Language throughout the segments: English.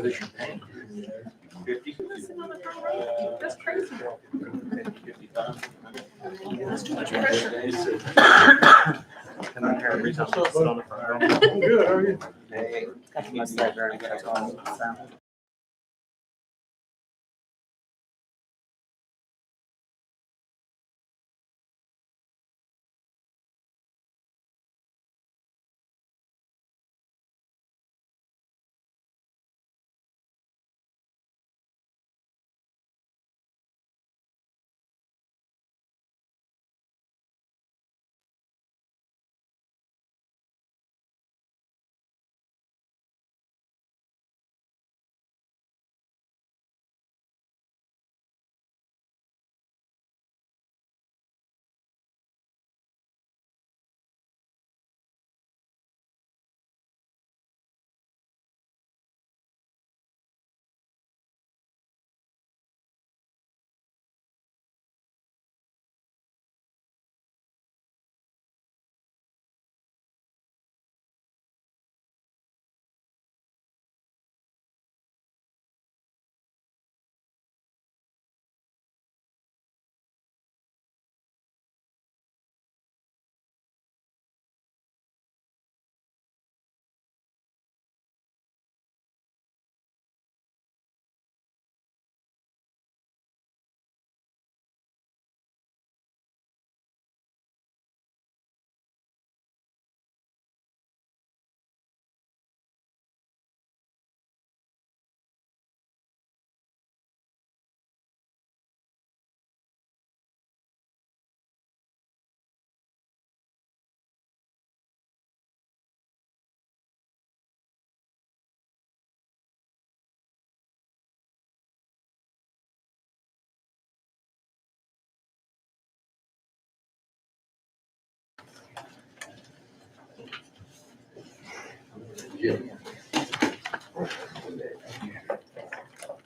is it you're paying? 50. That's crazy. 55. That's too much pressure. Come in here every time I sit on the front row. I'm good, how are you? Hey, my dad's already got a call.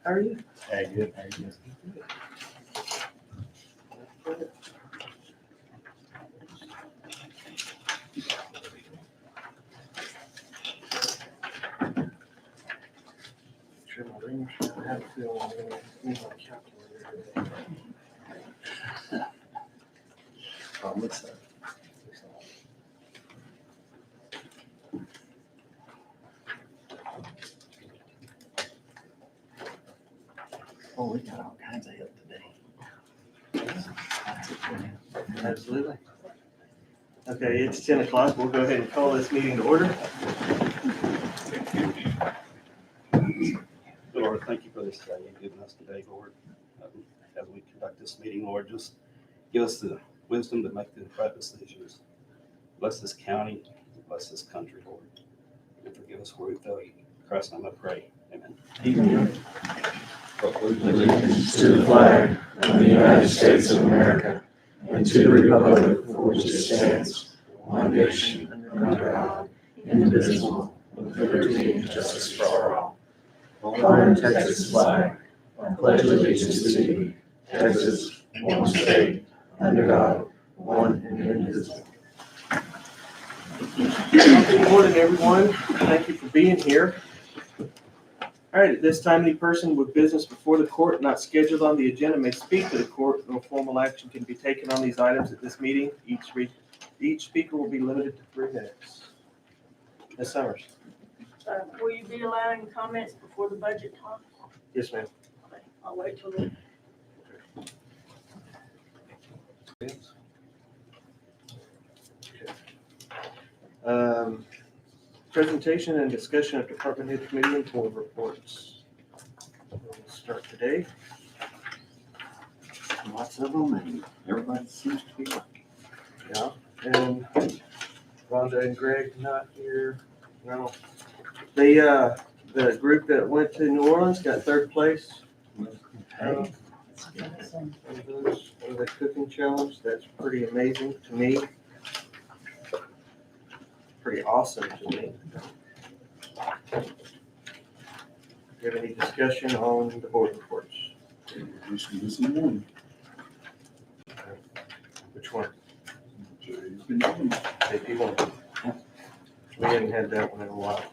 How are you? Hey, good. How you doing? Trim my ring. I have a feeling I'm gonna need my calculator today. Oh, what's that? Oh, we got all kinds of help today. Absolutely. Okay, it's 10 o'clock. We'll go ahead and call this meeting to order. Lord, thank you for this day you've given us today, Lord. As we conduct this meeting, Lord, just give us the wisdom to make the right decisions. Bless this county, bless this country, Lord. And forgive us where we fail you. In Christ's name I pray. Amen. Allegiance to the flag of the United States of America and to the republic for which it stands, one nation, under God, indivisible, with liberty and justice for all. Flying Texas flag, I pledge allegiance to thee, Texas, one state, under God, one and indivisible. Good morning, everyone. Thank you for being here. All right, at this time, any person with business before the court not scheduled on the agenda may speak to the court. No formal action can be taken on these items at this meeting. Each speaker will be limited to 3 minutes. Ms. Summers? Will you be allowing comments before the budget talk? Yes, ma'am. Okay, I'll wait till then. Presentation and discussion of department head committee and board reports. We'll start today. Lots of them, and everybody seems to be working. Yeah, and Rhonda and Greg not here. No. The group that went to New Orleans got 3rd place. Hey, In the cooking challenge. That's pretty amazing to me. Pretty awesome to me. Do you have any discussion on the board reports? Which one? JP one. We hadn't had that one in a while.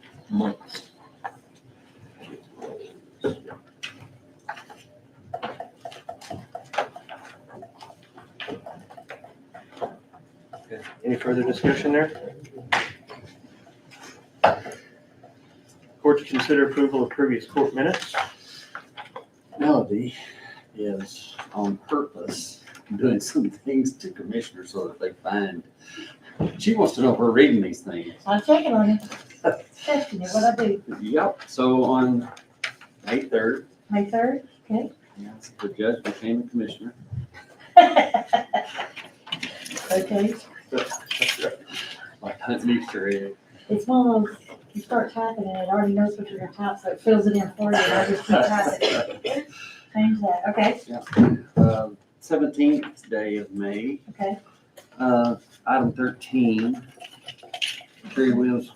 other discussion there? Court to consider approval of previous court minutes. Melody is on purpose doing some things to commissioners so that they find, she wants to know if we're reading these things. I'm checking on it. Testing it, what I do. Yep, so on May 3rd, May 3rd, okay. yes, the judge became a commissioner. Okay, Like hunting Easter egg. it's one of those, you start typing and it already knows what you're gonna type, so it fills it in for you, and I just keep typing. Change that, okay, 17th day of May, okay. item 13, Scurry wills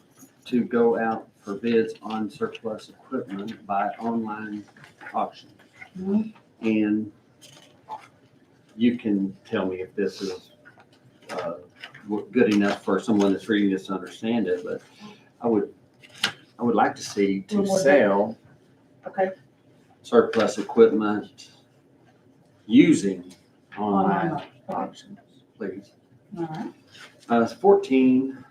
to go out for bids on surplus equipment by online auction. Mhm. And you can tell me if this is good enough for someone that's reading this to understand it, but I would like to see to Little more sell Okay, surplus equipment using online Online, okay. auctions, please. all right. 14,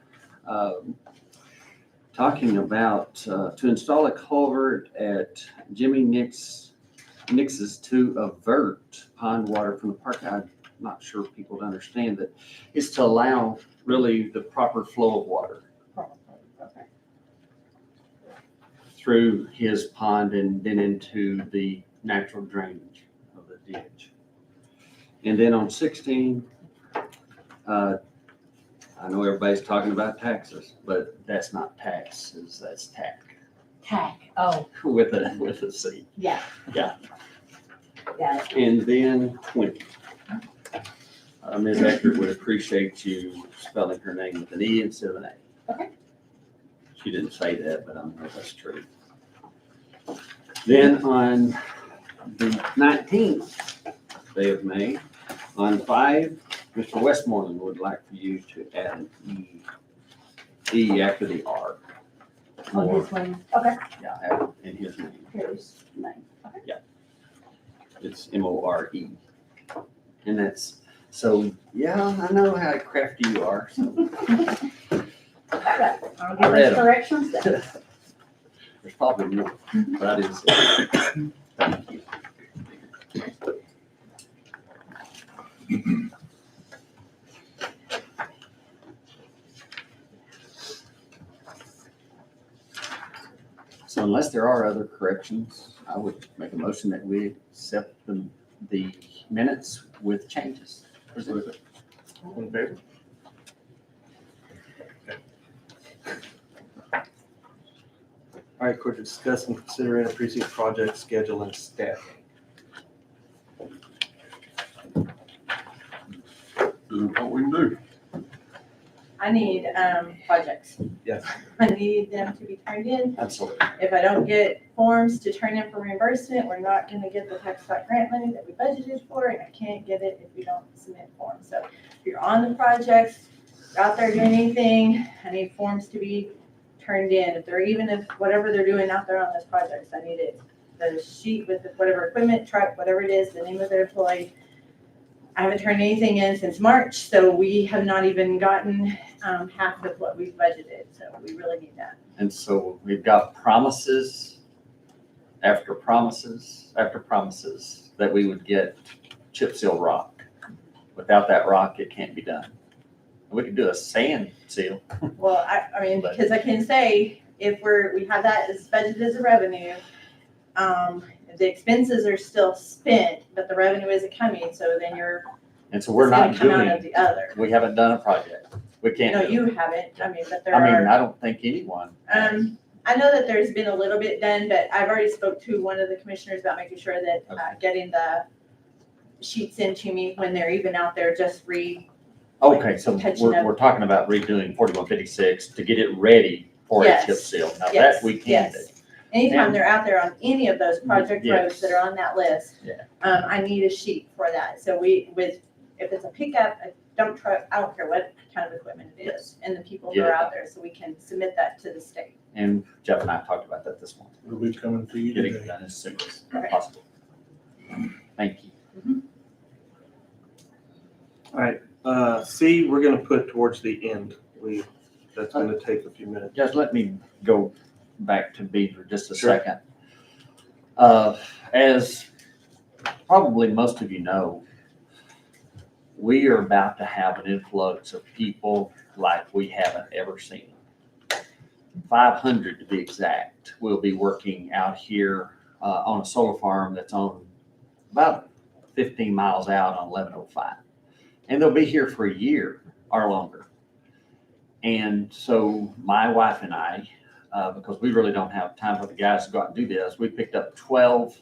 talking about to install a culvert at Jimmy Nix's to avert pond water from the park. I'm not sure people understand that. It's to allow really the proper flow of water Okay. through his pond and then into the natural drainage of the ditch. And then on 16, I know everybody's talking about taxes, but that's not taxes, that's tack Tack, oh, with a C. yeah. Yeah. Got it. And then 20. Ms. Eckert would appreciate you spelling her name with an E instead of an A. Okay. She didn't say that, but I know that's true. Then on the 19th day of May, on 5, Mr. Westmoreland would like for you to add an E after the R. On this one, okay. Yeah, add in his name. Here's name, okay. It's MORE. And that's, so, yeah, I know how crafty you are. So. All right, I'll I give read those 'em. corrections then. There's probably more, but I didn't see it. Thank you. So unless there are other corrections, I would make a motion that we accept the minutes with changes. presented. All in favor? All right, court to discuss and consider in a precinct project schedule and staffing. What we can do. I need, projects. Yes. I need them to be turned in. Absolutely. If I don't get forms to turn in for reimbursement, we're not gonna get the tax stock grant money that we budgeted for, and I can't get it if we don't submit forms. So if you're on the projects, out there doing anything, I need forms to be turned in. If they're, even if whatever they're doing out there on those projects, I need it, the sheet with whatever equipment, truck, whatever it is, the name of their employee. I haven't turned anything in since March, so we have not even gotten half of what we've budgeted, so we really need that. And so we've got promises after promises after promises that we would get chip seal rock. Without that rock, it can't be done. We could do a sand seal. Well, I mean, because I can say, if we have that as budgeted as a revenue, the expenses are still spent, but the revenue isn't coming, so then And so we're it's gonna not come out of doing, the other. we haven't done a project. We can't No, do you it. haven't, I mean, but there I mean, are, I don't think anyone. has. I know that there's been a little bit done, but I've already spoke to one of the commissioners about making sure that, getting the sheets into me when they're even out there, just Okay, so touching up. we're talking about redoing 4156 to get it ready for a chip Yes. seal. Now Yes, that we can do. yes. Anytime And- they're out there on any of those project Yes. roads that are on that list, Yeah. I need a sheet for that. So if it's a pickup, a dump truck, I don't care what kind of equipment it is, and the people who Get are it. out there, so we can submit that to the state. And Jeff and I talked about that this morning. We'll be coming to you Getting it today. done as soon as Okay. possible. Thank you. All right, C, we're gonna put towards the end. That's gonna take a few minutes. Just let me go back to B for just a Sure. second. As probably most of you know, we are about to have an influx of people like we haven't ever seen. 500 to be exact, will be working out here on a solar farm that's on about 15 miles out on 1105. And they'll be here for a year or longer. And so my wife and I, because we really don't have time for the guys to go out and do this, we picked up 12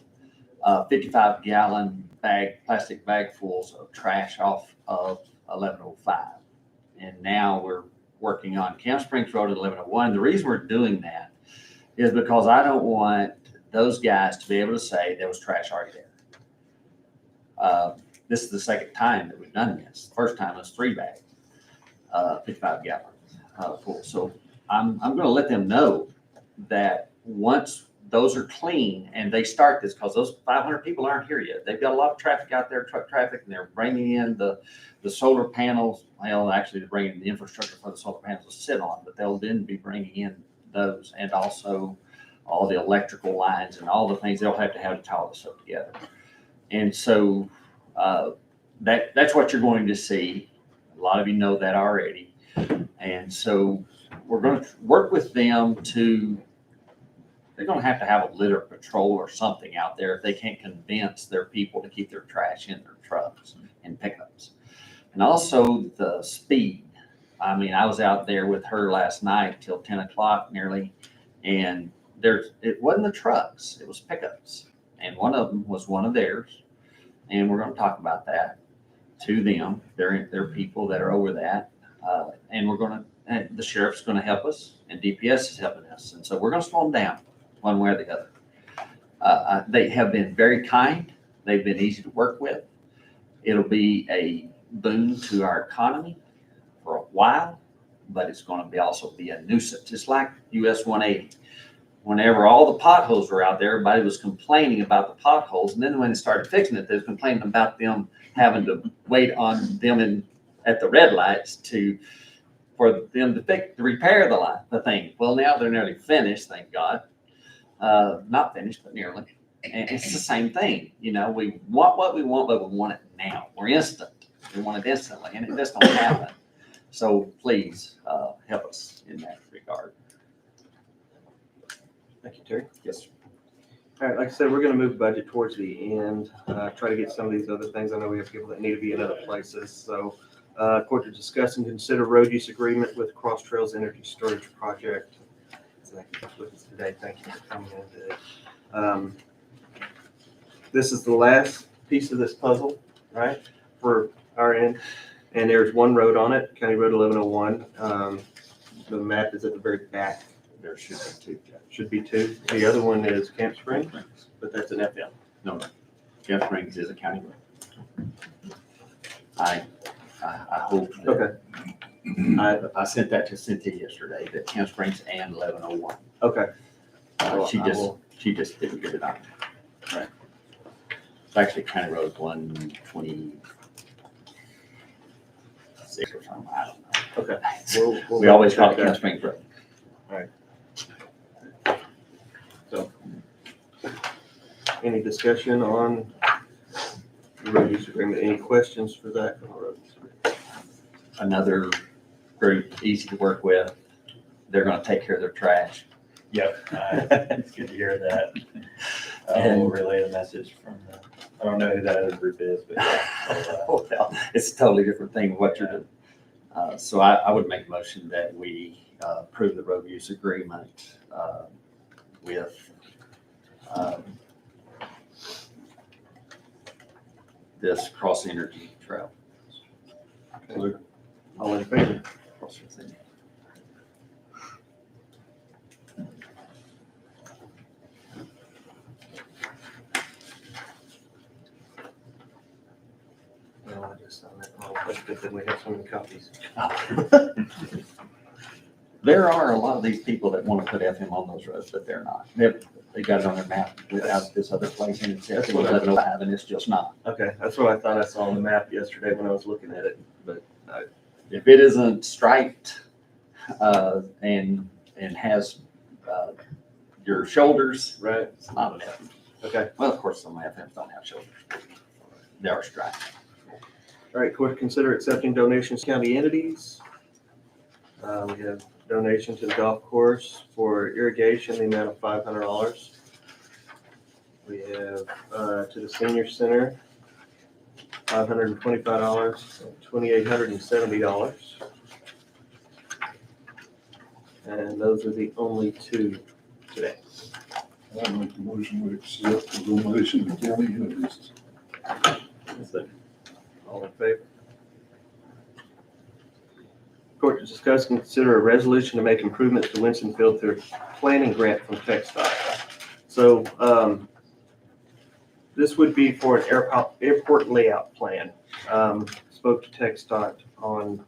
55-gallon plastic bagfuls of trash off of 1105. And now we're working on Camp Springs Road at 1101. The reason we're doing that is because I don't want those guys to be able to say there was trash already there. This is the second time that we've done this. The first time was 3 bags, 55-gallon full. So I'm going to let them know that once those are clean and they start this, because those 500 people aren't here yet. They've got a lot of traffic out there, truck traffic, and they're bringing in the solar panels. Well, actually, they're bringing the infrastructure for the solar panels to sit on, but they'll then be bringing in those and also all the electrical lines and all the things they'll have to tie all this stuff together. And so that's what you're going to see. A lot of you know that already. And so we're going to work with them they're going to have a litter patrol or something out there if they can't convince their people to keep their trash in their trucks and pickups. And also the speed. I mean, I was out there with her last night till 10 o'clock nearly, and it wasn't the trucks, it was pickups. And one of them was one of theirs. And we're going to talk about that to them. They're people that are over that. And the sheriff's going to help us, and DPS is helping us. And so we're going to slow them down one way or the other. They have been very kind. They've been easy to work with. It'll be a boon to our economy for a while, but it's going to also be a nuisance, just like US 180. Whenever all the potholes were out there, everybody was complaining about the potholes. And then when they started fixing it, they was complaining about them having to wait on them at the red lights for them to repair the thing. Well, now they're nearly finished, thank God. Not finished, but nearly. And it's the same thing. You know, we want what we want, but we want it now. We're instant. We want it instantly, and it just don't happen. So please help us in that regard. Thank you, Terry. Yes, sir. All right, like I said, we're gonna move budget towards the end, try to get some of these other things. I know we have people that need to be in other places. So, court to discuss and consider road use agreement with Cross Trails Energy Storage Project. With us today. Thank you for coming in today. This is the last piece of this puzzle, right, for our end. And there's one road on it, County Road 1101. The map is at the very back. There should be 2. Jeff. Should be 2. The other one is Camp Springs, but that's an FM. No, Camp Springs is a county road. I hope that Okay. I sent that to Cynthia yesterday, that Camp Springs and 1101. Okay. She just didn't get it on. Right. It's actually County Road 126 or something, I don't know. Okay. We always call it Camp Springs Road. So, any discussion on the road use agreement? Any questions for that on the road use agreement? Another group, easy to work with. They're gonna take care of their trash. Yep, it's good to hear that. We'll relay the message from I don't know who that other group is, but yeah. Well, it's a totally different thing what you're doing. So I would make a motion that we approve the road use agreement with this Cross Energy Trail. All in favor? Cross Energy. Well, I just found that wrong, but then we have so many copies. There are a lot of these people that want to put FM on those roads, but they're not. They got it on their map without this other place, and it says 1105, and it's just not. Okay, that's what I thought I saw on the map yesterday when I was looking at it, but if it isn't striped, and has, your shoulders, Right. it's not an F. Okay. Well, of course, some FMs don't have shoulders. They are striped. All right, court to consider accepting donations to county entities. We have donation to the golf course for irrigation, the amount of $500. We have to the senior center, $525, $2,870. And those are the only two today. I make a motion to accept the donation to county entities. All in favor? Court to discuss and consider a resolution to make improvements to Winston Field through a planning grant from TxDOT. So this would be for an airport layout plan. Spoke to TxDOT on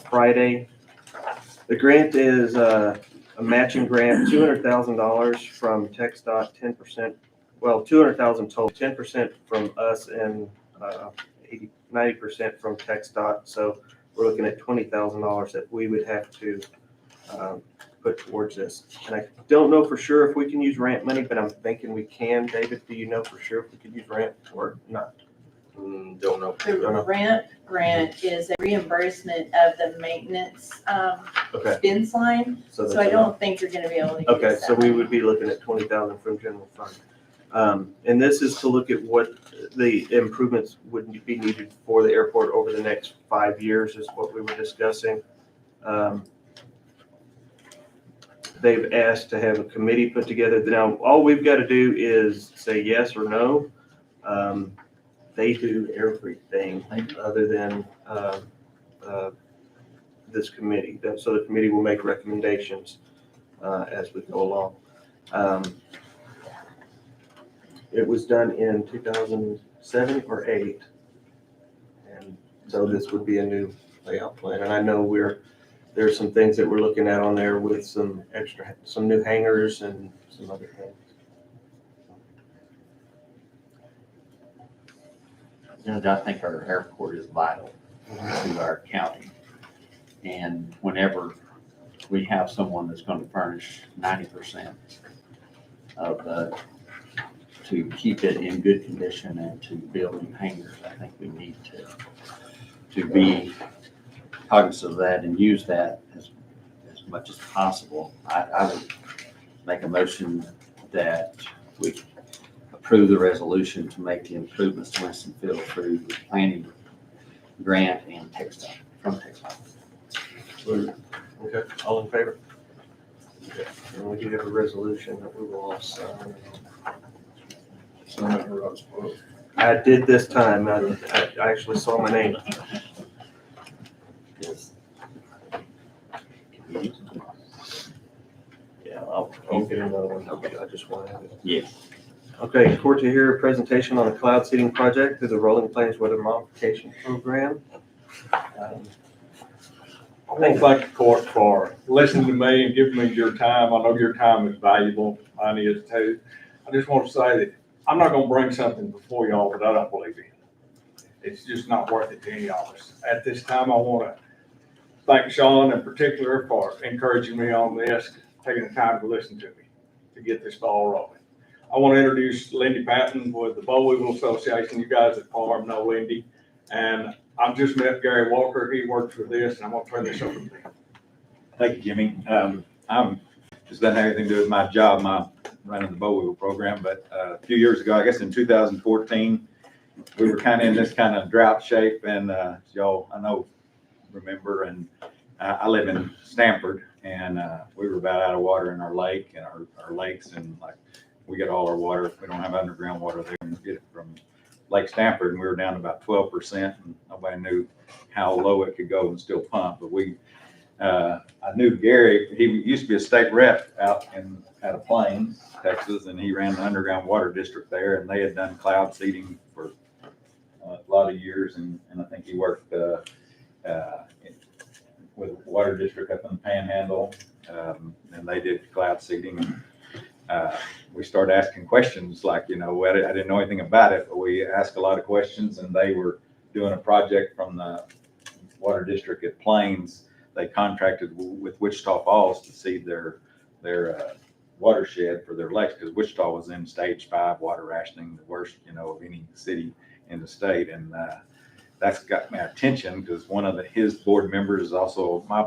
Friday. The grant is a matching grant, $200,000 from TxDOT, 10%, well, $200,000 total, 10% from us and 90% from TxDOT. So we're looking at $20,000 that we would have to put towards this. And I don't know for sure if we can use ramp money, but I'm thinking we can. David, do you know for sure if we could use ramp or not? Don't know. The ramp grant is a reimbursement of the maintenance Okay. fence line, so that's I enough. don't think you're gonna be able to use that. Okay, so we would be looking at $20,000 from general fund. And this is to look at what the improvements would be needed for the airport over the next 5 years is what we were discussing. They've asked to have a committee put together. Now, all we've got to do is say yes or no. They do everything other than this committee. So the committee will make recommendations as we go along. It was done in 2007 or 8. And so this would be a new layout plan. And I know there's some things that we're looking at on there with some new hangars and some other things. Judge, I think our airport is vital to our county. And whenever we have someone that's going to furnish 90% of to keep it in good condition and to build new hangars, I think we need to be cognizant of that and use that as much as possible. I would make a motion that we approve the resolution to make the improvements to Winston Field through the planning grant and TxDOT, from TxDOT. Okay, all in favor? Okay. And we do have a resolution that we will all sign. I did this time. I actually saw my name. Yes. Yeah, I'll get another one. Okay, I just want to have it. Yes. Okay, court to hear a presentation on the cloud seeding project through the Rolling Plains Weather Modification Program. I want to thank the court for listening to me and giving me your time. I know your time is valuable. Mine is too. I just want to say that I'm not going to bring something before y'all that I don't believe in. It's just not worth it to any of us. At this time, I want to thank Sean in particular for encouraging me on this, taking the time to listen to me to get this ball rolling. I want to introduce Lindy Patton with the Boll Weevil Association. You guys at Farm know Lindy. And I've just met Gary Walker. He works for this, and I'm going to turn this over to him. Thank you, Jimmy. I'm just doesn't have anything to do with my job, my running the Boll Weevil program. But a few years ago, I guess in 2014, we were kind of in this kind of drought shape, and y'all I know remember. And I live in Stamford, and we were about out of water in our lake and our lakes, and like we get all our water. We don't have underground water there, and we get it from Lake Stamford, and we were down to about 12%, and nobody knew how low it could go and still pump. But I knew Gary. He used to be a state rep out of Plains, Texas, and he ran the underground water district there, and they had done cloud seeding for a lot of years, and I think he worked with a water district up in the Panhandle, and they did cloud seeding. We started asking questions like, I didn't know anything about it, but we asked a lot of questions, and they were doing a project from the water district at Plains, they contracted with Wichita Falls to seed their watershed for their lakes, because Wichita was in stage 5 water rationing, the worst, of any city in the state. And that's got my attention, because one of his board members is also one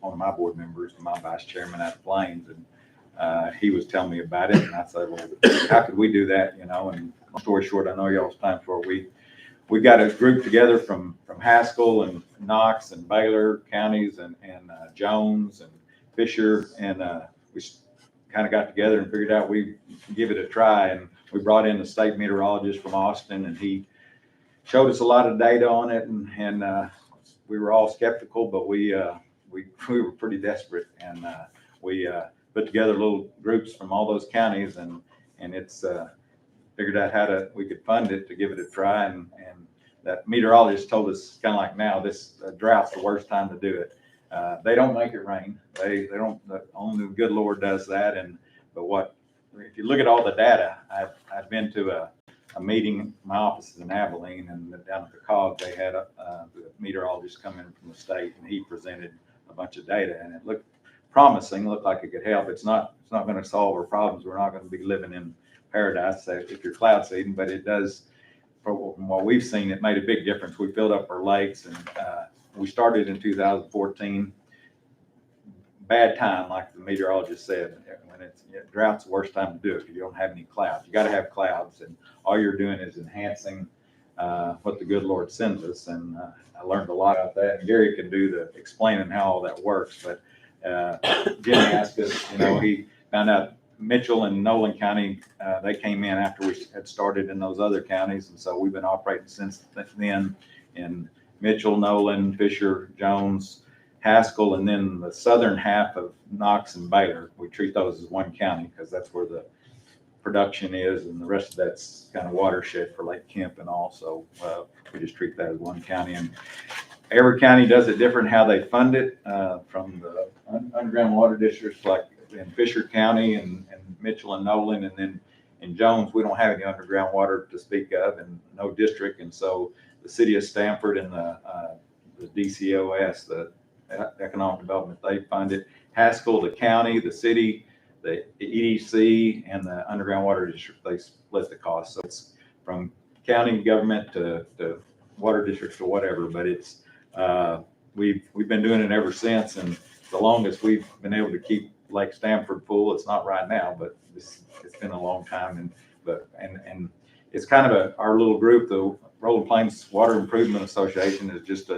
of my board members, my vice chairman at Plains. And he was telling me about it, and I said, well, how could we do that? And long story short, I know y'all's time for we got a group together from Haskell and Knox and Baylor counties and Jones and Fisher, and we kind of got together and figured out we give it a try. And we brought in the state meteorologist from Austin, and he showed us a lot of data on it, and we were all skeptical, but we were pretty desperate, and we put together little groups from all those counties, and it's figured out we could fund it to give it a try. And that meteorologist told us, kind of like now, this drought's the worst time to do it. They don't make it rain. They don't. Only the good Lord does that. But if you look at all the data, I've been to a meeting. My office is in Abilene, and down at the COG, they had the meteorologist come in from the state, and he presented a bunch of data, and it looked promising. Looked like it could help. It's not going to solve our problems. We're not going to be living in paradise if you're cloud seeding, but it does. From what we've seen, it made a big difference. We filled up our lakes, and we started in 2014. Bad time, like the meteorologist said, when drought's the worst time to do it, because you don't have any clouds. You got to have clouds, and all you're doing is enhancing what the good Lord sends us. And I learned a lot about that. And Gary can do the explaining how all that works. But Jimmy asked us, he found out Mitchell and Nolan County, they came in after we had started in those other counties. And so we've been operating since then in Mitchell, Nolan, Fisher, Jones, Haskell, and then the southern half of Knox and Baylor. We treat those as one county because that's where the production is, and the rest of that's kind of watershed for Lake Kemp and all. So we just treat that as one county. And every county does it different how they fund it, from the underground water districts like in Fisher County and Mitchell and Nolan, and then in Jones, we don't have any underground water to speak of, and no district. And so the city of Stamford and the DCOS, the economic development, they fund it. Haskell, the county, the city, the EDC, and the underground water district, they split the cost. So it's from county government to water districts or whatever, but it's we've been doing it ever since, and the longest we've been able to keep Lake Stamford full. It's not right now, but it's been a long time. And it's kind of our little group, the Rolling Plains Water Improvement Association, is just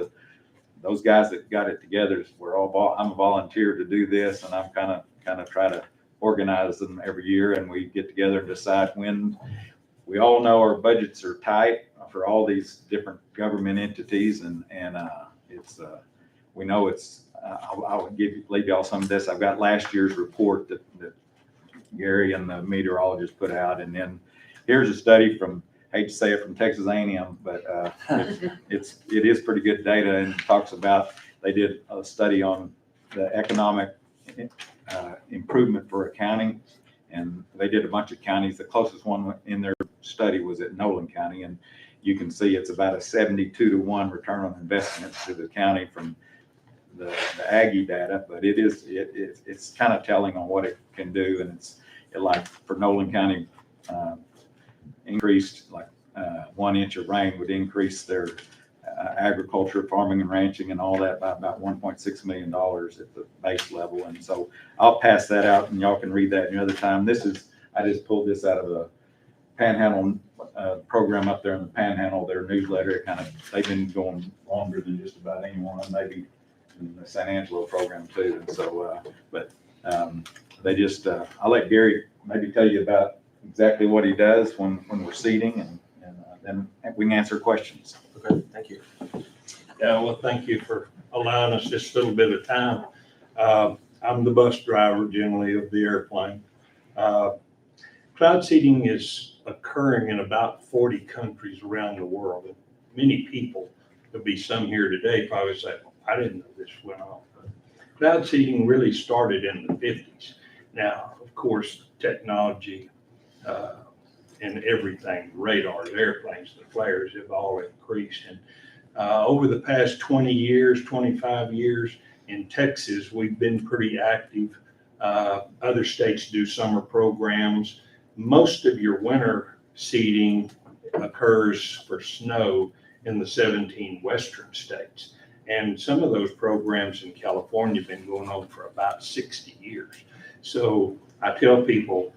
those guys that got it together. I'm a volunteer to do this, and I'm kind of try to organize them every year, and we get together and decide when. We all know our budgets are tight for all these different government entities, and it's we know it's. I would leave y'all some of this. I've got last year's report that Gary and the meteorologist put out, and then here's a study from, hate to say it, from Texas A&M, but it is pretty good data, and talks about, they did a study on the economic improvement for a county, and they did a bunch of counties. The closest one in their study was at Nolan County, and you can see it's about a 72-to-1 return on investment to the county from the Aggie data, but it's kind of telling on what it can do. And it's like for Nolan County, increased like 1 inch of rain would increase their agriculture, farming and ranching and all that by about $1.6 million at the base level. And so I'll pass that out, and y'all can read that another time. I just pulled this out of a Panhandle program up there in the Panhandle, their newsletter. They've been going longer than just about anyone, maybe in the San Angelo program too. And so, they just, I'll let Gary maybe tell you about exactly what he does when we're seeding, and then we can answer questions. Okay, thank you. Yeah, well, thank you for allowing us just a little bit of time. I'm the bus driver generally of the airplane. Cloud seeding is occurring in about 40 countries around the world. And many people, there'll be some here today, probably say, I didn't know this went on. But cloud seeding really started in the 50s. Now, of course, technology and everything, radars, airplanes, the flares have all increased. And Over the past 20 years, 25 years in Texas, we've been pretty active. Other states do summer programs. Most of your winter seeding occurs for snow in the 17 western states. And some of those programs in California have been going on for about 60 years. So I tell people,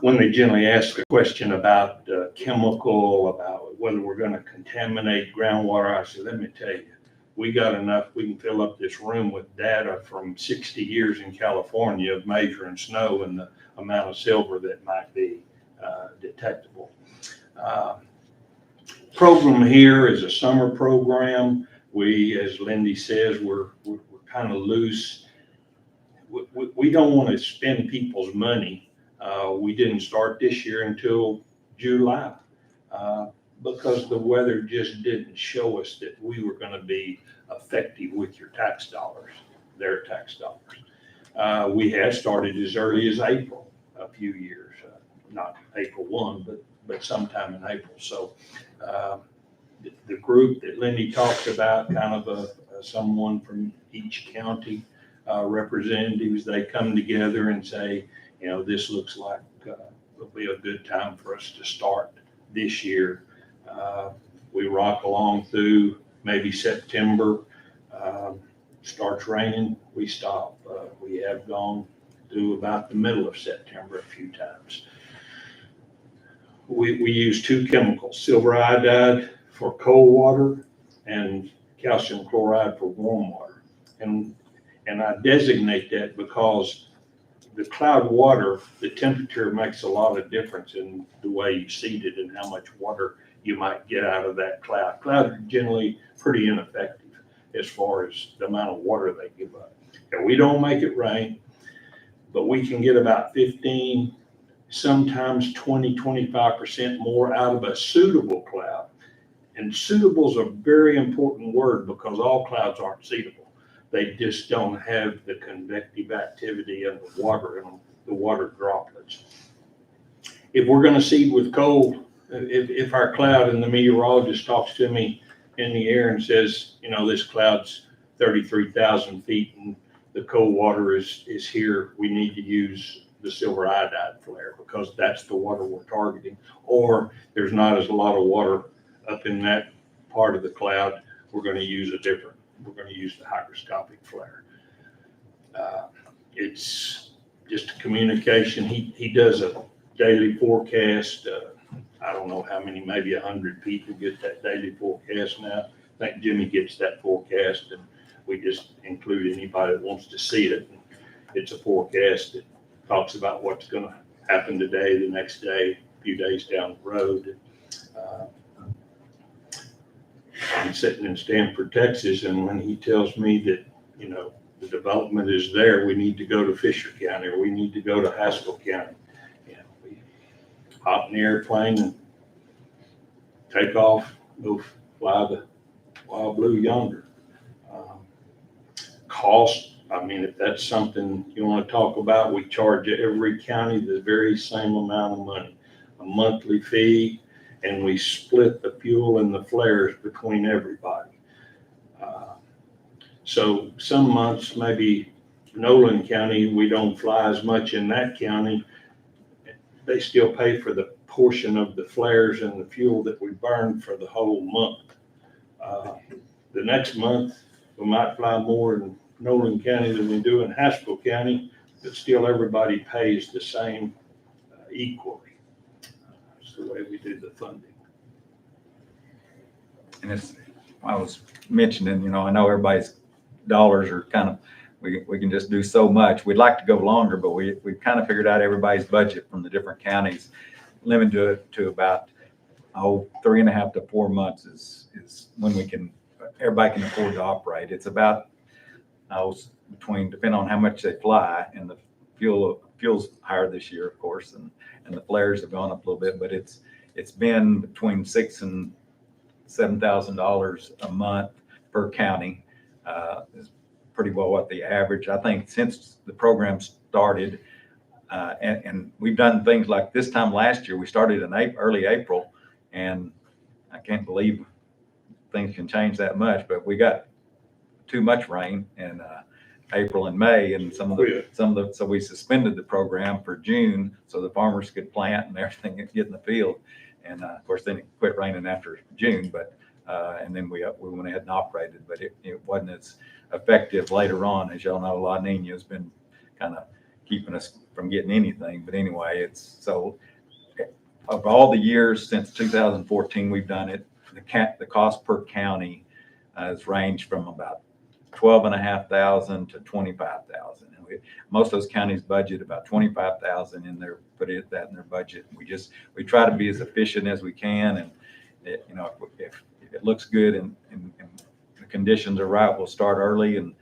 when they generally ask a question about chemical, about whether we're going to contaminate groundwater, I say, let me tell you, we got enough, we can fill up this room with data from 60 years in California of measuring snow and the amount of silver that might be detectable. Program here is a summer program. We, as Lindy says, we're kind of loose. We don't want to spend people's money. We didn't start this year until July because the weather just didn't show us that we were going to be effective with your tax dollars, their tax dollars. We had started as early as April a few years, not April 1, but sometime in April. So the group that Lindy talked about, kind of someone from each county, representatives, they come together and say, you know, this looks like it'll be a good time for us to start this year. We rock along through maybe September. Starts raining, we stop. We have gone through about the middle of September a few times. We use two chemicals, silver iodide for cold water and calcium chloride for warm water. And I designate that because the cloud water, the temperature makes a lot of difference in the way you seed it and how much water you might get out of that cloud. Clouds are generally pretty ineffective as far as the amount of water they give up. And we don't make it rain, but we can get about 15, sometimes 20, 25% more out of a suitable cloud. And suitable is a very important word because all clouds aren't seedable. They just don't have the convective activity of the water and the water droplets. If we're going to seed with cold, if our cloud and the meteorologist talks to me in the air and says, you know, this cloud's 33,000 feet and the cold water is here, we need to use the silver iodide flare because that's the water we're targeting. Or there's not as a lot of water up in that part of the cloud, we're going to use we're going to use the hygroscopic flare. It's just a communication. He does a daily forecast. I don't know how many, maybe 100 people get that daily forecast now. I think Jimmy gets that forecast and we just include anybody that wants to see it. It's a forecast that talks about what's going to happen today, the next day, a few days down the road. I'm sitting in Stanford, Texas, and when he tells me that, you know, the development is there, we need to go to Fisher County or we need to go to Haskell County. You know, we hop in the airplane and take off, go fly the Wild Blue yonder. Cost, I mean, if that's something you want to talk about, we charge every county the very same amount of money, a monthly fee, and we split the fuel and the flares between everybody. So some months, maybe Nolan County, we don't fly as much in that county. They still pay for the portion of the flares and the fuel that we burn for the whole month. The next month, we might fly more in Nolan County than we do in Haskell County, but still everybody pays the same equally. That's the way we do the funding. And it's, I was mentioning, you know, I know everybody's dollars are kind of, we can just do so much. We'd like to go longer, but we've kind of figured out everybody's budget from the different counties, limited to about, 3.5 to 4 months is when everybody can afford to operate. It's about, between, depending on how much they fly, and the fuel's higher this year, of course, and the flares have gone up a little bit, but it's been between $6,000 and $7,000 a month per county. Is pretty well what the average, I think, since the program started. And we've done things like this time last year, we started in early April, and I can't believe things can change that much, but we got too much rain in April and May, and so we suspended the program for June so the farmers could plant and everything and get in the field. And of course, then it quit raining after June, but and then we went ahead and operated, but it wasn't as effective later on. As y'all know, La Nina has been kind of keeping us from getting anything. But anyway, it's so of all the years since 2014 we've done it, the cost per county has ranged from about 12,500 to 25,000. And most of those counties budget about 25,000 in their, that in their budget. We try to be as efficient as we can. And if it looks good and the conditions are right, we'll start early and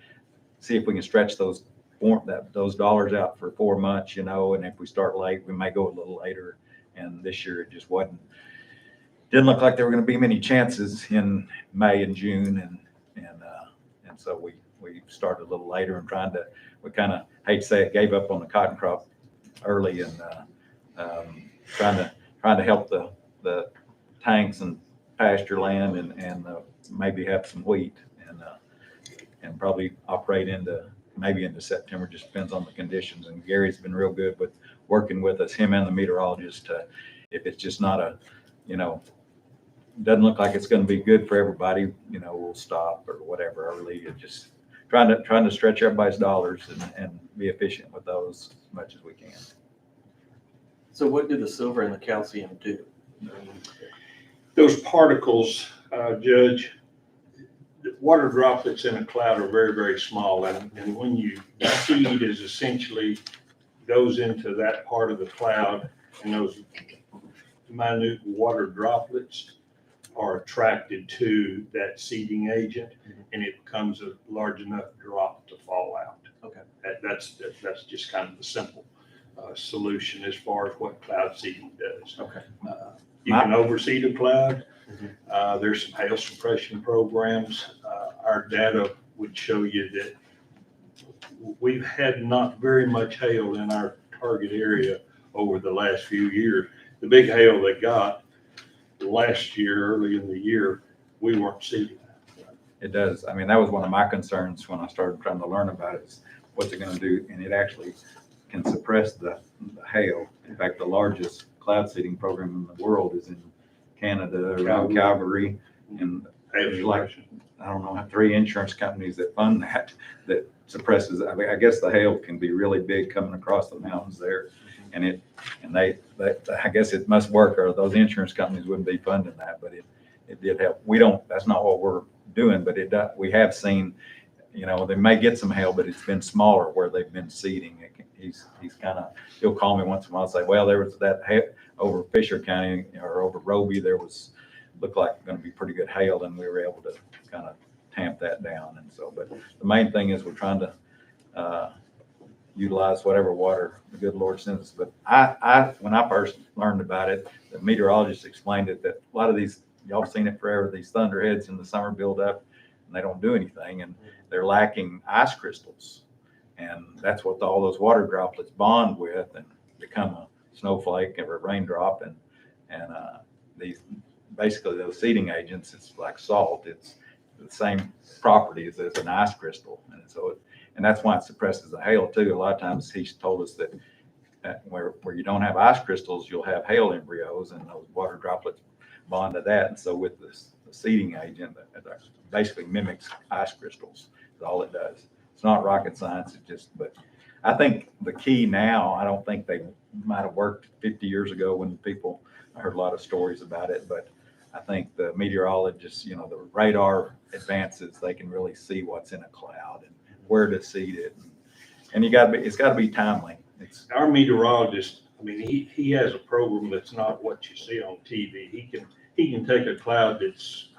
see if we can stretch those dollars out for 4 months, and if we start late, we may go a little later. And this year it just didn't look like there were going to be many chances in May and June. And so we started a little later and we kind of, hate to say it, gave up on the cotton crop early and trying to help the tanks and pasture land and maybe have some wheat and probably operate into September. Just depends on the conditions. And Gary's been real good with working with us, him and the meteorologist, if it's just not doesn't look like it's going to be good for everybody, we'll stop or whatever early. And just trying to stretch everybody's dollars and be efficient with those as much as we can. So what do the silver and the calcium do? Those particles, Judge, the water droplets in a cloud are very, very small. And when the seed is essentially goes into that part of the cloud, and those minute water droplets are attracted to that seeding agent, and it becomes a large enough drop to fall out. Okay. That's just kind of the simple solution as far as what cloud seeding does. Okay. You can overseed a cloud. There's some hail suppression programs. Our data would show you that we've had not very much hail in our target area over the last few years. The big hail they got last year, early in the year, we weren't seeding that. It does. I mean, that was one of my concerns when I started trying to learn about it, is what's it going to do? And it actually can suppress the hail. In fact, the largest cloud seeding program in the world is in Canada, around Calgary. And there's I don't know, 3 insurance companies that fund that suppresses. I mean, I guess the hail can be really big coming across the mountains there. And they I guess it must work, or those insurance companies wouldn't be funding that, but it did help. That's not what we're doing, but we have seen, they may get some hail, but it's been smaller where they've been seeding. He's he'll call me once in a while and say, well, there was that hail over Fisher County or over Roby, looked like going to be pretty good hail, and we were able to kind of tamp that down. And so, but the main thing is we're trying to utilize whatever water the good Lord sends us. But when I first learned about it, the meteorologist explained it, that a lot of these, y'all seen it forever, these thunderheads in the summer build up and they don't do anything, and they're lacking ice crystals. And that's what all those water droplets bond with and become a snowflake or a raindrop. And these, basically those seeding agents, it's like salt. It's the same properties as an ice crystal. And so and that's why it suppresses the hail too. A lot of times he's told us that where you don't have ice crystals, you'll have hail embryos, and those water droplets bond to that. And so with the seeding agent, it basically mimics ice crystals. That's all it does. It's not rocket science. But I think the key now, I don't think they might have worked 50 years ago when I heard a lot of stories about it, but I think the meteorologists, the radar advances, they can really see what's in a cloud and where to seed it. And it's got to be timely. Our meteorologist, I mean, he has a program that's not what you see on TV. He can take a cloud that's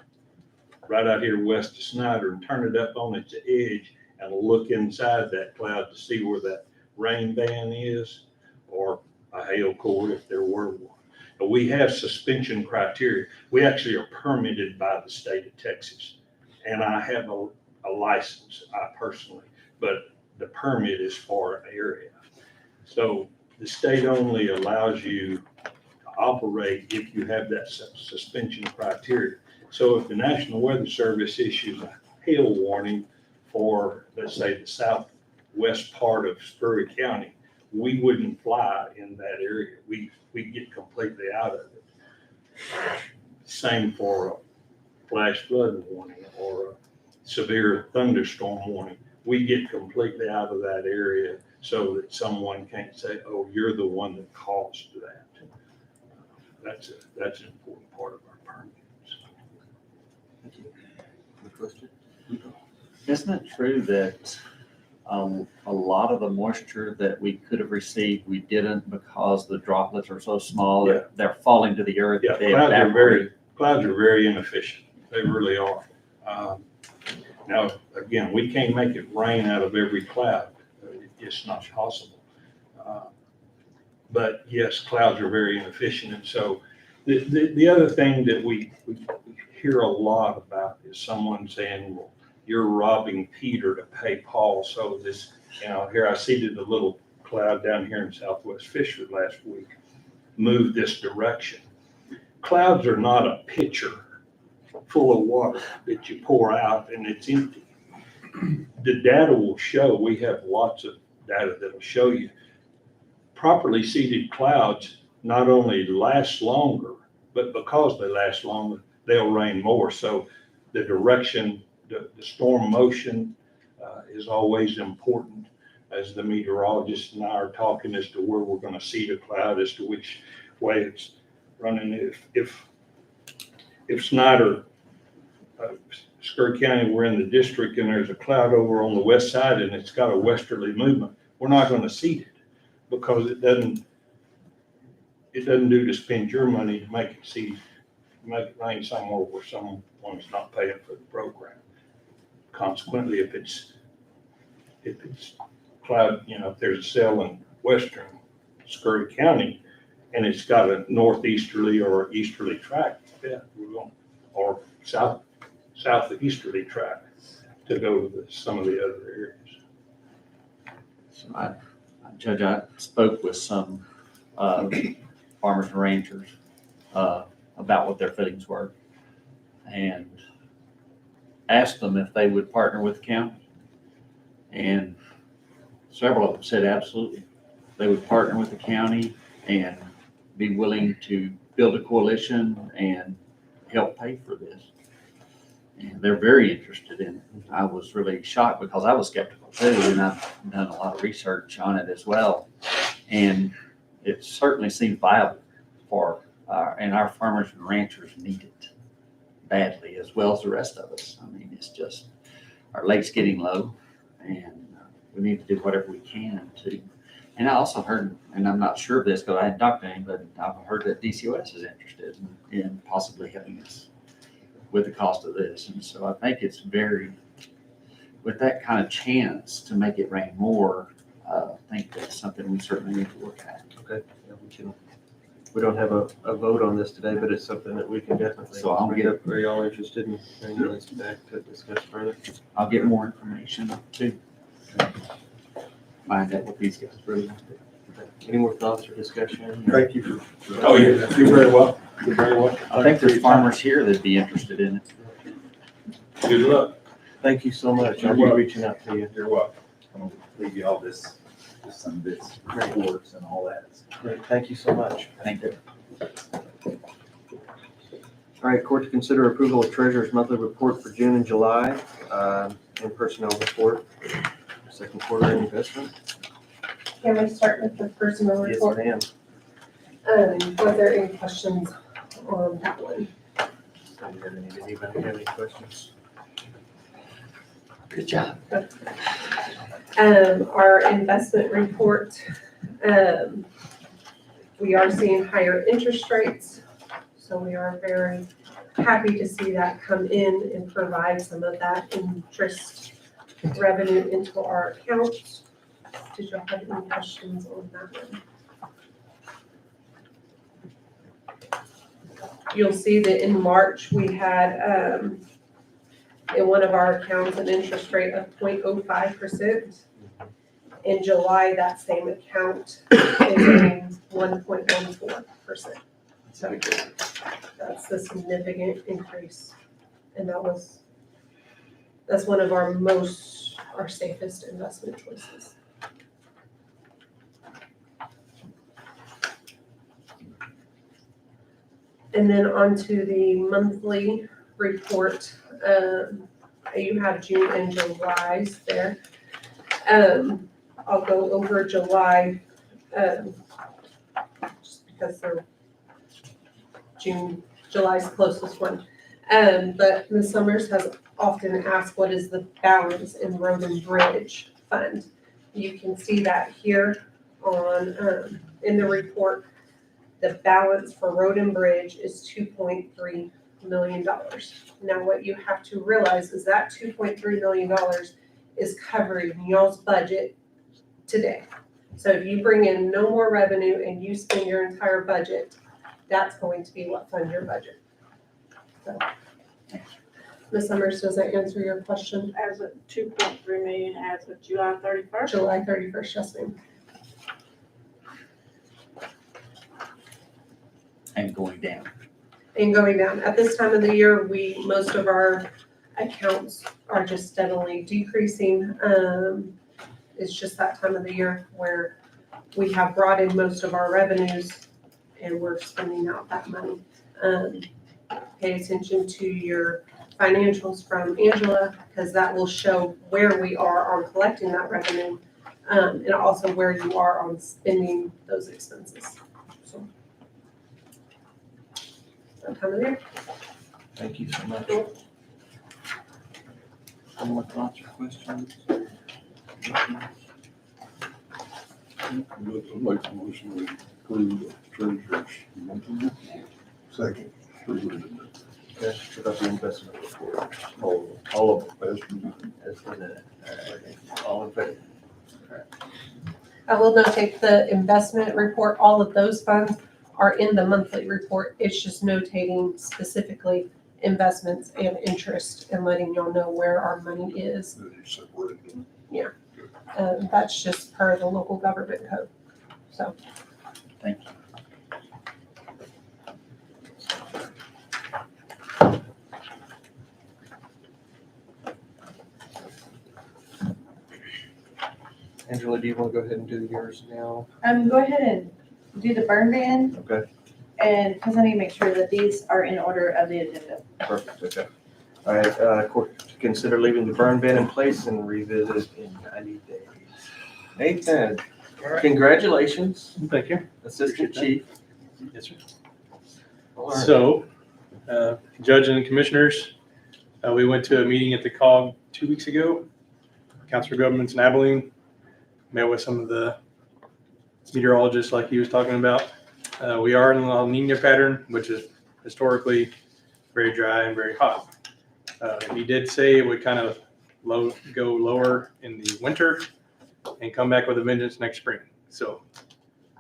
right out here west of Snyder and turn it up on its edge and look inside that cloud to see where that rain band is, or a hail core if there were one. But we have suspension criteria. We actually are permitted by the state of Texas. And I have a license, I personally, but the permit is for an area. So the state only allows you to operate if you have that suspension criteria. So if the National Weather Service issues a hail warning for, let's say, the southwest part of Scurry County, we wouldn't fly in that area. We'd get completely out of it. Same for a flash flood warning or a severe thunderstorm warning. We get completely out of that area so that someone can't say, oh, you're the one that caused that. That's an important part of our permits. Any question? Isn't it true that a lot of the moisture that we could have received, we didn't because the droplets are so small that they're falling to the earth? Yeah, They clouds evaporate. are very inefficient. They really are. Now, again, we can't make it rain out of every cloud. It's not possible. But yes, clouds are very inefficient. And so the other thing that we hear a lot about is someone saying, well, you're robbing Peter to pay Paul. So this, here I seeded a little cloud down here in Southwest Fisher last week, moved this direction. Clouds are not a pitcher full of water that you pour out and it's empty. The data will show, we have lots of data that will show you, properly seeded clouds not only last longer, but because they last longer, they'll rain more. So the direction, the storm motion is always important, as the meteorologist and I are talking as to where we're going to seed a cloud, as to which way it's running. If Snyder, Scurry County, we're in the district and there's a cloud over on the west side and it's got a westerly movement, we're not going to seed it because it doesn't do to spend your money to make it rain somewhere where someone's not paying for the program. Consequently, if it's cloud, if there's a cell in western Scurry County and it's got a northeasterly or easterly track, or southeasterly track to go to some of the other areas. So Judge, I spoke with some farmers and ranchers about what their feelings were and asked them if they would partner with the county. And several of them said absolutely. They would partner with the county and be willing to build a coalition and help pay for this. And they're very interested in it. I was really shocked because I was skeptical too, and I've done a lot of research on it as well. And it certainly seems viable for, and our farmers and ranchers need it badly, as well as the rest of us. I mean, it's just, our lake's getting low, and we need to do whatever we can to. And I also heard, and I'm not sure of this because I hadn't talked to anybody, but I've heard that DCOS is interested in possibly helping us with the cost of this. And so I think it's with that kind of chance to make it rain more, I think that's something we certainly need to look at. Okay, yeah, we don't have a vote on this today, but it's something that we can definitely. So I'll bring up. Are y'all interested in bringing this back to discuss further? I'll get more information too. Find out what these guys really want to do. Any more thoughts or discussion? Thank you for. Oh, yeah, you're very welcome. You're very welcome. I think there's farmers here that'd be interested in it. Good luck. Thank you so much. I'll be You're welcome. reaching out to you. You're welcome. I'm gonna leave you all this, just some bits, reports and all that. Great, thank you so much. Thank you. All right, court to consider approval of treasurer's monthly report for June and July, and personnel report, second quarter investment. Can we start with the personal Yes, report? ma'am. Was there any questions on that one? Anybody have any questions? Good job. Our investment report, we are seeing higher interest rates. So we are very happy to see that come in and provide some of that interest revenue into our accounts. Did you have any questions on that one? You'll see that in March, we had, in one of our accounts, an interest rate of 0.05%. In July, that same account is earning 1.14%. So that's a significant increase. And that's one of our safest investment choices. And then onto the monthly report. You have June and July's there. I'll go over July, just because they're July's closest one. But Ms. Summers has often asked, what is the balance in road and bridge fund? You can see that here on, in the report. The balance for road and bridge is $2.3 million. Now, what you have to realize is that $2.3 million is covering y'all's budget today. So if you bring in no more revenue and you spend your entire budget, that's going to be what funds your budget. So, Ms. Summers, does that answer your question? As of 2.3 million as of July 31st? July 31st, yes, ma'am. And going down. And going down. At this time of the year, most of our accounts are just steadily decreasing. It's just that time of the year where we have brought in most of our revenues and we're spending out that money. Pay attention to your financials from Angela, because that will show where we are on collecting that revenue, and also where you are on spending those expenses. So, that time of the year. Thank you so much. Any more thoughts or questions? I'd like to motion to approve the treasurer's monthly. Second. Okay, about the investment report. All of it. As presented. All in favor? I will notate the investment report, all of those funds are in the monthly report. It's just notating specifically investments and interest and letting y'all know where our money is. That's just per the local government code. So. Thank you. Angela, do you want to go ahead and do yours now? Go ahead and do the burn ban, Okay, and because I need to make sure that these are in order of the agenda. perfect, okay. All right, court to consider leaving the burn ban in place and revisit in 90 days. Nathan, congratulations, Thank you. Assistant Chief. Yes, sir. All right. So, Judge and Commissioners, we went to a meeting at the COG 2 weeks ago. Council for Governments in Abilene, met with some of the meteorologists like he was talking about. We are in a La Nina pattern, which is historically very dry and very hot. He did say it would kind of go lower in the winter and come back with a vengeance next spring. So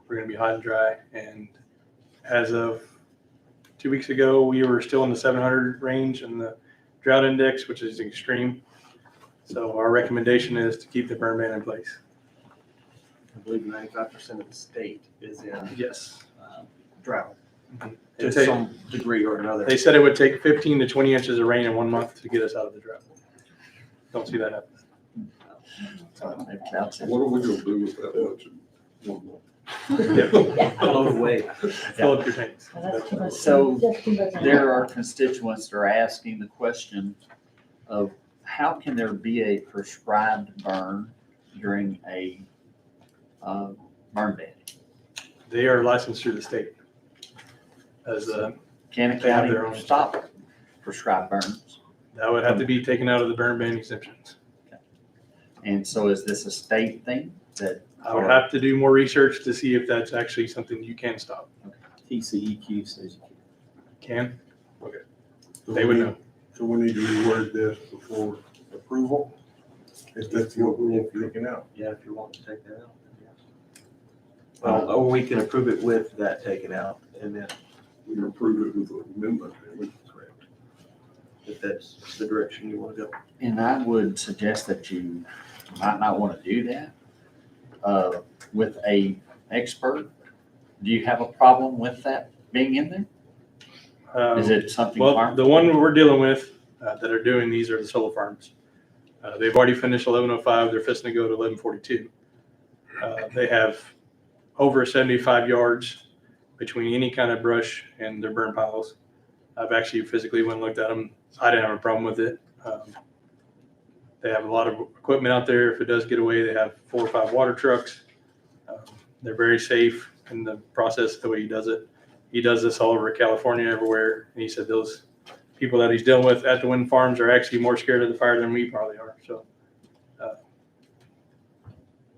we're going to be hot and dry. And as of 2 weeks ago, we were still in the 700 range in the drought index, which is extreme. So our recommendation is to keep the burn ban in place. I believe 95% of the state is in Yes. drought to It take- some degree or another. They said it would take 15 to 20 inches of rain in 1 month to get us out of the drought. Don't see that happen. What are we gonna do with that much in 1 month? Blow away. Fill up your tanks. That's too much. So, That's too much. There are constituents that are asking the question of how can there be a prescribed burn during a burn ban? They are licensed through the state. As Can a They have county their own- stop prescribed burns? that would have to be taken out of the burn ban exemptions. And so is this a state thing that? I would have to do more research to see if that's actually something you can stop. TCEQ says you Can? Okay. So They we would need- know. So we need to reword this before approval? If that's what we're looking out. Yeah, if you want to take that out. then yes. Well, or we can approve it with that taken out, and then We can approve it with an amendment. correct. If that's the direction you want to go. And I would suggest that you might not want to do that with a expert. Do you have a problem with that, being in there? Is it something Well, farm? the one we're dealing with that are doing these are the solar farms. They've already finished 1105. They're fixing to go to 1142. They have over 75 yards between any kind of brush and their burn piles. I've actually physically went and looked at them. I didn't have a problem with it. They have a lot of equipment out there. If it does get away, they have 4 or 5 water trucks. They're very safe in the process, the way he does it. He does this all over California, everywhere. And he said those people that he's dealing with at the wind farms are actually more scared of the fire than we probably are. So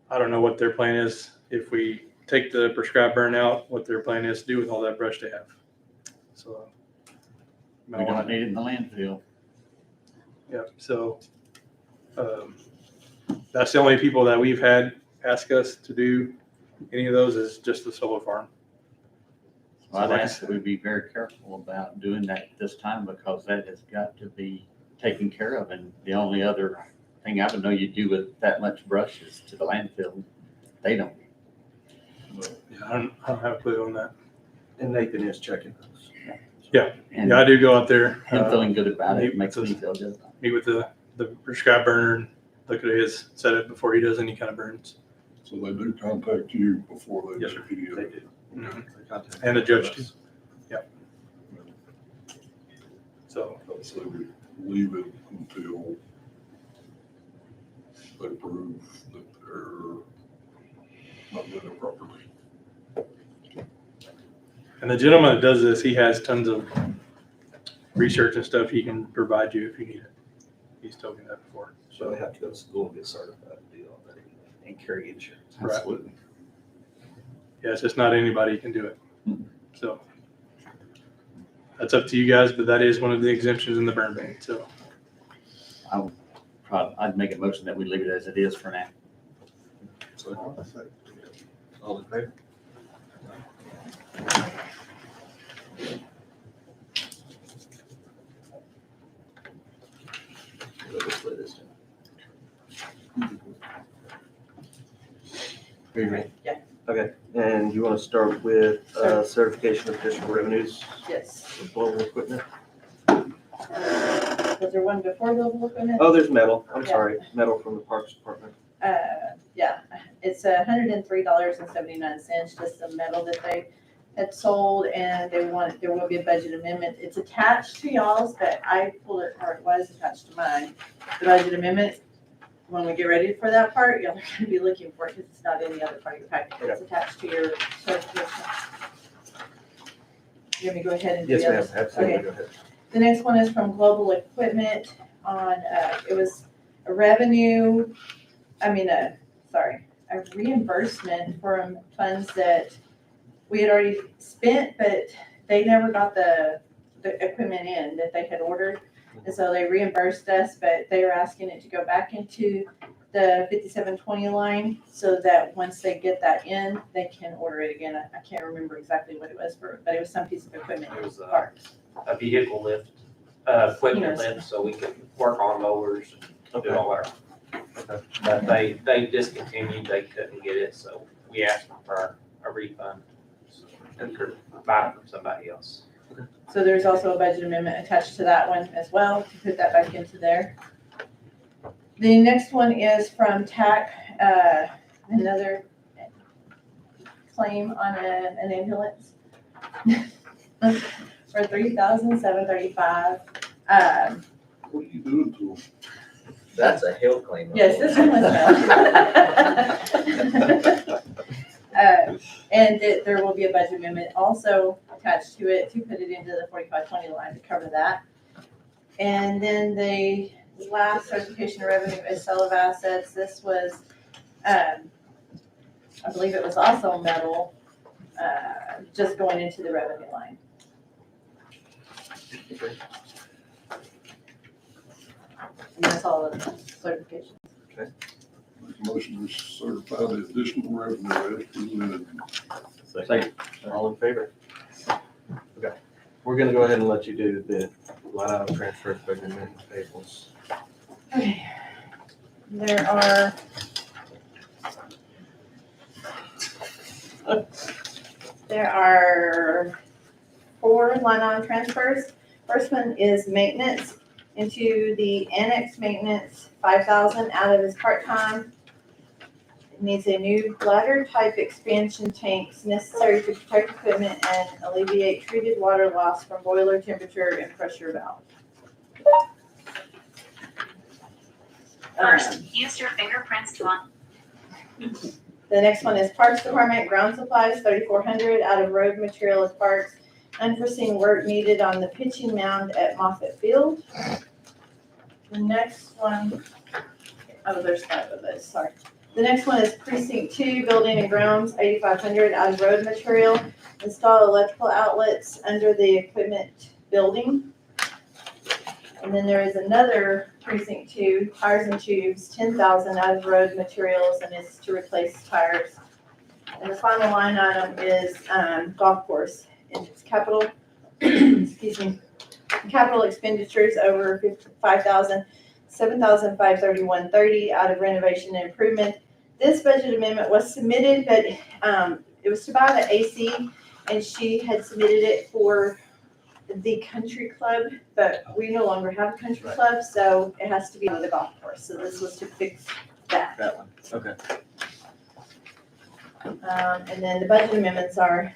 I don't know what their plan is. If we take the prescribed burn out, what their plan is to do with all that brush they have. So We don't need it in the landfill. yeah, so that's the only people that we've had ask us to do any of those is just the solar farm. Well, I'd ask that we be very careful about doing that this time because that has got to be taken care of. And the only other thing I would know you do with that much brush is to the landfill. They don't. Yeah, I don't have a clue on that. And Nathan is checking those. And Yeah, I do go out there, him feeling good about meet it makes with me feel good. meet with the prescribed burner and look at his setup before he does any kind of burns. So they do contact you before they Yes, do sir. any of They it? do. Mhm. They contact And the judge us. too. So I'd say we leave it until they prove that they're not doing it properly. and the gentleman that does this, he has tons of research and stuff he can provide you if you need it. He's told me that before. So they have to go to school and get certified to do all that and carry insurance. Right. Absolutely. Yeah, it's just not anybody can do it. So that's up to you guys, but that is one of the exemptions in the burn ban. So I'd make a motion that we leave it as it is for now. So, All in favor? Let's play this down. Are you ready? Yeah. Okay, and you want to start with certification of additional revenues Yes. for global equipment? Was there one before global equipment? Oh, there's metal. I'm Yeah. sorry, metal from the Parks Department. Yeah, it's $103.79, just the metal that they had sold, and there will be a budget amendment. It's attached to y'all's, but I pulled it, or it was attached to mine. The budget amendment, when we get ready for that part, y'all are gonna be looking for it, because it's not in the other part of your packet. It's attached to your certification. You want me to go ahead and do Yes, the ma'am, others? absolutely, Okay. go ahead. The next one is from Global Equipment on, it was a a reimbursement from funds that we had already spent, but they never got the equipment in that they had ordered. And so they reimbursed us, but they were asking it to go back into the 5720 line so that once they get that in, they can order it again. I can't remember exactly what it was for, but it was some piece of equipment. It was part. a vehicle lift, equipment Yes. lift, so we could work on mowers and do all our. But they discontinued, they couldn't get it, so we asked them for a refund. And could buy it from somebody else. So there's also a budget amendment attached to that one as well, to put that back into there. The next one is from TAC, another claim on an ambulance for $3,735. what are you doing to them? That's a hill claim. Yes, this one was. And there will be a budget amendment also attached to it to put it into the 4520 line to cover that. And then the last certification of revenue is sale of assets. This was, I believe it was also metal, just going into the revenue line. And that's all of the certifications. Make a motion to certify the additional revenue as presented. Second. All in favor? Okay, we're gonna go ahead and let you do the line item transfer equipment and payables. Okay. There are 4 line item transfers. First one is maintenance into the annex maintenance, 5,000 out of his part-time. It needs a new bladder type expansion tanks necessary to protect equipment and alleviate treated water loss from boiler temperature and pressure valve. First, use your fingerprints to unlock. The next one is Parks Department, ground supplies, 3,400 out of road material of parks. Unforeseen work needed on the pitching mound at Moffett Field. The next one, oh, there's 5 of those, sorry. The next one is Precinct 2, building and grounds, 8,500 out of road material. Install electrical outlets under the equipment building. And then there is another Precinct 2, tires and tubes, 10,000 out of road materials, and it's to replace tires. And the final line item is golf course. And it's capital, excuse me, capital expenditures over 5,000, 7,531.30 out of renovation and improvement. This budget amendment was submitted, but it was to buy the AC, and she had submitted it for the country club, but we no longer have a country club, so it has to be with the golf course. So this was to fix that. That one, okay. And then the budget amendments are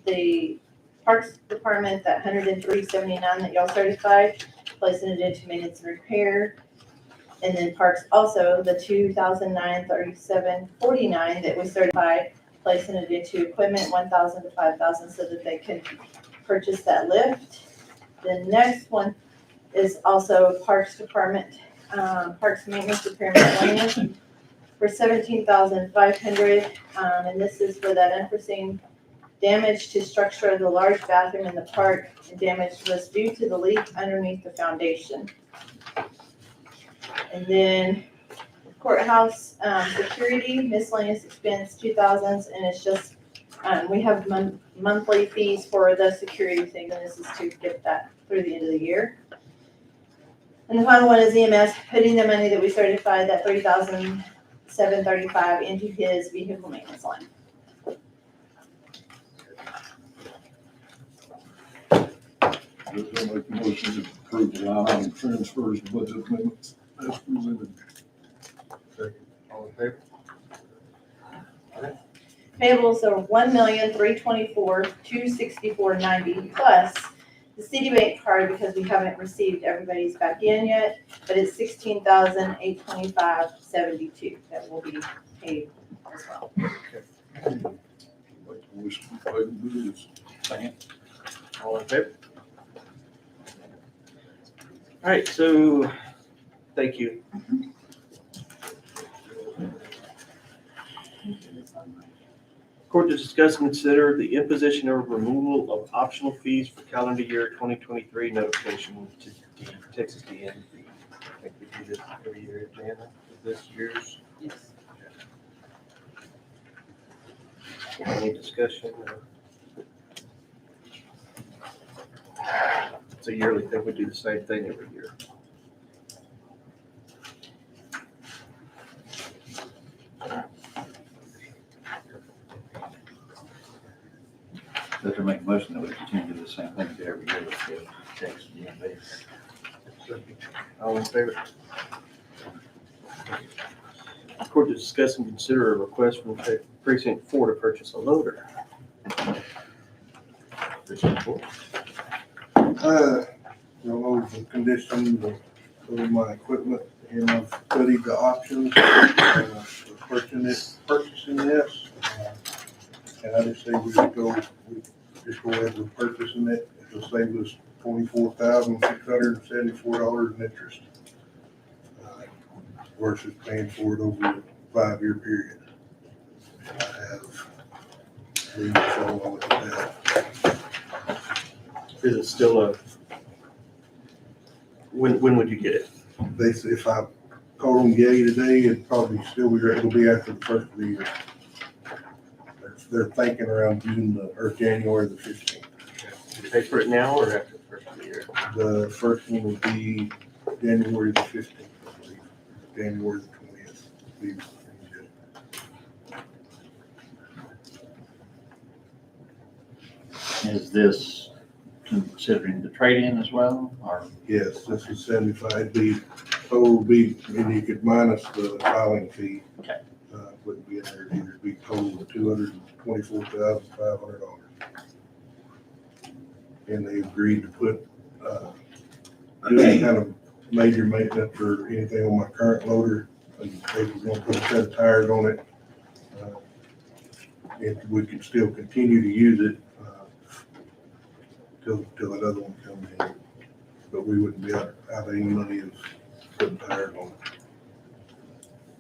the Parks Department, that 103.79 that y'all certified, placing it into maintenance and repair. And then Parks also, the 2,937.49 that we certified, placing it into equipment, 1,000 to 5,000, so that they can purchase that lift. The next one is also Parks Department, Parks Maintenance, Repair, and Miscellaneous for 17,500, and this is for that unforeseen damage to structure of the large bathroom in the park, and damage was due to the leak underneath the foundation. And then courthouse security, miscellaneous expense, 2,000s, and it's just, we have monthly fees for the security thing, and this is to get that through the end of the year. And the final one is EMS, putting the money that we certified, that 3,735 into his vehicle maintenance line. I'll make a motion to approve the line item transfers and budget amendments as presented. Second. All in favor? Payables are 1,324,264.90 plus the City Bank card, because we haven't received everybody's back in yet, but it's 16,825.72 that will be paid as well. Make a motion to pay the bills. Second. All in favor? All right, so, thank you. Court to discuss and consider the imposition or removal of optional fees for calendar year 2023 notification to the Texas DMV. I think we do this every year, Jana, is this year's? Yes. Any discussion? It's a yearly thing, we do the same thing every year. Better make a motion that we continue to do the same thing every year with the Texas DMV. All in favor? Court to discuss and consider a request from Precinct 4 to purchase a loader. Precinct 4. Don't know the condition of my equipment, and I've studied the options for purchasing this. And I just say we just go ahead with purchasing it. It'll save us $24,674 in interest versus paying for it over a 5-year period. And I have legal control on that. Is it still a, when would you get it? They say if I call them yay today, it'll probably still be, it'll be after the first of the year. They're thinking around January the 15th. You pay for it now or after the first of the year? The first one will be January the 15th, I believe. January the 20th. Be- Is this considering the trade-in as well, or? Yes, this is 75, it'd be, total would be, and you could minus the filing fee. Okay. Wouldn't be in there, it'd be total of $224,500. And they agreed to put, do any kind of major maintenance or anything on my current loader. And they were gonna put a set of tires on it. And we could still continue to use it, till another one comes in. But we wouldn't be out any money of putting tires on it.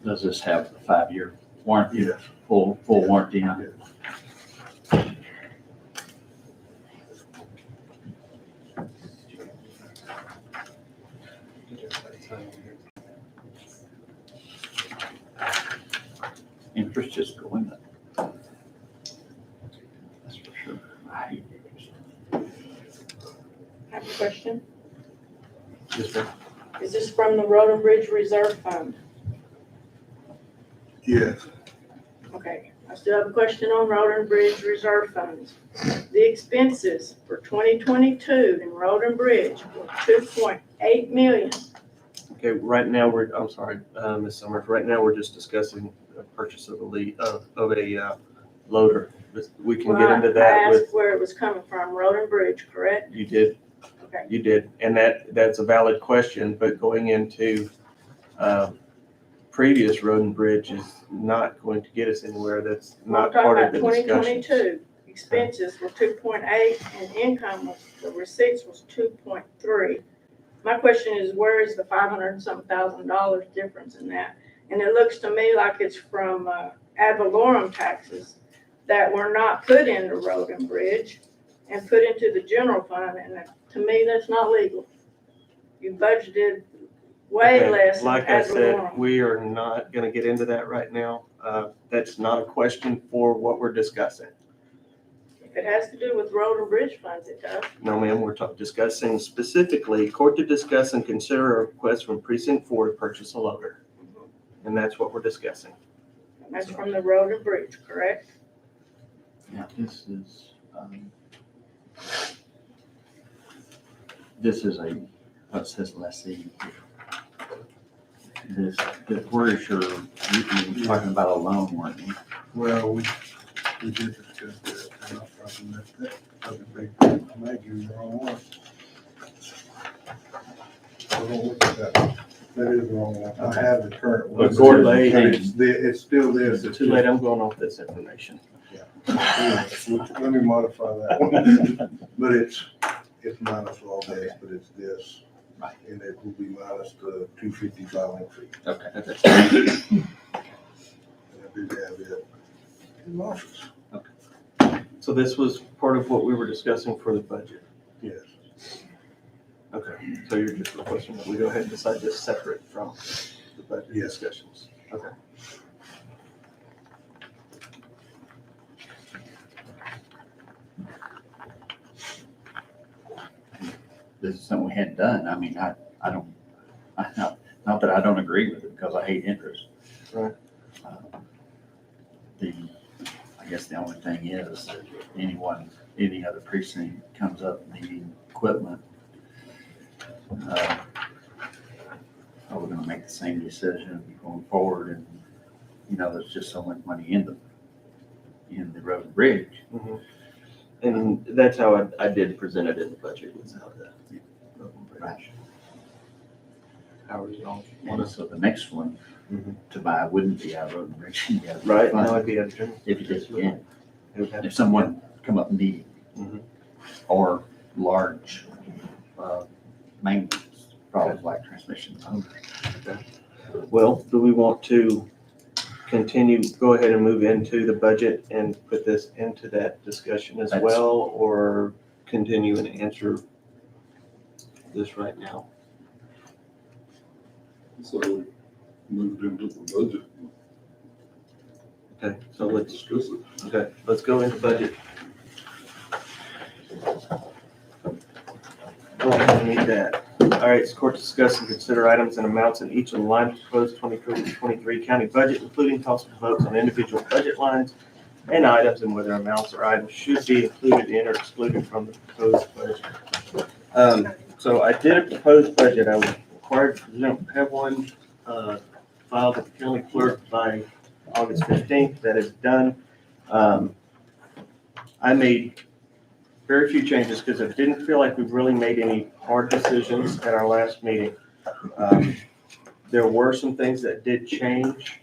Does this have a 5-year warranty? Yes. Full warranty on it? Interest just going up. That's for sure. I hate interest. I have a question. Yes, ma'am. Is this from the Road and Bridge Reserve Fund? Yes. Okay, I still have a question on Road and Bridge Reserve Funds. The expenses for 2022 in Road and Bridge were 2.8 million. Okay, right now, I'm sorry, Ms. Summers, right now, we're just discussing the purchase of a loader. We can get into I that with, asked where it was coming from, Road and Bridge, correct? you did. Okay. You did, and that's a valid question, but going into, previous road and bridge is not going to get us anywhere. That's not part of the discussion. 2022, expenses were 2.8 and income was, the receipts was 2.3. My question is, where is the 500 and something $1,000 difference in that? And it looks to me like it's from ad valorem taxes that were not put into road and bridge and put into the general fund, and to me, that's not legal. You budgeted way Okay, less than like I ad said, valorem. we are not gonna get into that right now. That's not a question for what we're discussing. If it has to do with road and bridge funds, it does. No, ma'am, we're discussing specifically, court to discuss and consider a request from precinct 4 to purchase a loader. And that's what we're discussing. And that's from the road and bridge, correct? Yeah, this is a, what says lessee here? Where is your, you're talking about a loan, weren't you? Well, we did discuss that, and I'll probably mess that. I might give you the wrong one. So don't look at that one. That is the wrong one. I have the current one. But Gordon, It's still this. It's too late, I'm going off this information. Let me modify that one. But it's minus all this, but it's this. Right. And it will be minus the 250 filing fee. Okay. And I do have it in my office. So this was part of what we were discussing for the budget. Yes. Okay, so you're just requesting that we go ahead and decide this separate from the budget Yes. discussions. Okay. This is something we hadn't done. I mean, I don't, not that I don't agree with it because I hate interest. Right. I guess the only thing is that any other precinct comes up needing equipment, are we gonna make the same decision going forward? And, there's just so much money in the road and bridge. Mhm. And that's how I did present it in the budget, was how the road and bridge. How are you all? And so the next one to buy wouldn't be our road and bridge. It'd be out of the Right, fund. now it'd be a general. If you just can, It would have- if someone come up needing, or large, maintenance problems like transmission. Well, do we want to continue, go ahead and move into the budget and put this into that discussion as That's- well, or continue and answer this right now? So moved into the budget. Okay, so let's, Discuss it. okay, let's go into budget. Oh, I need that. All right, so court discuss and consider items and amounts in each of the lines of proposed 23 county budget, including possible votes on individual budget lines and items and whether amounts or items should be included in or excluded from the proposed budget. So I did a proposed budget. I was required to have one filed with the county clerk by August 15th. That is done. I made very few changes because I didn't feel like we really made any hard decisions at our last meeting. There were some things that did change.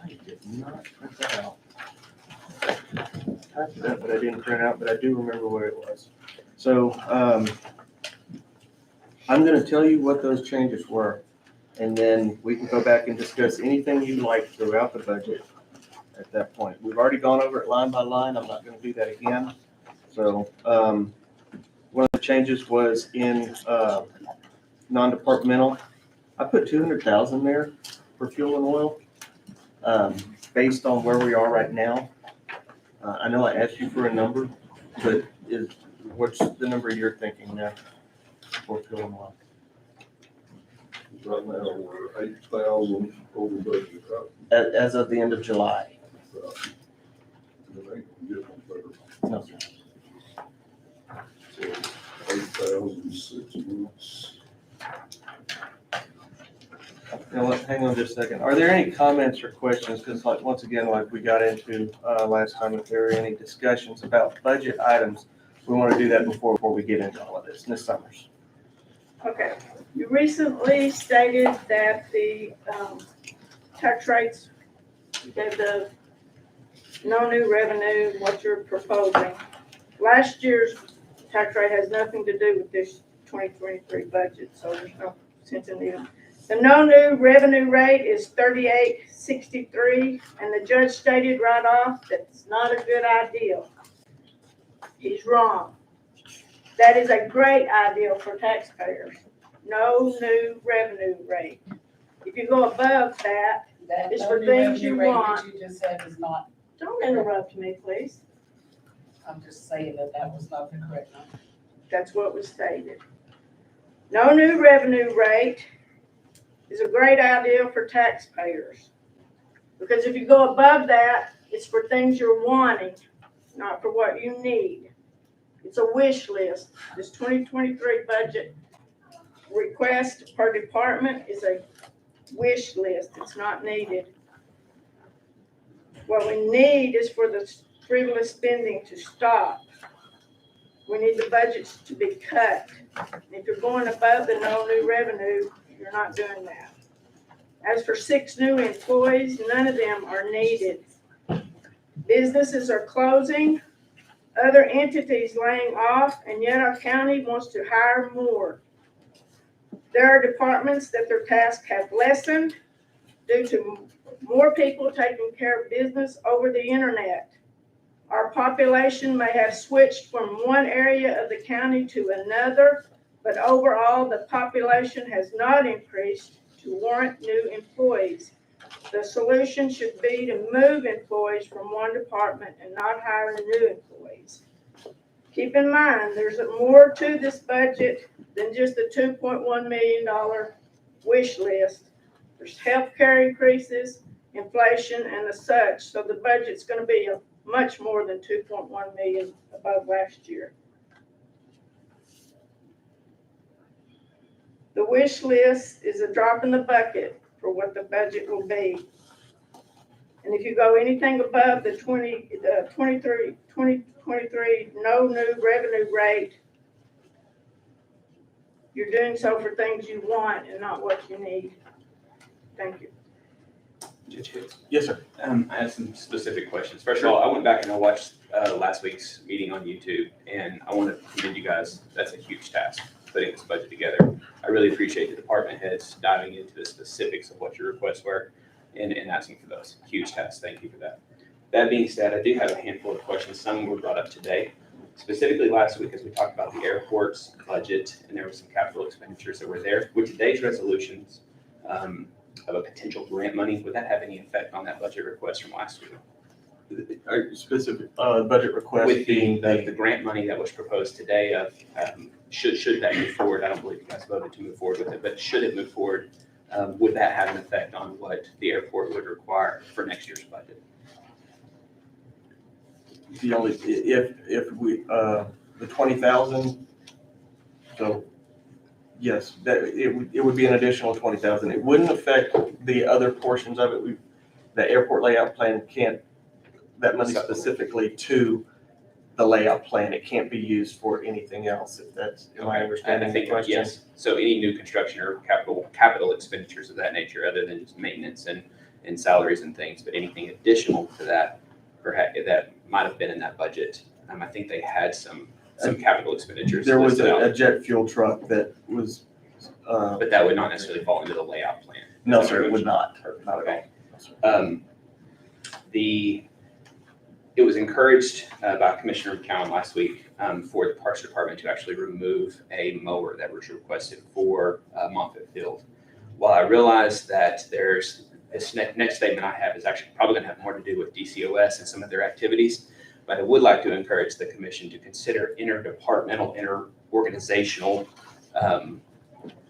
I did not print that out. I typed it up, but I didn't print it out, but I do remember where it was. So I'm going to tell you what those changes were, and then we can go back and discuss anything you like throughout the budget at that point. We've already gone over it line by line. I'm not going to do that again. So one of the changes was in non-departmental. I put 200,000 there for fuel and oil, based on where we are right now. I know I asked you for a number, but what's the number you're thinking now for fuel and oil? Right now, we're 8,000 over budget, right? As of the end of July. Right. And it ain't getting better. No, sir. So 8,000, 6 months. You know what, hang on just a second. Are there any comments or questions? Because once again, like we got into last time, if there are any discussions about budget items, we want to do that before we get into all of this. Ms. Summers. Okay, you recently stated that the tax rates, the no new revenue, what you're proposing. Last year's tax rate has nothing to do with this 2023 budget, so there's no sense in even. The no new revenue rate is 38.63, and the judge stated right off that it's not a good idea. He's wrong. That is a great idea for taxpayers. No new revenue rate. If you go above that, it's for things you want. You just said is not, Don't interrupt me, please. I'm just saying that that was not the correct number. That's what was stated. No new revenue rate is a great idea for taxpayers. Because if you go above that, it's for things you're wanting, not for what you need. It's a wish list. This 2023 budget request per department is a wish list. It's not needed. What we need is for the frivolous spending to stop. We need the budgets to be cut. If you're going above the no new revenue, you're not doing that. As for 6 new employees, none of them are needed. Businesses are closing, other entities laying off, and yet our county wants to hire more. There are departments that their tasks have lessened due to more people taking care of business over the internet. Our population may have switched from one area of the county to another, but overall the population has not increased to warrant new employees. The solution should be to move employees from one department and not hire new employees. Keep in mind, there's more to this budget than just the $2.1 million wish list. There's healthcare increases, inflation, and the such, so the budget's going to be much more than 2.1 million above last year. The wish list is a drop in the bucket for what the budget will be. And if you go anything above the 2023 no new revenue rate, you're doing so for things you want and not what you need. Thank you. Yes, sir. I have some specific questions. First of all, I went back and I watched last week's meeting on YouTube, and I want to commend you guys. That's a huge task, putting this budget together. I really appreciate the department heads diving into the specifics of what your requests were and asking for those. Huge tasks. Thank you for that. That being said, I do have a handful of questions. Some were brought up today. Specifically last week, as we talked about the airport's budget, and there were some capital expenditures that were there. With today's resolutions, of a potential grant money, would that have any effect on that budget request from last week? Specific budget request With being the grant money that was proposed today of, should that move forward? I don't believe you guys voted to move forward with it, but should it move forward, would that have an effect on what the airport would require for next year's budget? the only, if we, the 20,000, so, yes, that, it would be an additional 20,000. It wouldn't affect the other portions of it. The airport layout plan can't, that money specifically to the layout plan, it can't be used for anything else, if that's, am I understanding I the think, question? yes. So any new construction or capital expenditures of that nature, other than just maintenance and salaries and things, but anything additional to that, perhaps that might have been in that budget. I think they had some capital expenditures. There was listed out, a jet fuel truck that was, but that would not necessarily fall into the layout plan. no, sir, it would not, not at all. Okay. It was encouraged by Commissioner McCown last week for the Parks Department to actually remove a mower that was requested for Moffett Field. While I realize that there's this next statement I have is actually probably gonna have more to do with DCOS and some of their activities, but I would like to encourage the commission to consider interdepartmental, interorganizational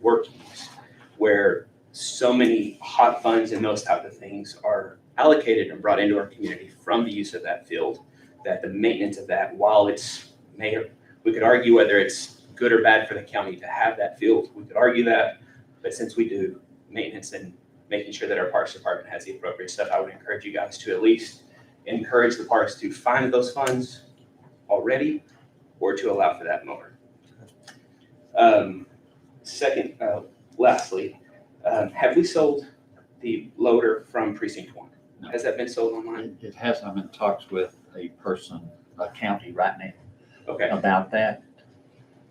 workings where so many hot funds and those type of things are allocated and brought into our community from the use of that field, that the maintenance of that, while we could argue whether it's good or bad for the county to have that field, we could argue that, but since we do maintenance and making sure that our Parks Department has the appropriate stuff, I would encourage you guys to at least encourage the parks to find those funds already or to allow for that mower. Lastly, have we sold the loader from Precinct 1? No. Has that been sold online? It has, I'm in talks with a person, a county right now Okay. about that.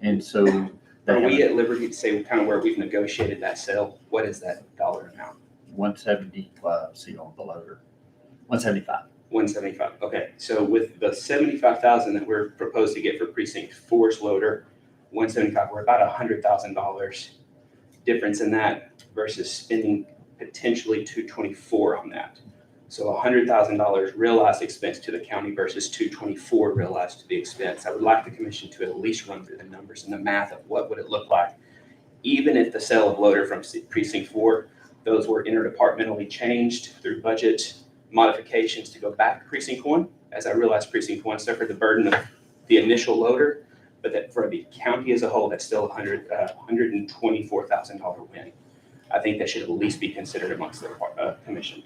And so. Are we at liberty to say kind of where we've negotiated that sale? What is that dollar amount? 175, see on the loader, 175. 175, okay. So with the 75,000 that we're proposed to get for Precinct 4's loader, 175, we're about $100,000 difference in that versus spending potentially 224 on that. So $100,000 realized expense to the county versus 224 realized to the expense. I would like the commission to at least run through the numbers and the math of what would it look like, even if the sale of loader from Precinct 4, those were interdepartmentally changed through budget modifications to go back to Precinct 1. As I realized Precinct 1 suffered the burden of the initial loader, but that for the county as a whole, that's still $124,000 win. I think that should at least be considered amongst the commission.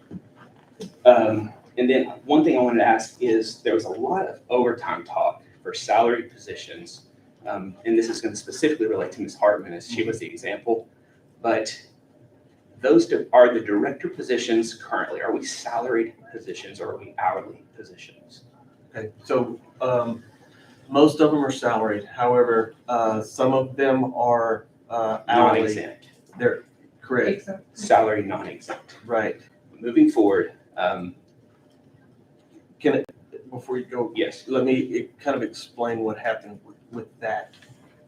And then one thing I wanted to ask is there was a lot of overtime talk for salaried positions. And this is going to specifically relate to Ms. Hartman as she was the example, but those are the director positions currently. Are we salaried positions or are we hourly positions? Okay, so most of them are salaried. However, some of them are hourly. Non-exempt. They're correct. Salary non-exempt. Right. Moving forward. Before you go, yes, let me kind of explain what happened with that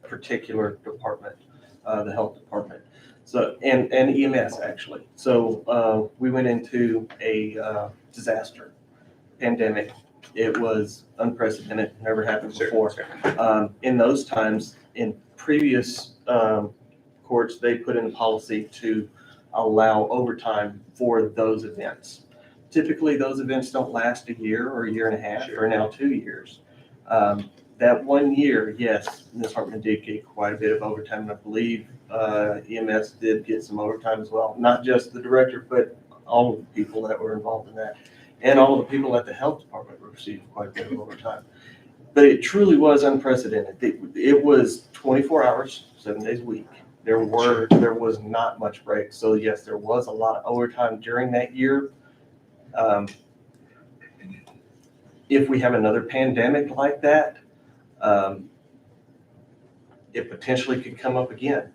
particular department, the health department. So, and EMS actually. So we went into a disaster pandemic. It was unprecedented, never happened before. In those times, in previous courts, they put in a policy to allow overtime for those events. Typically, those events don't last a year or a year and a half, or now 2 years. That 1 year, yes, Ms. Hartman did get quite a bit of overtime. And I believe EMS did get some overtime as well. Not just the director, but all of the people that were involved in that. And all of the people at the health department received quite a bit of overtime. But it truly was unprecedented. It was 24 hours, 7 days a week. There was not much break. So yes, there was a lot of overtime during that year. If we have another pandemic like that, it potentially could come up again.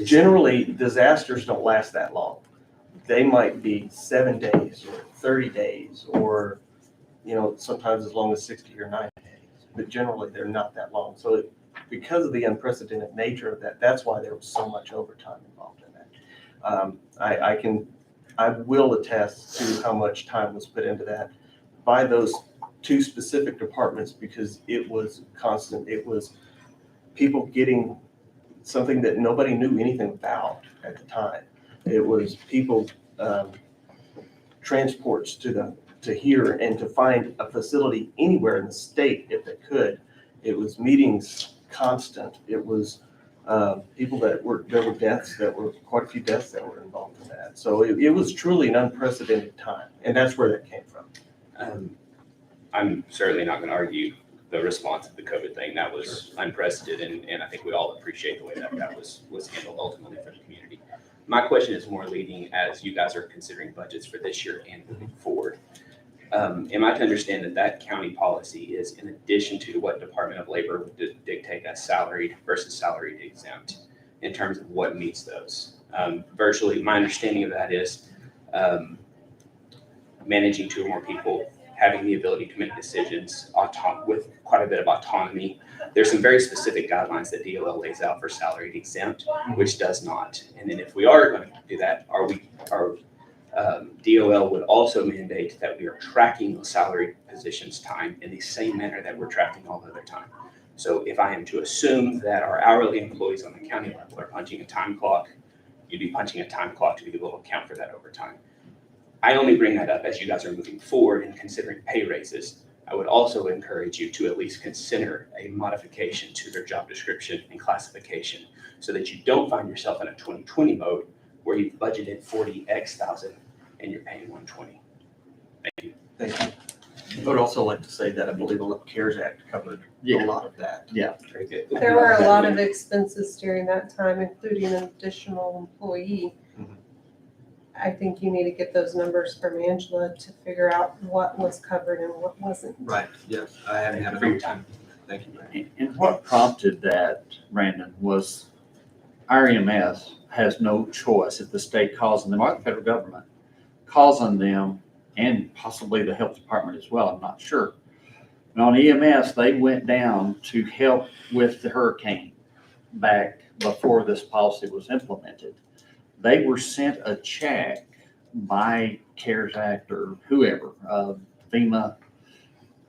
Generally, disasters don't last that long. They might be 7 days or 30 days or, sometimes as long as 60 or 90 days. But generally, they're not that long. So because of the unprecedented nature of that, that's why there was so much overtime involved in that. I will attest to how much time was put into that by those two specific departments because it was constant. It was people getting something that nobody knew anything about at the time. It was people transports to the to hear and to find a facility anywhere in the state if they could. It was meetings constant. It was people there were deaths, that were quite a few deaths that were involved in that. So it was truly an unprecedented time, and that's where that came from. I'm certainly not going to argue the response to the COVID thing. That was unprecedented, and I think we all appreciate the way that was handled ultimately for the community. My question is more leading as you guys are considering budgets for this year and moving forward. Am I to understand that county policy is in addition to what Department of Labor would dictate as salaried versus salaried exempt in terms of what meets those? Virtually, my understanding of that is managing 2 or more people, having the ability to make decisions with quite a bit of autonomy. There's some very specific guidelines that DOL lays out for salaried exempt, which does not. And then if we are going to do that, DOL would also mandate that we are tracking the salaried positions time in the same manner that we're tracking all other time. So if I am to assume that our hourly employees on the county level are punching a time clock, you'd be punching a time clock to be able to account for that overtime. I only bring that up as you guys are moving forward and considering pay raises. I would also encourage you to at least consider a modification to their job description and classification so that you don't find yourself in a 2020 mode where you've budgeted 40X thousand and you're paying 120. Thank you. Thank you. I would also like to say that I believe the CARES Act covered a lot of that. Yeah. Very good. There were a lot of expenses during that time, including an additional employee. I think you need to get those numbers from Angela to figure out what was covered and what wasn't. Right, yes, I haven't had enough time. Thank you, Brandon. And what prompted that, Brandon, was our EMS has no choice if the state calls on them or the federal government calls on them, and possibly the health department as well, I'm not sure. And on EMS, they went down to help with the hurricane back before this policy was implemented. They were sent a check by CARES Act or whoever, FEMA.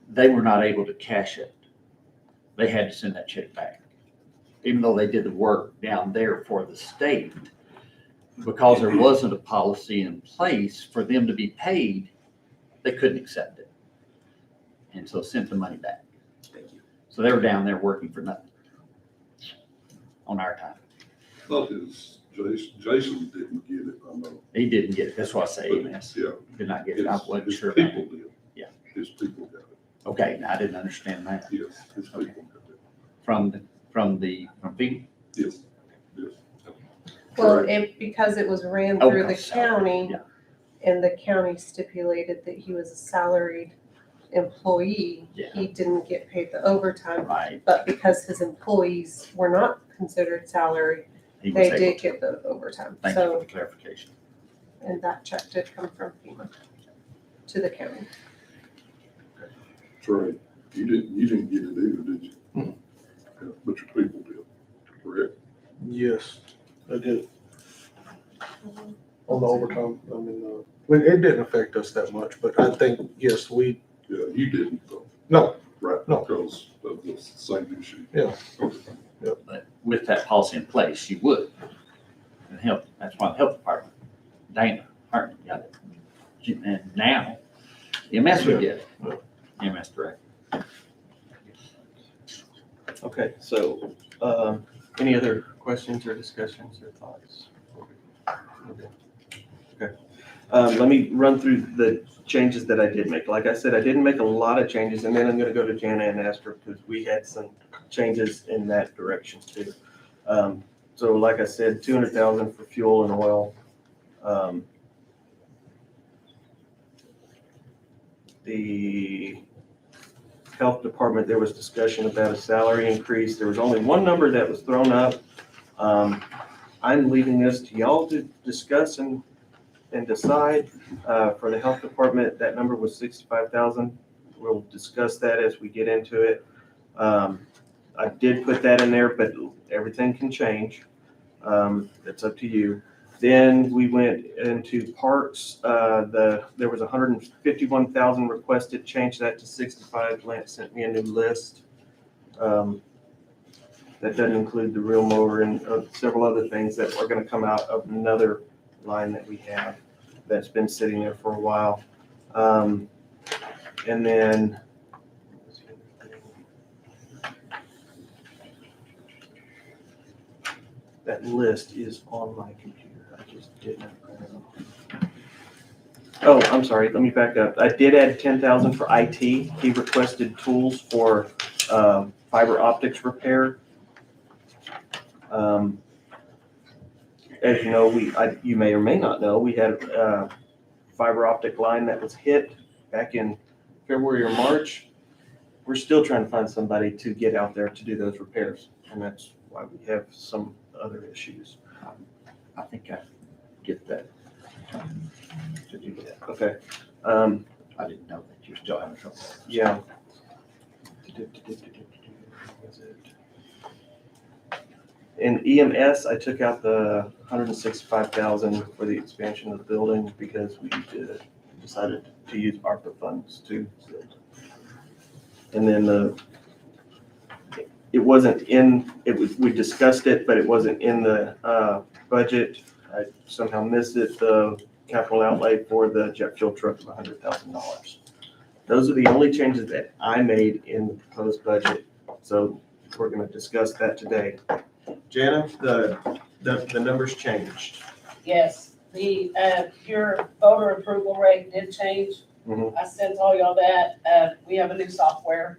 They were not able to cash it. They had to send that check back, even though they did the work down there for the state, because there wasn't a policy in place for them to be paid. They couldn't accept it, and so sent the money back. Thank you. So they were down there working for nothing on our time. Thought it was Jason didn't get it, I know. He didn't get it. That's why I say EMS. Yeah. Did not get it. I wasn't His sure about people it. did. Yeah. His people got it. Okay, I didn't understand that. Yes, his people got it. From FEMA? Yes, yes. Well, because it was ran Oh, through the salary, county, yeah. and the county stipulated that he was a salaried employee, Yeah. he didn't get paid the overtime. Right. But because his employees were not considered salary, He was they able did to. get the overtime. Thank you for So, the clarification. and that check did come from FEMA to the county. Trey, you didn't get it either, did you? Yeah, but your people did, correct? Yes, I did. On the overtime, I mean, it didn't affect us that much, but I think, yes, we, Yeah, you didn't though. no, Right, No. because of the same issue. Yeah. Okay. But with that policy in place, you would. And help, that's why the health department, Dana Hartman got it. And now, EMS would get it. EMS director. Okay, so, any other questions or discussions or thoughts? Okay. Let me run through the changes that I did make. Like I said, I didn't make a lot of changes, and then I'm gonna go to Jana and ask her, because we had some changes in that direction too. So like I said, 200,000 for fuel and oil. The health department, there was discussion about a salary increase. There was only one number that was thrown up. I'm leaving this to y'all to discuss and decide. For the health department, that number was 65,000. We'll discuss that as we get into it. I did put that in there, but everything can change. That's up to you. Then we went into parks. There was 151,000 requested, changed that to 65. Lance sent me a new list. That doesn't include the real mower and several other things that are gonna come out of another line that we have that's been sitting there for a while. And then that list is on my computer. I just didn't print it off. Oh, I'm sorry. Let me back up. I did add 10,000 for IT. He requested tools for fiber optics repair. As you know, you may or may not know, we had a fiber optic line that was hit back in February or March. We're still trying to find somebody to get out there to do those repairs, and that's why we have some other issues. I think I get that. To do that. Okay. I didn't know that you're still having trouble. Yeah. In EMS, I took out the 165,000 for the expansion of the building because we decided to use ARPA funds too. And then it wasn't in, we discussed it, but it wasn't in the budget. I somehow missed it, the capital outlay for the jet fuel truck of $100,000. Those are the only changes that I made in the proposed budget. So we're going to discuss that today. Jana, the numbers changed. Yes, your voter approval rate did change. Mhm. I sent all y'all that. We have a new software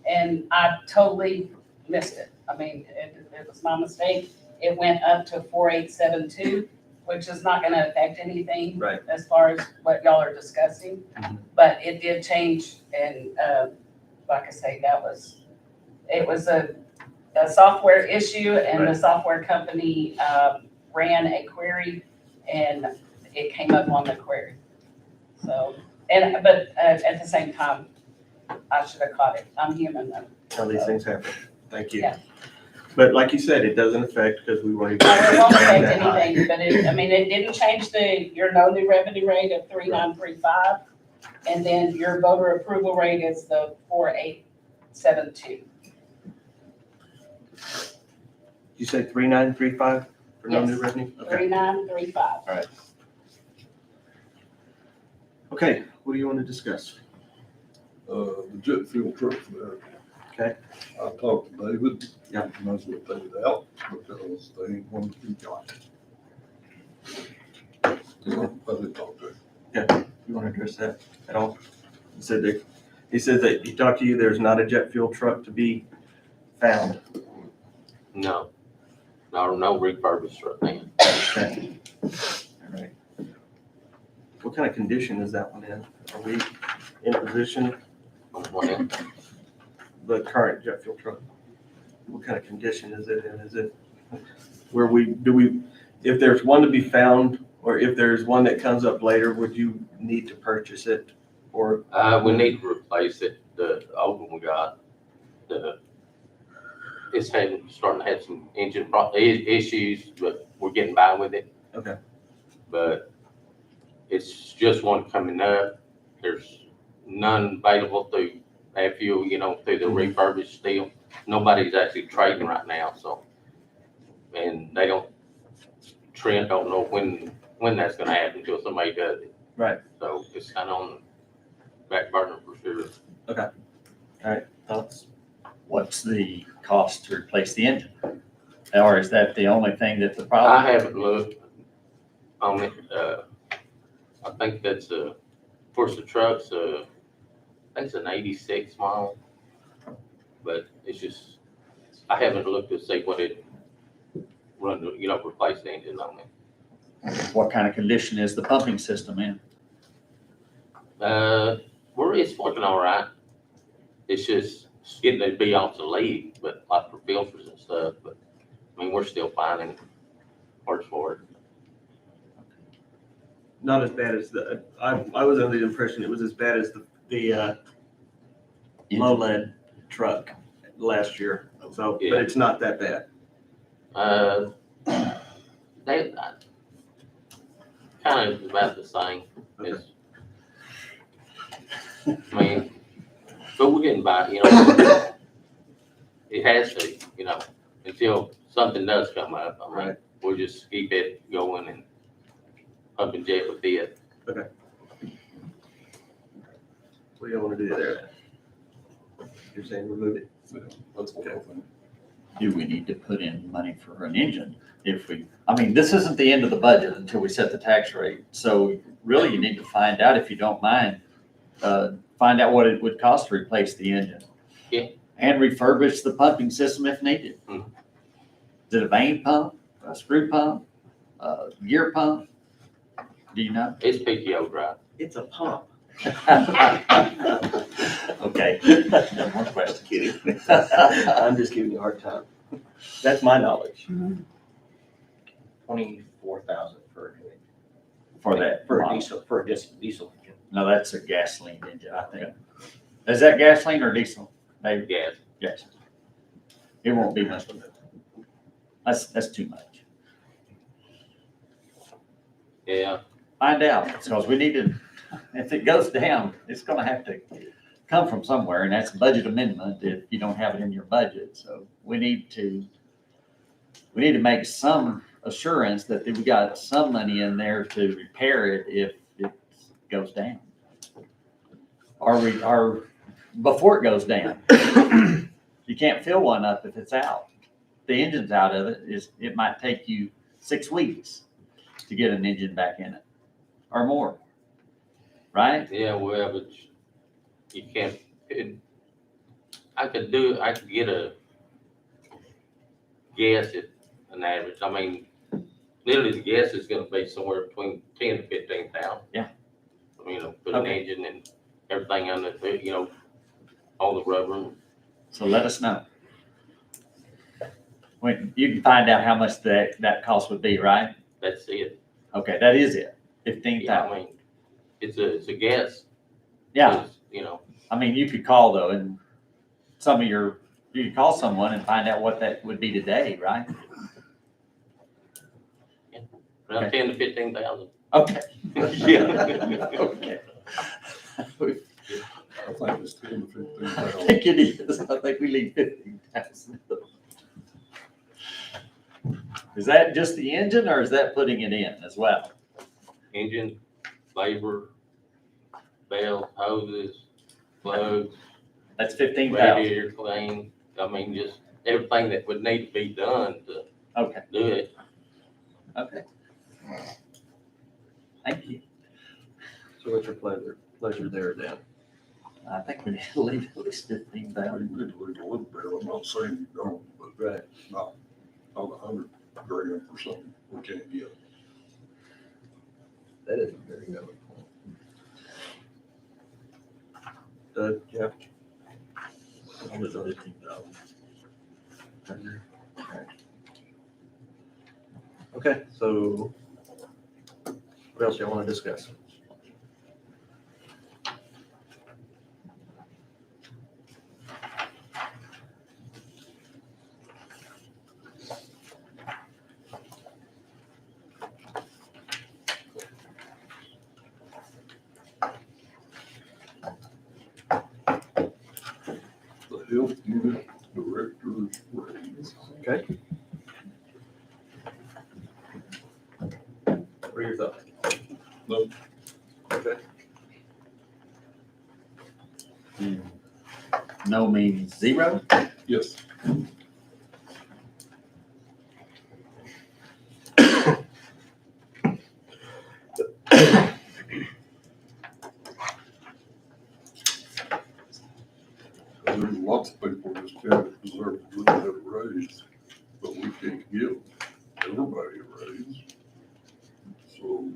and I totally missed it. I mean, it was my mistake. It went up to 4872, which is not gonna affect anything. Right. As far as what y'all are discussing. Mhm. But it did change and, like I say, it was a software issue and the Right. software company, ran a query and it came up on the query. So, but at the same time, I should have caught it. I'm human though. How these things happen. Thank you. Yeah. But like you said, it doesn't affect because we weren't even. It won't affect that high. anything, but it didn't change your no new revenue rate of 3935. And then your voter approval rate is the 4872. You said 3935 for no new Yes. revenue? Okay. 3935. Okay, what do you want to discuss? The jet fuel truck there. Okay. I talked to David. Yeah. He knows what they did out because they ain't one to be got. I did talk to him. Yeah, you want to address that at all? He said that he talked to you, there's not a jet fuel truck to be found. No, no refurbished right now. Okay. All right. What kind of condition is that one in? Are we in a position, Well, the current jet fuel truck? What kind of condition is it in? Is it where if there's one to be found, or if there's one that comes up later, would you need to purchase it? Or we need to replace it. The old one we got, it's starting to have some engine issues, but we're getting by with it. Okay. But it's just one coming up. There's none available through fuel, through the refurbished deal. Nobody's actually trading right now, so. And they Trent don't know when that's gonna happen until somebody does it. Right. So it's kind of on the back burner for sure. Okay. All right. Thoughts? What's the cost to replace the engine? Or is that the only thing that's the problem? I haven't looked on it. I think that's of course the truck's I think it's an 86 mile, but it's just I haven't looked to see what it run to, replace the engine on it. What kind of condition is the pumping system in? It's working all right. It's just getting to be obsolete, but like for filters and stuff. But I mean, we're still finding parts for it. Not as bad as I was under the impression it was as bad as the low lead truck last year. So, Yeah. but it's not that bad. They kind of about the same. Okay. I mean, but we're getting by, It has to, until something does come up. I mean, Right. we'll just keep it going and up and jet with it. What What do you want to do there? You're saying remove it? That's what I think. Do we need to put in money for an engine? This isn't the end of the budget until we set the tax rate. So really you need to find out, if you don't mind, find out what it would cost to replace the engine. Yeah. And refurbish the pumping system if needed. Mhm. Is it a vane pump, a screw pump, a gear pump? Do you know? It's PTO drive. It's a pump. Okay, no more questions. Kidding. I'm just giving you a hard time. That's my knowledge. 24,000 for For that. for a model. diesel, for a diesel engine. No, that's a gasoline engine, I think. Is that gasoline or diesel? Maybe. Gas. Yes. It won't be much. That's too much. Yeah. Find out, because we need to, if it goes down, it's gonna have to come from somewhere, and that's a budget amendment if you don't have it in your budget. So we need to make some assurance that we got some money in there to repair it if it goes down. Or before it goes down. You can't fill one up if it's out. The engine's out of it, it might take you 6 weeks to get an engine back in it, or more, right? Yeah, well, but you can't, I could get a guess at an average. I mean, literally the guess is gonna be somewhere between 10 to 15,000. Yeah. Put an Okay. engine and everything on it, all the rubber. So let us know. When you can find out how much that cost would be, right? That's it. Okay, that is it, Yeah, 15,000. it's a guess. Yeah, 'Cause, you could call though, and you could call someone and find out what that would be today, right? around Okay. 10 to 15,000. Okay. Yeah. Okay. I think it's 10 to I 15,000. think it is. I think we leave 15,000. Is that just the engine, or is that putting it in as well? Engine, labor, belts, hoses, plugs, That's 15,000. radiator clean. Just everything that would need to be done to Okay, do it. okay. Thank you. So what's your pleasure there, Dan? I think we need to leave at least You 15,000. need to leave a little bit. I'm not saying you don't, but Right. not 100 grand or something. We can't get. That is a very valid point. Jeff? What was it, 15,000? Okay, so what else y'all want to discuss? The health unit director's raise. Okay. What are your thoughts? No. Okay. No means zero? Yes. There's lots of people in this county that deserve to have a raise, but we can't give everybody a raise. So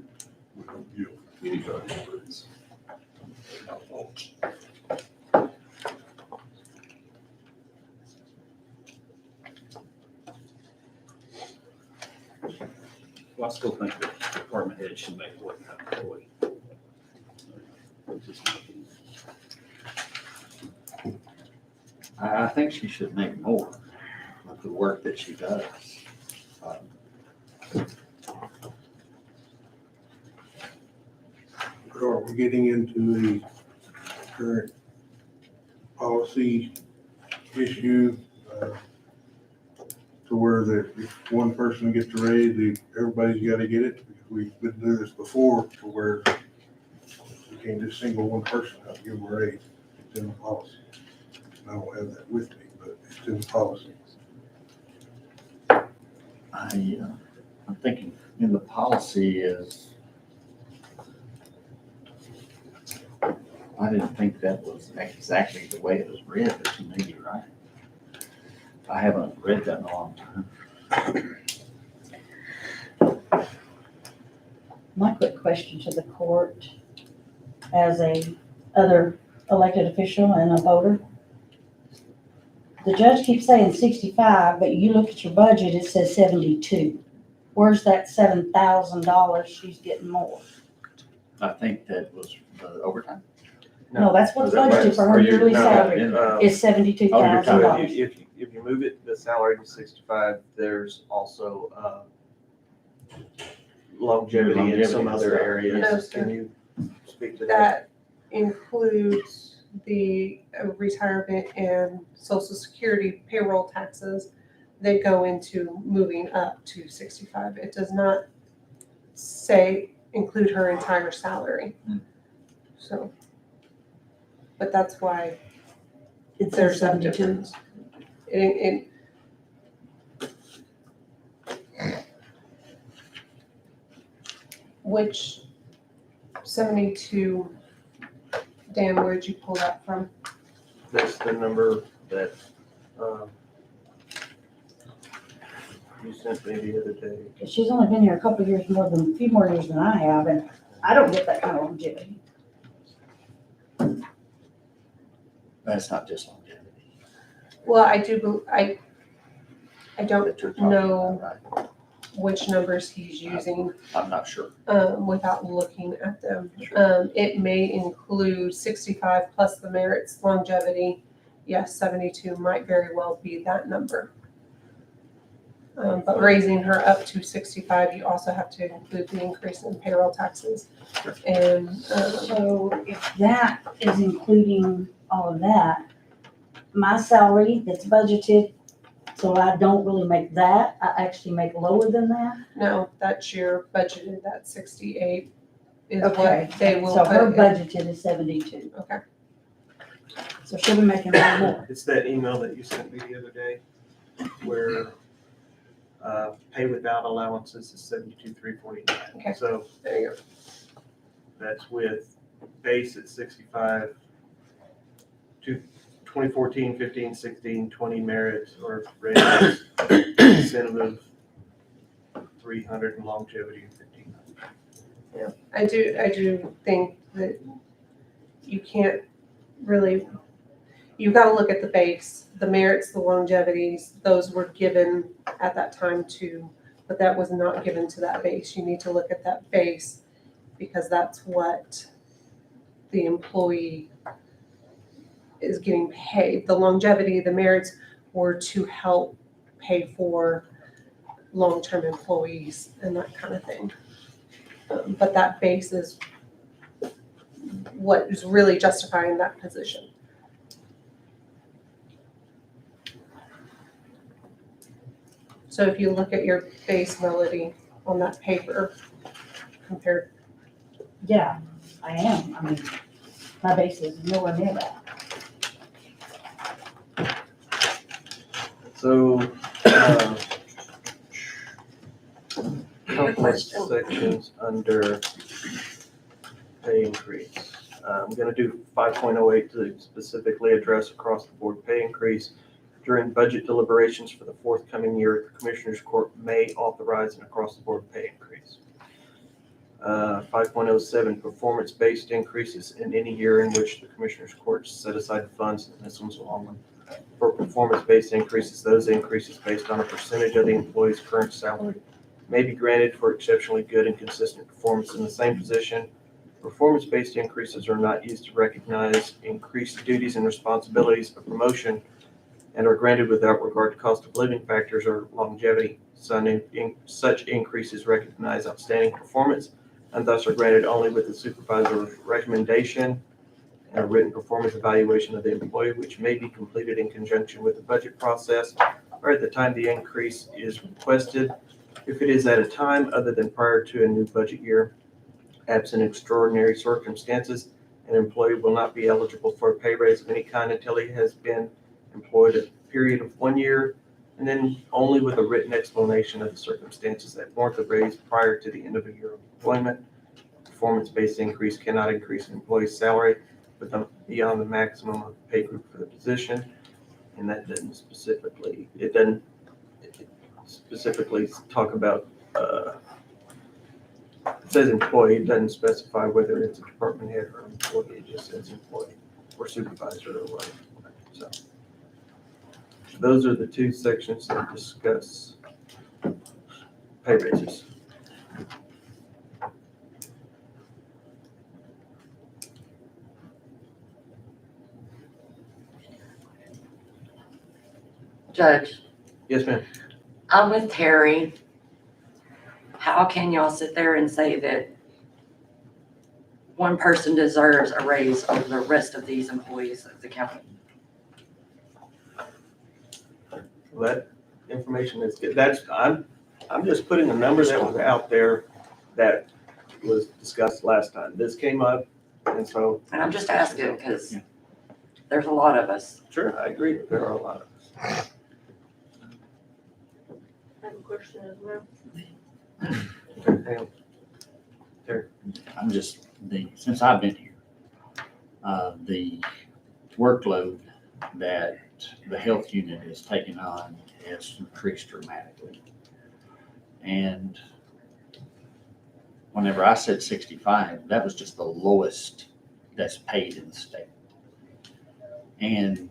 we don't give anybody a raise. My thoughts. Well, I still think that department head should make what kind of employee. I think she should make more of the work that she does. Are we getting into the current policy issue, to where that if one person gets a raise, everybody's gotta get it? Because we've been doing this before, to where can't just single one person out and give them a raise. It's in the policy. I don't have that with me, but it's in the policy. I'm thinking in the policy is, I didn't think that was exactly the way it was read, but you may be right. I haven't read that in a long time. My quick question to the court, as a other elected official and a voter. The judge keeps saying 65, but you look at your budget, it says 72. Where's that $7,000 she's getting more? I think that was the overtime. No, that's what's that budgeted for her was- yearly no, salary, is So $72,000. if you move it, the salary to 65, there's also longevity in some other No, areas. sir. Can you speak to that? That includes the retirement and social security payroll taxes that go into moving up to 65. It does not say include her entire salary. So, but that's why It there's says that 72. difference. It, which 72, Dan, where'd you pull that from? That's the number that you sent me the other day. She's only been here a couple of years a few more years than I have, and I don't get that kind of longevity. That's not just longevity. Well, I don't that you're talking know about, right? which numbers he's using, I'm not sure. without looking at them. Sure. It may include 65 plus the merits longevity. Yes, 72 might very well be that number. But raising her up to 65, you also have to include the increase in payroll taxes. And, So if that is including all of that, my salary that's budgeted, so I don't really make that, I actually make lower than that. no, that's your budgeted, that 68 is Okay, what they will so her put in. budgeted is 72. Okay. So she'll be making a lot more. It's that email that you sent me the other day where pay without allowances is 72,349. Okay. So There you go. that's with base at 65, 2014, 15, 16, 20 merits or raises, incentive of 300 and longevity of 1,500. I do think that you can't really, you've got to look at the base, the merits, the longevities, those were given at that time too, but that was not given to that base. You need to look at that base because that's what the employee is getting paid. The longevity, the merits were to help pay for long-term employees and that kind of thing. But that base is what is really justifying that position. So if you look at your base, Melody, on that paper, compared, Yeah, I am. I mean, my base is nowhere near that. So, couple of sections under pay increase. I'm gonna do 5.08 to specifically address across the board pay increase. During budget deliberations for the forthcoming year, the Commissioners Court may authorize an across the board pay increase. 5.07, performance-based increases in any year in which the Commissioners Court set aside funds, and this one's a long one. For performance-based increases, those increases based on a percentage of the employee's current salary may be granted for exceptionally good and consistent performance in the same position. Performance-based increases are not used to recognize increased duties and responsibilities of promotion and are granted without regard to cost of living factors or longevity. Such increases recognize outstanding performance and thus are granted only with the supervisor's recommendation and a written performance evaluation of the employee, which may be completed in conjunction with the budget process or at the time the increase is requested. If it is at a time other than prior to a new budget year, Absent extraordinary circumstances, an employee will not be eligible for a pay raise of any kind until he has been employed a period of 1 year, and then only with a written explanation of the circumstances that warrant the raise prior to the end of a year of employment. Performance-based increase cannot increase an employee's salary beyond the maximum of the pay group for the position. And that doesn't specifically, it doesn't specifically talk about, it says employee, it doesn't specify whether it's a department head or employee, it just says employee or supervisor or whatever. So those are the two sections that discuss pay raises. Judge, Yes, ma'am. I'm with Terry. How can y'all sit there and say that one person deserves a raise over the rest of these employees of the county? Well, that information is good. I'm just putting a number that was out there that was discussed last time. This came up, and so. And I'm just asking because there's a lot of us. Sure, I agree. There are a lot of us. I have a question as well. I'm just, since I've been here, the workload that the health unit is taking on has increased dramatically. And whenever I said 65, that was just the lowest that's paid in the state. And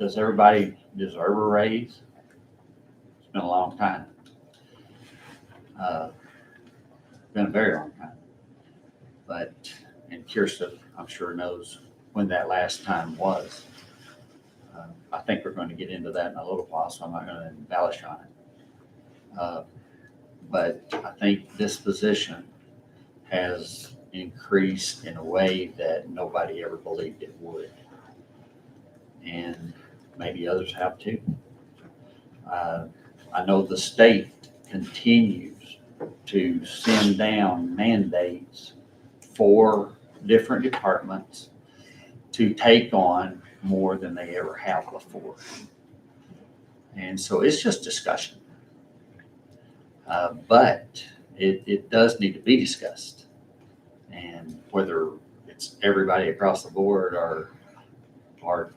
does everybody deserve a raise? It's been a long time. Been a very long time. But, and Kirsten, I'm sure knows when that last time was. I think we're going to get into that in a little while, so I'm not going to embellish on it. But I think this position has increased in a way that nobody ever believed it would. And maybe others have too. I know the state continues to send down mandates for different departments to take on more than they ever have before. And so it's just discussion. But it does need to be discussed. And whether it's everybody across the board or 2 or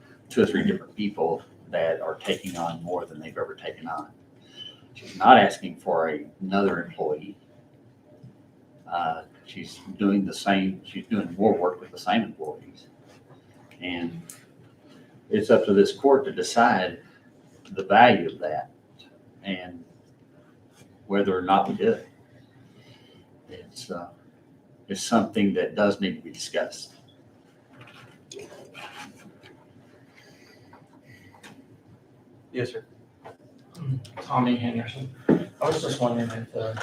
3 different people that are taking on more than they've ever taken on. She's not asking for another employee. She's doing the same, she's doing more work with the same employees. And it's up to this court to decide the value of that and whether or not we do it. It's something that does need to be discussed. Yes, sir. Tommy Henderson. I was just wondering if the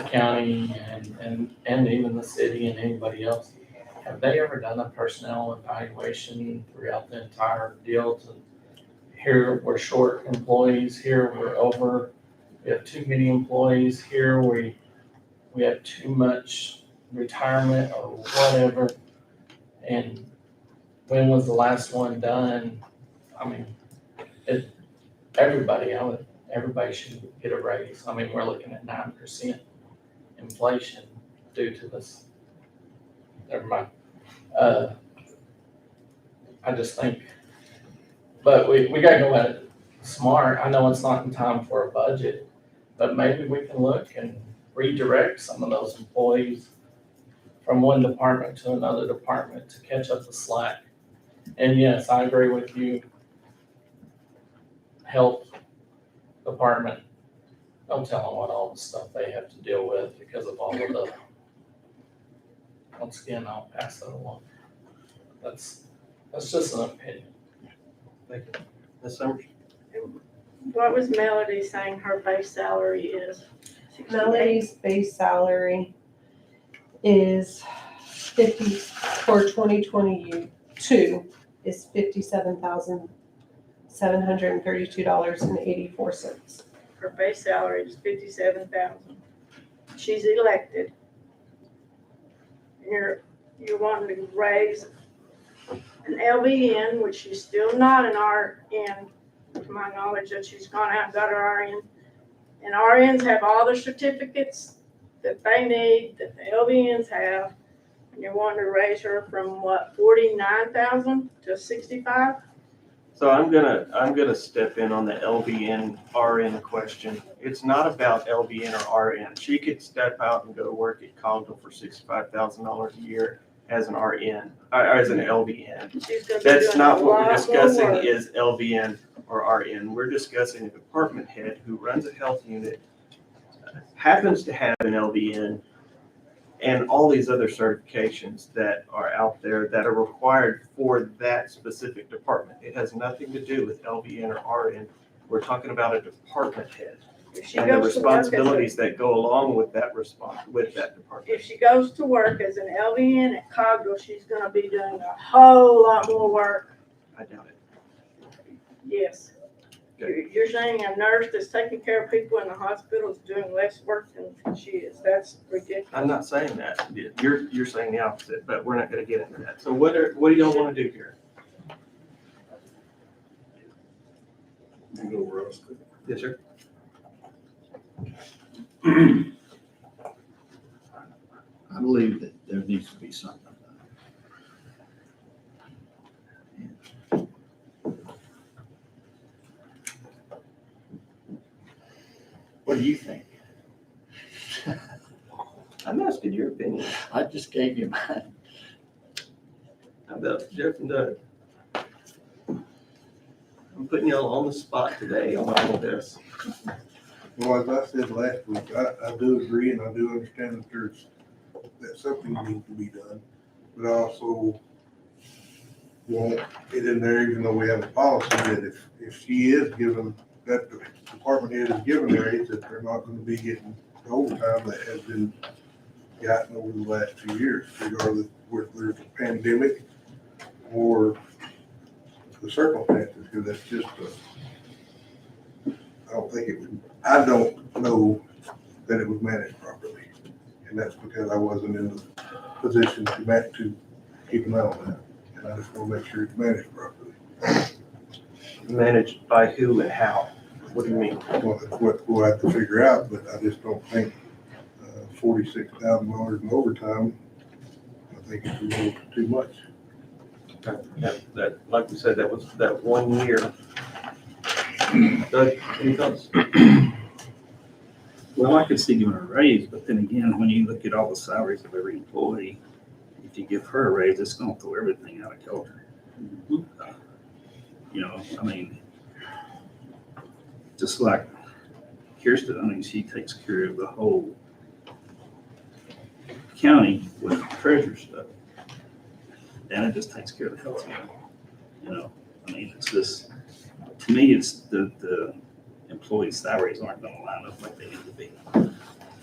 county and even the city and anybody else, have they ever done a personnel evaluation throughout the entire deal to here we're short employees, here we're over, we have too many employees, here we have too much retirement or whatever. And when was the last one done? I mean, everybody should get a raise. I mean, we're looking at 9% inflation due to this. Never mind. I just think, but we gotta go at it smart. I know it's not in time for a budget, but maybe we can look and redirect some of those employees from one department to another department to catch up the slack. And yes, I agree with you. Health department, don't tell them what all the stuff they have to deal with because of all of the, once again, I'll pass that along. That's just an opinion. Thank you. Ms. Summers? What was Melody saying her base salary is? Melody's base salary is for 2022 is $57,732.84. Her base salary is $57,000. She's elected. you're wanting to raise an LVN, which she's still not an RN, to my knowledge, that she's gone out and got her RN. And RNs have all the certificates that they need, that the LVNs have. And you're wanting to raise her from what, 49,000 to 65? So I'm gonna step in on the LVN RN question. It's not about LVN or RN. She could step out and go to work at Cogdill for $65,000 a year as an RN, or as an LVN. She's gonna be That's doing not a what we're lot more discussing work. is LVN or RN. We're discussing a department head who runs a health unit, happens to have an LVN and all these other certifications that are out there that are required for that specific department. It has nothing to do with LVN or RN. We're talking about a department head If she and the goes to work as responsibilities that go along with that with that department. If she goes to work as an LVN at Cogdill, she's gonna be doing a whole lot more work. I doubt it. Yes. You're saying a nurse that's taking care of people in the hospital is doing less work than she is. That's ridiculous. I'm not saying that. You're saying the opposite, but we're not gonna get into that. So what do y'all wanna do here? You know where I was going. Yes, sir. I believe that there needs to be something. What do you think? I'm asking your opinion. I just gave you mine. How about Jeff and Doug? I'm putting y'all on the spot today on all of this. Well, as I said last week, I do agree and I do understand that something needs to be done. But I also want it in there, even though we have a policy that if she is given, that the department head is given a raise, that they're not gonna be getting the overtime that has been gotten over the last 2 years, regardless whether there's a pandemic or the circumstances, because that's just I don't know that it was managed properly. And that's because I wasn't in the position to keep an eye on that. And I just want to make sure it's managed properly. Managed by who and how? What do you mean? Well, that's what we'll have to figure out, but I just don't think $46,000 in overtime, I think it's a little too much. That, like we said, that was that 1 year. Doug, any thoughts? Well, I could see giving her a raise, but then again, when you look at all the salaries of every employee, if you give her a raise, it's gonna throw everything out of kilter. You know, I mean, just like Kirsten, I mean, she takes care of the whole county with treasure stuff. And it just takes care of the health care. You know, I mean, it's just, to me, it's the employee salaries aren't gonna line up like they need to be.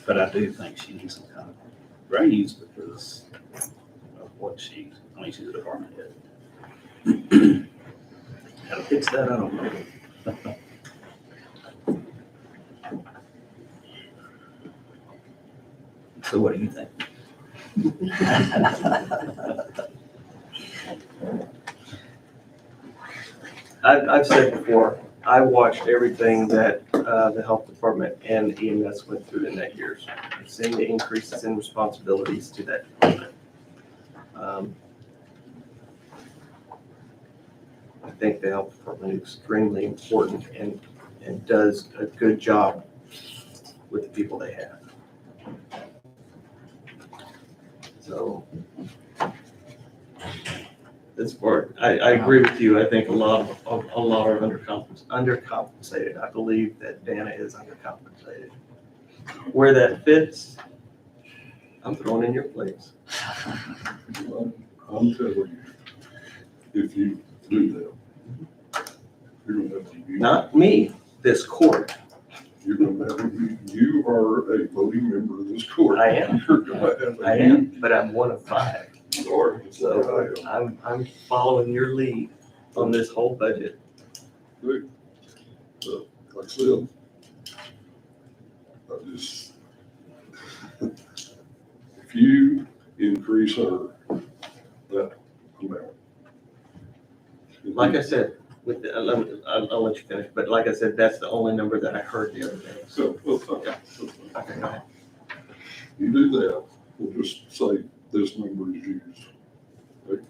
But I do think she needs some kind of raise because of what she's a department head. How to fix that, I don't know. So what do you think? I've said before, I watched everything that the health department and EMS went through in that years. I've seen the increases in responsibilities to that department. I think the health department is extremely important and does a good job with the people they have. So this part, I agree with you. I think a lot are undercompensated. I believe that Dana is undercompensated. Where that fits, I'm throwing in your place. I'm telling you, if you do that, you're gonna have to use. Not me, this court. You're gonna have to, you are a voting member of this court. I am. You're gonna have to I am, but I'm one of 5. Sorry. So I'm following your lead on this whole budget. Good. So, like I said, I just, if you increase that amount. Like I said, with the, I'll let you finish, but like I said, that's the only number that I heard the other day. So, okay. Okay, go ahead. You do that, we'll just say this number is used. Okay?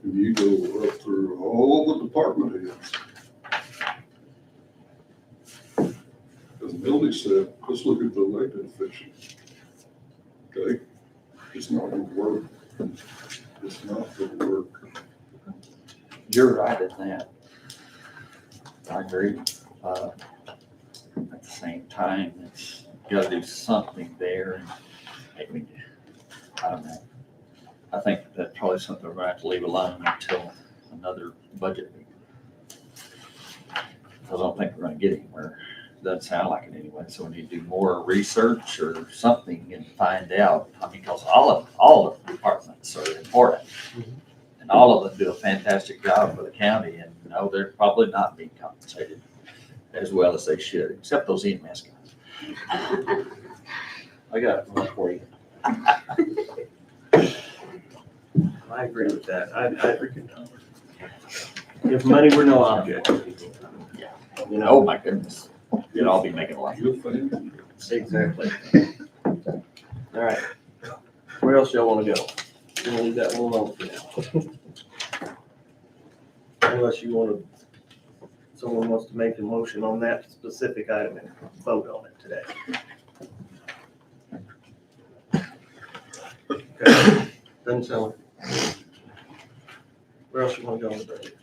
And you go up through all the department heads. As Billy said, let's look at the elected officials. Okay? It's not gonna work. It's not gonna work. You're right in that. I agree. At the same time, it's gotta do something there. And maybe, I don't know. I think that's probably something we're gonna have to leave alone until another budget meeting. I don't think we're gonna get anywhere. Doesn't sound like it anyway, so we need to do more research or something and find out. I mean, because all of the departments are important. And all of them do a fantastic job for the county, and no, they're probably not being compensated as well as they should, except those EMS guys. I got one for you. I agree with that. I agree. If money were no object. Yeah. You know? Oh, my goodness. You'd all be making a lot. Exactly. All right. Where else y'all wanna go? We'll leave that one alone for now. Unless you wanna, someone wants to make a motion on that specific item and vote on it today. Okay, doesn't sound. Where else you wanna go on the budget?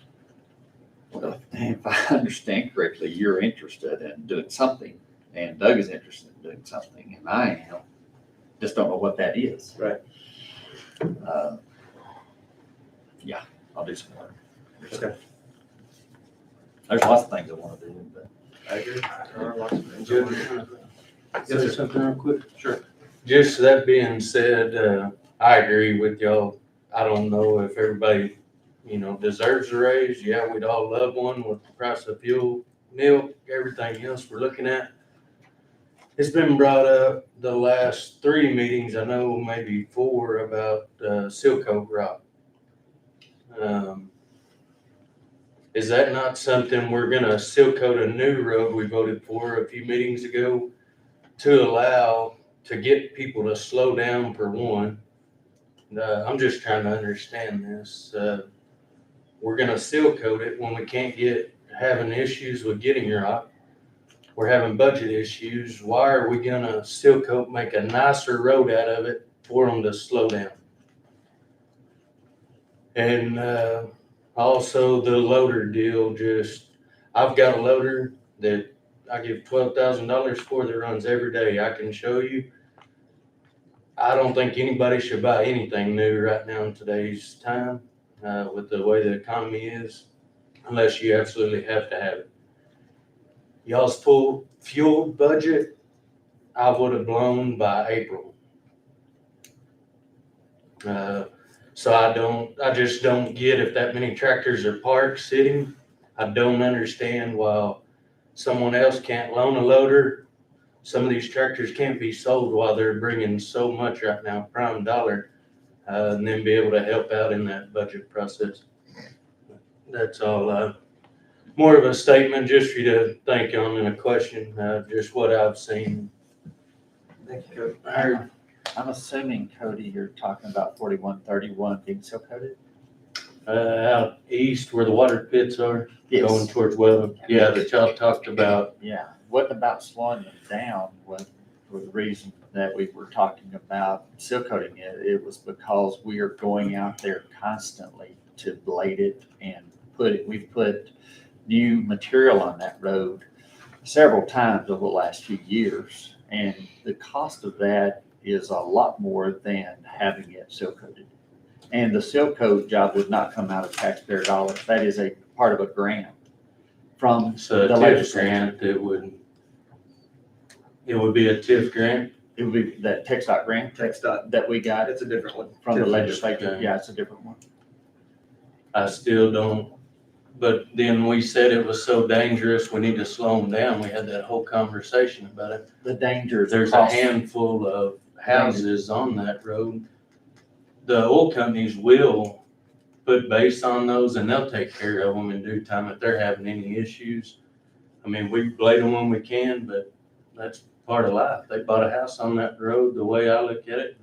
Well, if I understand correctly, you're interested in doing something, and Doug is interested in doing something, and I am. Just don't know what that is. Right. Yeah, I'll do some work. Okay. There's lots of things I want to do, but. I agree. There are lots of things. Say something real quick? Sure. Just that being said, I agree with y'all. I don't know if everybody, deserves a raise. Yeah, we'd all love one with the price of fuel, milk, everything else we're looking at. It's been brought up the last 3 meetings, I know maybe 4, about seal coat rock. Is that not something we're gonna seal coat a new road we voted for a few meetings ago to allow to get people to slow down for one? I'm just trying to understand this. We're gonna seal coat it when we can't having issues with getting rock. We're having budget issues. Why are we gonna seal coat, make a nicer road out of it for them to slow down? And also the loader deal, I've got a loader that I give $12,000 for that runs every day. I can show you. I don't think anybody should buy anything new right now in today's time with the way the economy is, unless you absolutely have to have it. Y'all's fuel budget, I would have blown by April. So I just don't get if that many tractors are parked, sitting. I don't understand why someone else can't loan a loader. Some of these tractors can't be sold while they're bringing so much right now, prime dollar, and then be able to help out in that budget process. That's all. More of a statement just for you to think on and a question, just what I've seen. Thank you, Cody. I'm assuming, Cody, you're talking about 4131 being seal coated? Out east where the water pits are, Yes. going towards Weldon. Yeah, that y'all talked about. Yeah, wasn't about slowing them down for the reason that we were talking about seal coating it. It was because we are going out there constantly to blade it and we've put new material on that road several times over the last few years. And the cost of that is a lot more than having it seal coated. And the seal coat job would not come out of taxpayer dollars. That is a part of a grant from So the a TIF legislature. grant, it would be a TIF grant. It would be that TxDOT grant that we got. It's a different one. From the TIF's a legislature. different Yeah, it's a different one. I still don't, but then we said it was so dangerous, we need to slow them down. We had that whole conversation about it. The danger. There's a handful of houses on that road the oil companies will put base on those and they'll take care of them in due time if they're having any issues. I mean, we blade them when we can, but that's part of life. They bought a house on that road, the way I look at it,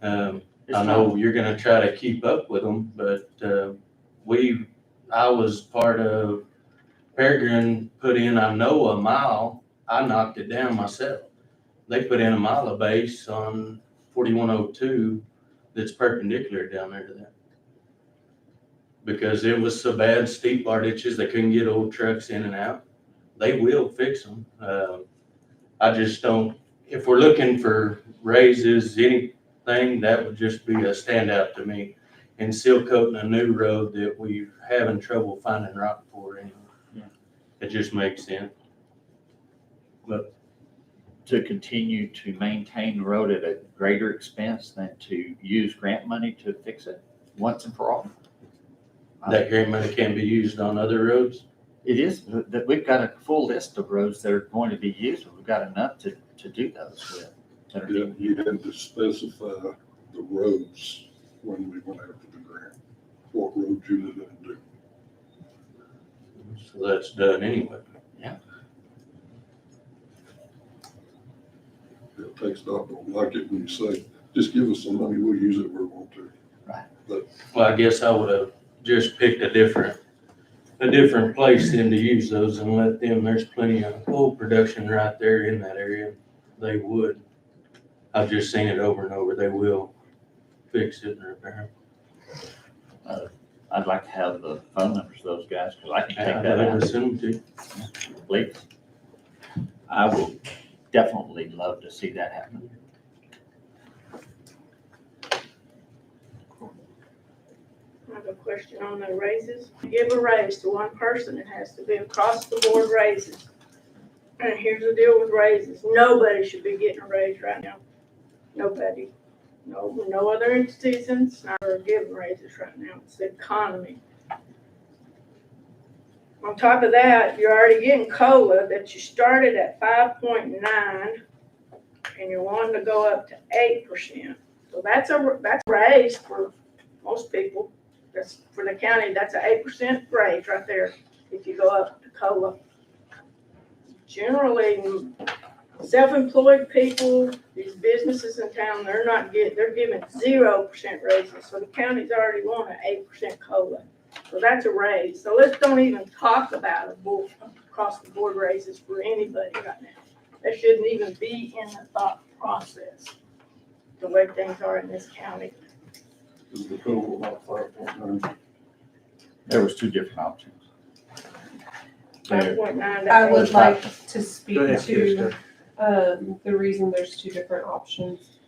and I know you're gonna try to keep up with them, but I was part of Peregrine put in, I know, a mile. I knocked it down myself. They put in a mile of base on 4102 that's perpendicular down there to that. Because it was so bad, steep bar ditches, they couldn't get old trucks in and out. They will fix them. I just don't, if we're looking for raises, anything, that would just be a standout to me. And seal coating a new road that we're having trouble finding rock for anyway. Yeah. It just makes sense. But to continue to maintain the road at a greater expense than to use grant money to fix it once and for all. That grant money can be used on other roads? It is, that we've got a full list of roads that are going to be used, but we've got enough to do those with. You had to specify the roads when we went after the grant, what roads you were gonna do. So that's done anyway. Yeah. It takes not don't like it when you say, just give us some money, we'll use it where we want to. Right. But Well, I guess I would have just picked a different place then to use those and let them, there's plenty of oil production right there in that area. They would. I've just seen it over and over. They will fix it and repair I'd like to have the phone numbers of those guys, because I can them. take that I would out. assume to. Please. I will definitely love to see that happen. I have a question on the raises. Give a raise to one person, it has to be across the board raises. And here's the deal with raises. Nobody should be getting a raise right now. Nobody. No other institutions are giving raises right now. It's the economy. On top of that, you're already getting COLA that you started at 5.9 and you're wanting to go up to 8%. So that's a raise for most people. That's for the county, that's an 8% raise right there if you go up to COLA. Generally, self-employed people, these businesses in town, they're giving 0% raises. So the county's already won an 8% COLA. So that's a raise. So let's don't even talk about across the board raises for anybody right now. That shouldn't even be in the thought process, the way things are in this county. is the total about 5.9. There was two different options. 5.9 to I would 8. like to speak Go ahead, to, the reason there's two different options.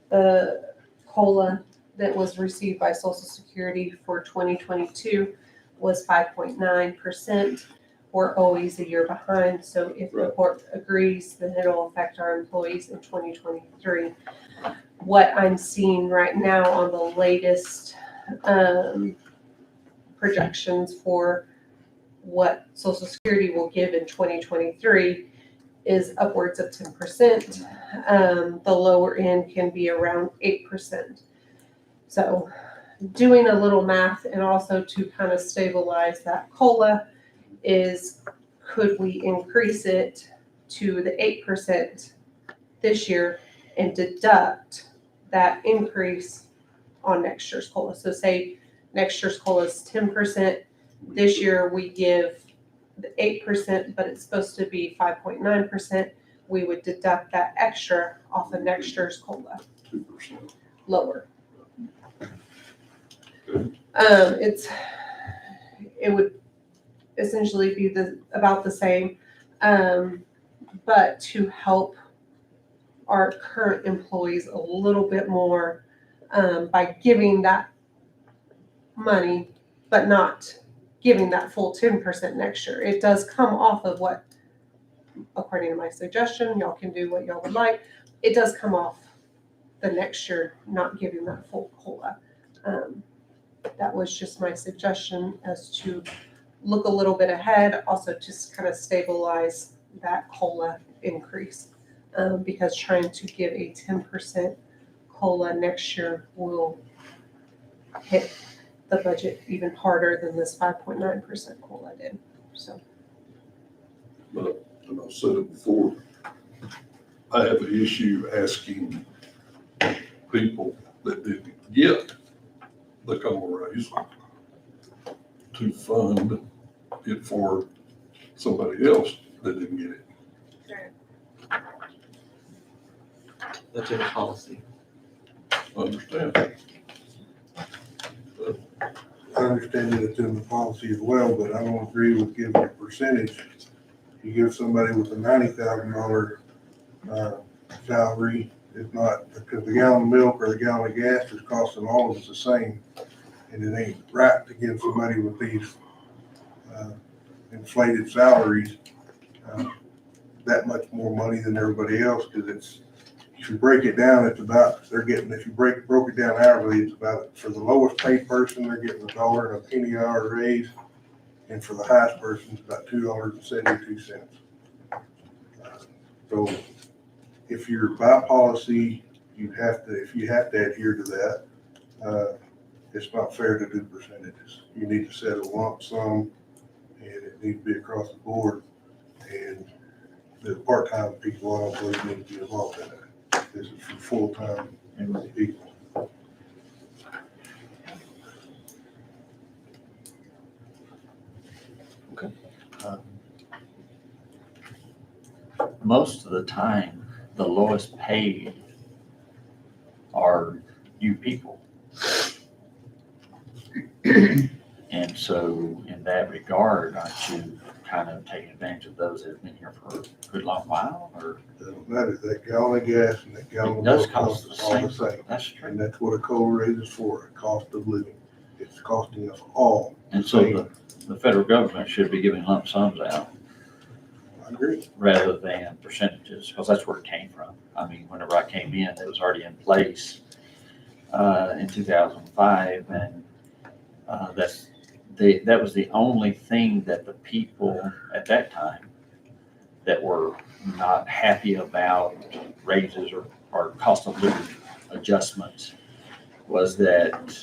The COLA that was received by Social Security for 2022 was 5.9%. We're always a year behind, so if the court agrees, then it'll affect our employees in 2023. What I'm seeing right now on the latest projections for what Social Security will give in 2023 is upwards of 10%. The lower end can be around 8%. So doing a little math and also to kind of stabilize that COLA is, could we increase it to the 8% this year and deduct that increase on next year's COLA? So say next year's COLA is 10%. This year we give the 8%, but it's supposed to be 5.9%. We would deduct that extra off of next year's COLA. 2%. Lower. It would essentially be about the same, but to help our current employees a little bit more by giving that money, but not giving that full 10% next year. It does come off of what, according to my suggestion, y'all can do what y'all would like. It does come off the next year, not giving that full COLA. That was just my suggestion as to look a little bit ahead, also just kind of stabilize that COLA increase. Because trying to give a 10% COLA next year will hit the budget even harder than this 5.9% COLA did, so. But, and I've said it before, I have an issue asking people that didn't get the COLA raise to fund it for somebody else that didn't get it. That's in the policy. Understand? I understand that it's in the policy as well, but I don't agree with giving a percentage. You give somebody with a $90,000 salary, it's not, because the gallon of milk or the gallon of gas is costing all of us the same. And it ain't right to give somebody with these inflated salaries that much more money than everybody else, because it's, if you break it down, it's about, they're getting, if you broke it down hourly, it's about, for the lowest paid person, they're getting $1 and a penny an hour raise. And for the highest person, it's about $2.72. So if you're by policy, you have to, if you have to adhere to that, it's not fair to do percentages. You need to set a lump sum, and it needs to be across the board. And the part-time people, I don't believe, need to be involved in that. This is for full-time people. Most of the time, the lowest paid are you people. And so in that regard, aren't you kind of taking advantage of those that have been here for a good long while, or? Doesn't matter, that gallon of gas and that gallon It of does milk cost costs all the same. That's true. And that's what a COLA raise is for, a cost of living. It's costing us all. And so the federal government should be giving lump sums out. I agree. Rather than percentages, because that's where it came from. I mean, whenever I came in, it was already in place in 2005, and that was the only thing that the people at that time that were not happy about raises or cost of living adjustments was that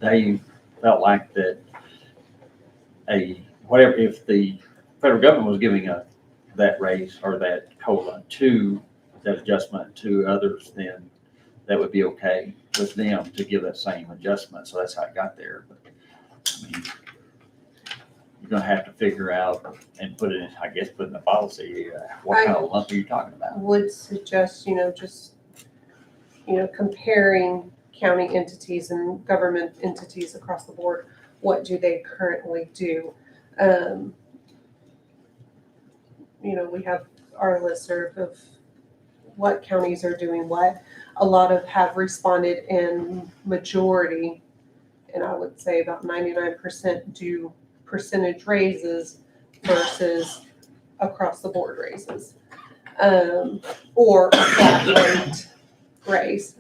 they felt like that whatever, if the federal government was giving that raise or that COLA to that adjustment to others, then that would be okay with them to give that same adjustment. So that's how it got there. But I mean, you're gonna have to figure out and put it in, I guess, put in the policy, what kind of lump are you talking about? Would suggest, just, comparing county entities and government entities across the board. What do they currently do? We have our listserv of what counties are doing what. A lot of have responded in majority, and I would say about 99% do percentage raises versus across the board raises, or a flat rate raise.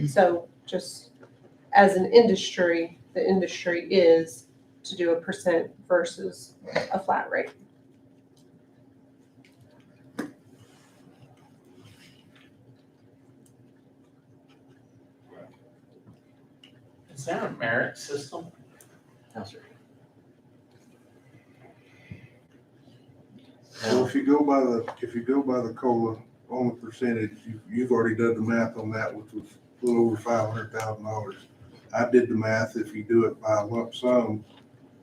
So just as an industry, the industry is to do a percent versus a flat rate. Is there a merit system? No, sir. So if you go by the COLA on the percentage, you've already done the math on that, which was a little over $500,000. I did the math, if you do it by a lump sum,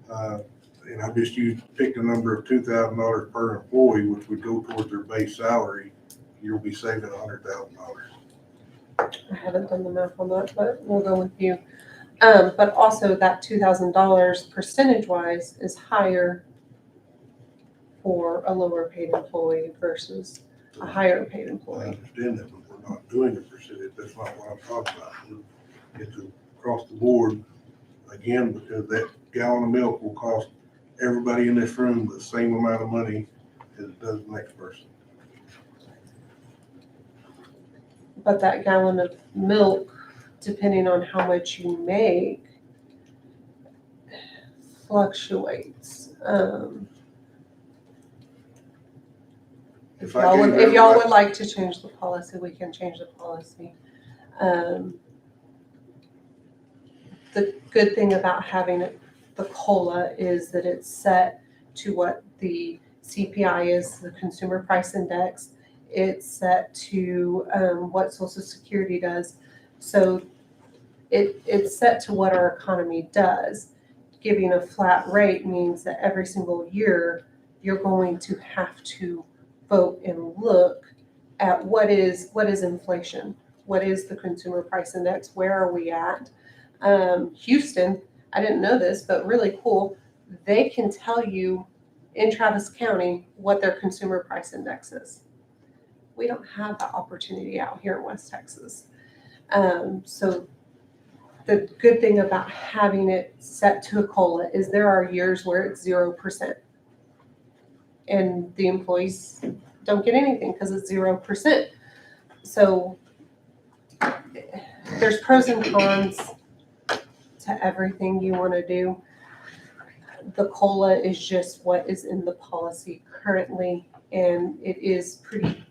and I just picked a number of $2,000 per employee, which would go towards their base salary, you'll be saving $100,000. I haven't done the math on that, but we'll go with you. But also that $2,000 percentage-wise is higher for a lower paid employee versus a higher paid I employee. understand that, but we're not doing a percentage, that's not what I'm talking about. It's across the board, again, because that gallon of milk will cost everybody in this room the same amount of money as it does the next person. But that gallon of milk, depending on how much you make, fluctuates. If I gave If y'all everybody- would like to change the policy, we can change the policy. The good thing about having the COLA is that it's set to what the CPI is, the Consumer Price Index. It's set to what Social Security does. So it's set to what our economy does. Giving a flat rate means that every single year, you're going to have to vote and look at what is inflation? What is the Consumer Price Index? Where are we at? Houston, I didn't know this, but really cool. They can tell you in Travis County what their Consumer Price Index is. We don't have that opportunity out here in West Texas. So the good thing about having it set to a COLA is there are years where it's 0%. And the employees don't get anything because it's 0%. So there's pros and cons to everything you want to do. The COLA is just what is in the policy currently, and it is pretty,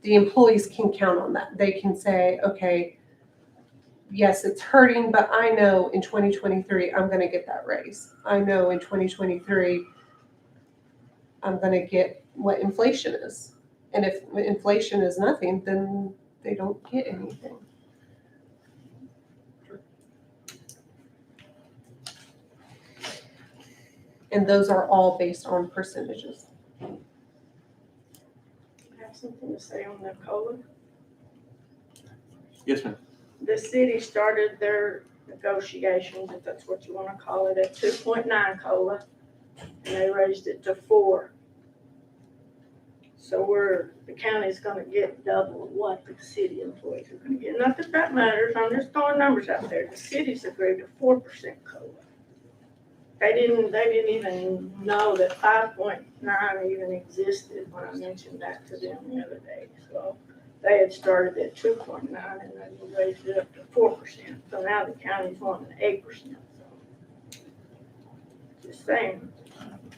the employees can count on that. They can say, okay, yes, it's hurting, but I know in 2023, I'm going to get that raise. I know in 2023, I'm going to get what inflation is. And if inflation is nothing, then they don't get anything. And those are all based on percentages. I have something to say on the COLA. Yes, ma'am. The city started their negotiations, if that's what you want to call it, at 2.9 COLA, and they raised it to 4. So the county's gonna get double what the city employees are gonna get. Not that that matters, I'm just throwing numbers out there. The city's agreed to 4% COLA. They didn't even know that 5.9 even existed when I mentioned that to them the other day. So they had started at 2.9 and then raised it up to 4%. So now the county's wanting 8%. So just saying.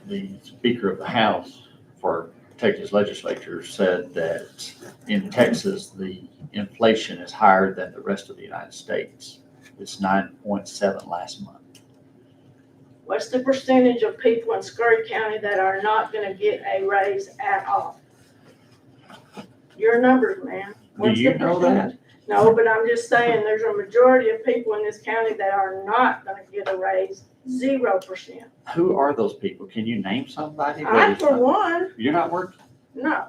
The Speaker of the House for Texas Legislature said that in Texas, the inflation is higher than the rest of the United States. It's 9.7 last month. What's the percentage of people in Scurry County that are not gonna get a raise at all? Your numbers, man. Do you know that? No, but I'm just saying, there's a majority of people in this county that are not gonna get a raise, 0%. Who are those people? Can you name somebody? I, for one, You're not working? no.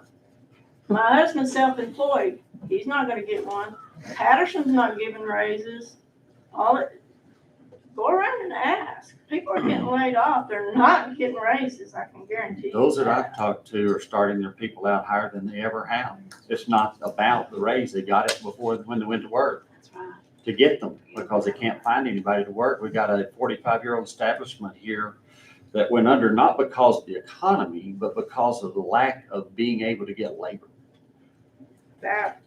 My husband's self-employed, he's not gonna get one. Patterson's not giving raises. Go around and ask. People are getting laid off, they're not getting raises, I can guarantee you. Those that I've talked to are starting their people out higher than they ever have. It's not about the raise. They got it before when they went to work. That's right. To get them because they can't find anybody to work. We got a 45-year-old establishment here that went under not because of the economy, but because of the lack of being able to get labor. That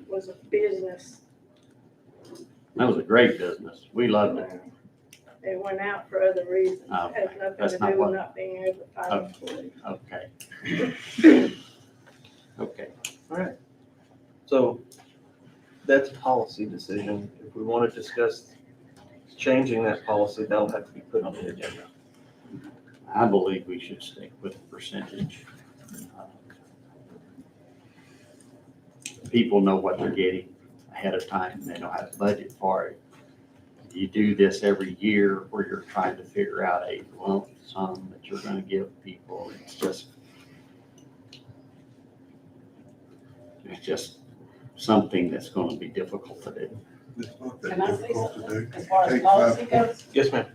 was a business. That was a great business. We loved it. They went out for other reasons. Oh, It has nothing that's to not do what- with not being able to find employees. Okay. Okay. All right. So that's a policy decision. If we want to discuss changing that policy, that'll have to be put on the agenda. I believe we should stick with the percentage. People know what they're getting ahead of time. They know how to budget for it. You do this every year where you're trying to figure out a lump sum that you're going to give people. It's just something that's going to be difficult to do. It's not that Can I say difficult to something do. as far as Take policy 5 goes? Yes, ma'am.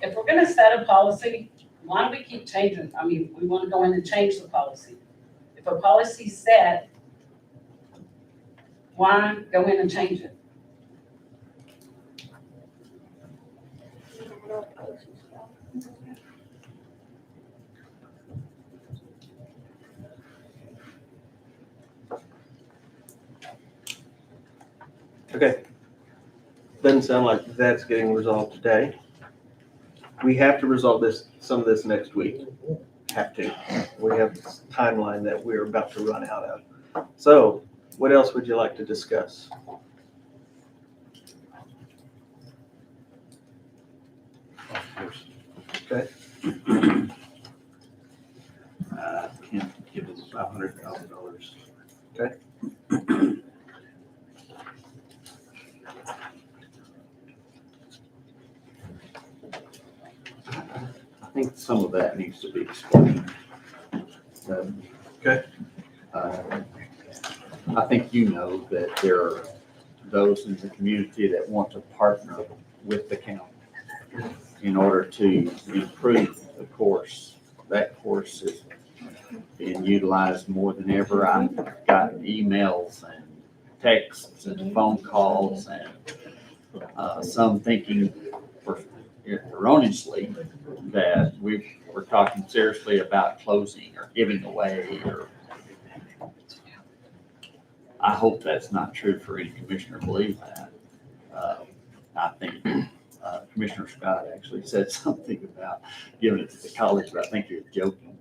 If we're gonna set a policy, why do we keep changing? I mean, we wanna go in and change the policy. If a policy's set, why go in and change it? Okay. Doesn't sound like that's getting resolved today. We have to resolve some of this next week. have to. We have this timeline that we're about to run out of. So what else would you like to discuss? Okay. Can't give us $500,000. Okay. I think some of that needs to be explained. Okay. I think you know that there are those in the community that want to partner with the county in order to improve the course. That course is being utilized more than ever. I've gotten emails and texts and phone calls and some thinking erroneously that we're talking seriously about closing or giving away or. I hope that's not true for any commissioner to believe that. I think Commissioner Scott actually said something about giving it to the college, but I think he was joking.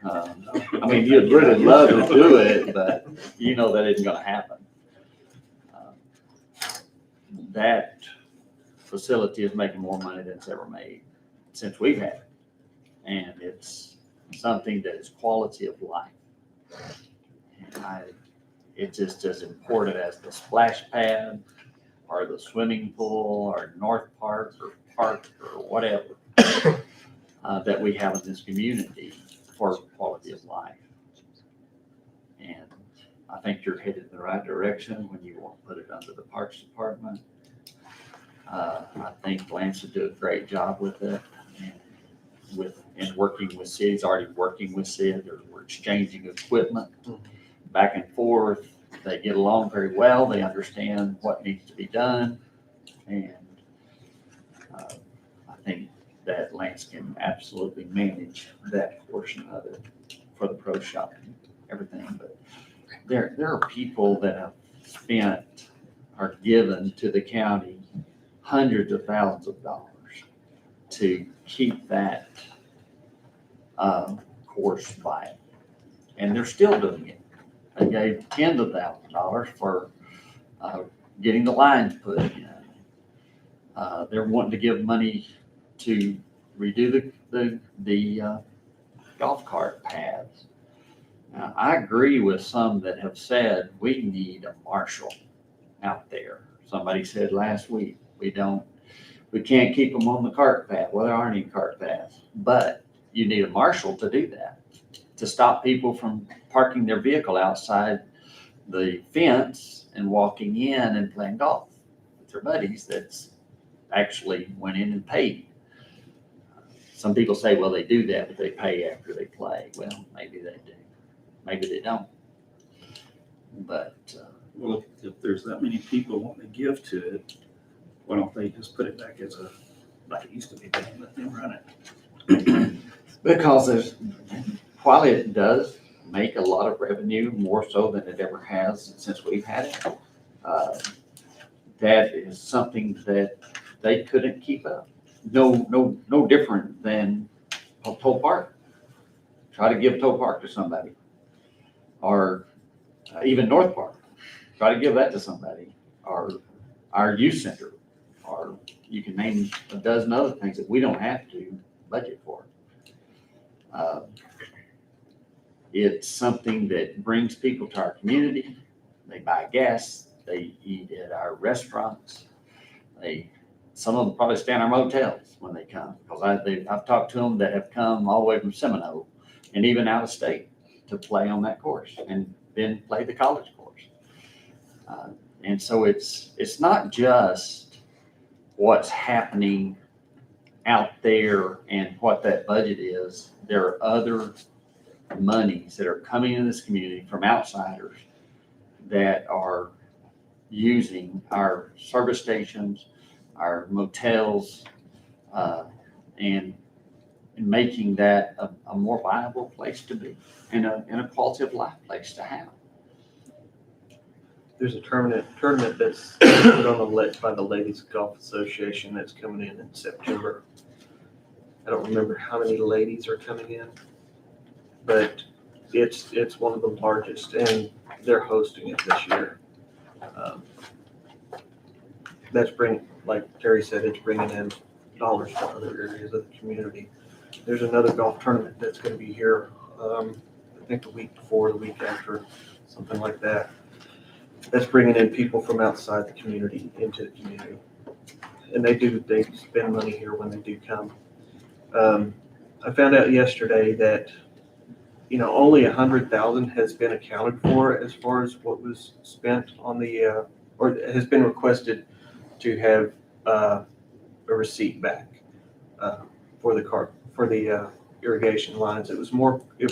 I mean, you'd really love to do it, but you know that isn't gonna happen. That facility is making more money than it's ever made since we've had it. And it's something that is quality of life. And it's just as important as the splash pad or the swimming pool or North Park or park or whatever that we have in this community for quality of life. And I think you're headed in the right direction when you want to put it under the Parks Department. I think Lance will do a great job with it and working with Sid. He's already working with Sid, or we're exchanging equipment back and forth. They get along very well. They understand what needs to be done. And I think that Lance can absolutely manage that portion of it for the pro shop and everything. But there are people that have spent or given to the county hundreds of thousands of dollars to keep that course viable. And they're still doing it. They gave tens of thousands of dollars for getting the lines put in. They're wanting to give money to redo the golf cart paths. Now, I agree with some that have said we need a marshal out there. Somebody said last week, we can't keep them on the cart path. Well, there aren't any cart paths, but you need a marshal to do that, to stop people from parking their vehicle outside the fence and walking in and playing golf with their buddies that's actually went in and paid. Some people say, well, they do that, but they pay after they play. Well, maybe they do. Maybe they don't. But Well, if there's that many people wanting to give to it, why don't they just put it back as like it used to be, and let them run it? because while it does make a lot of revenue, more so than it ever has since we've had it, that is something that they couldn't keep up. No different than Toll Park. Try to give Toll Park to somebody, or even North Park. Try to give that to somebody, or our youth center, or you can name a dozen other things that we don't have to budget for. It's something that brings people to our community. They buy gas, they eat at our restaurants. Some of them probably stay in our motels when they come, because I've talked to them that have come all the way from Seminole and even out of state to play on that course and then play the college course. And so it's not just what's happening out there and what that budget is. There are other monies that are coming in this community from outsiders that are using our service stations, our motels, and making that a more viable place to be and a quality of life place to have. There's a tournament that's put on by the Ladies Golf Association that's coming in September. I don't remember how many ladies are coming in, but it's one of the largest, and they're hosting it this year. That's like Terry said, it's bringing in dollars from other areas of the community. There's another golf tournament that's gonna be here, I think the week before, the week after, something like that. That's bringing in people from outside the community into the community. And they spend money here when they do come. I found out yesterday that, only 100,000 has been accounted for as far as what was spent on the, or has been requested to have a receipt back for the irrigation lines. It was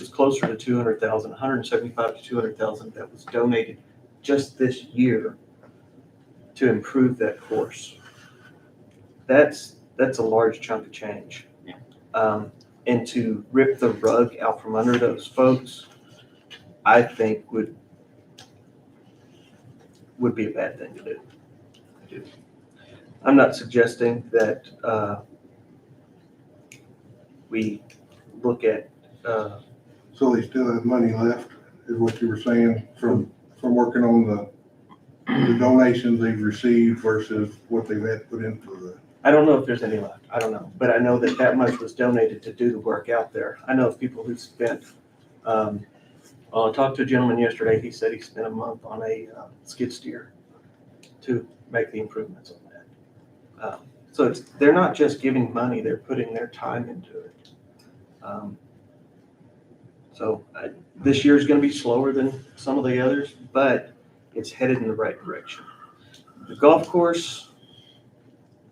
closer to 200,000, 175 to 200,000 that was donated just this year to improve that course. That's a large chunk of change. Yeah. And to rip the rug out from under those folks, I think would be a bad thing to do. I'm not suggesting that we look at. So they still have money left, is what you were saying, from working on the donations they've received versus what they've had put into the. I don't know if there's any left. I don't know, but I know that much was donated to do the work out there. I know of people who spent. I talked to a gentleman yesterday. He said he spent a month on a skid steer to make the improvements on that. So they're not just giving money; they're putting their time into it. This year is going to be slower than some of the others, but it's headed in the right direction. The golf course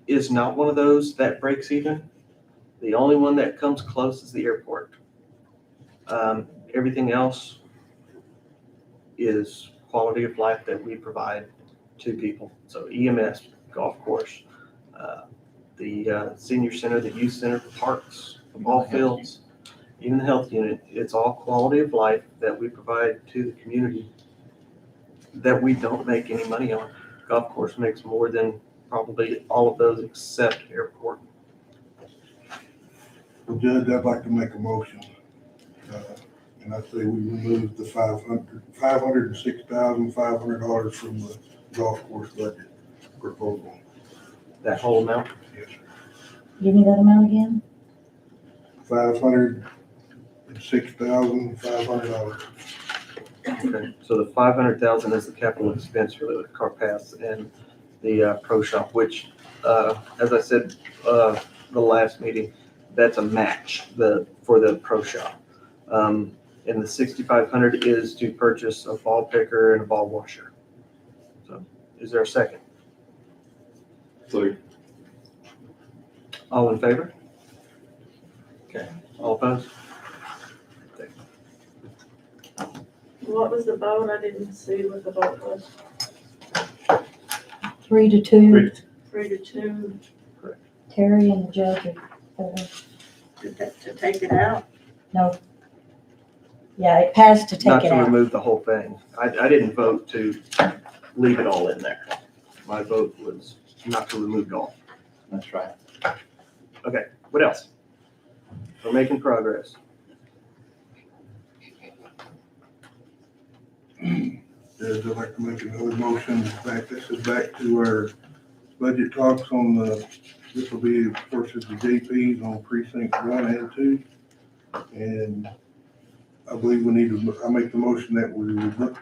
is not one of those that breaks even. The only one that comes close is the airport. Everything else is quality of life that we provide to people. So EMS, golf course, the senior center, the youth center, the parks, the ball fields, even the health unit. It's all quality of life that we provide to the community that we don't make any money on. Golf course makes more than probably all of those except airport. Well, Judge, I'd like to make a motion. And I say we remove the $506,500 from the golf course budget proposal. That whole amount? Yes, sir. Give me that amount again? $506,500. Okay, so the 500,000 is the capital expense for the car pass and the pro shop, which, as I said, the last meeting, that's a match for the pro shop. And the 6,500 is to purchase a ball picker and a ball washer. So, is there a second? So, All in favor? Okay, all opposed? What was the vote? I didn't see what the vote was. 3-2. 3-2 Terry and the judge are to take it out. no. Yeah, it passed to Not take it to out. remove the whole thing. I didn't vote to leave it all in there. My vote was not to remove it all. That's right. Okay, what else? We're making progress. Judge, I'd like to make another motion. This is back to our budget talks on this will be, of course, the JPs on precinct 1 and 2. And I believe I make the motion that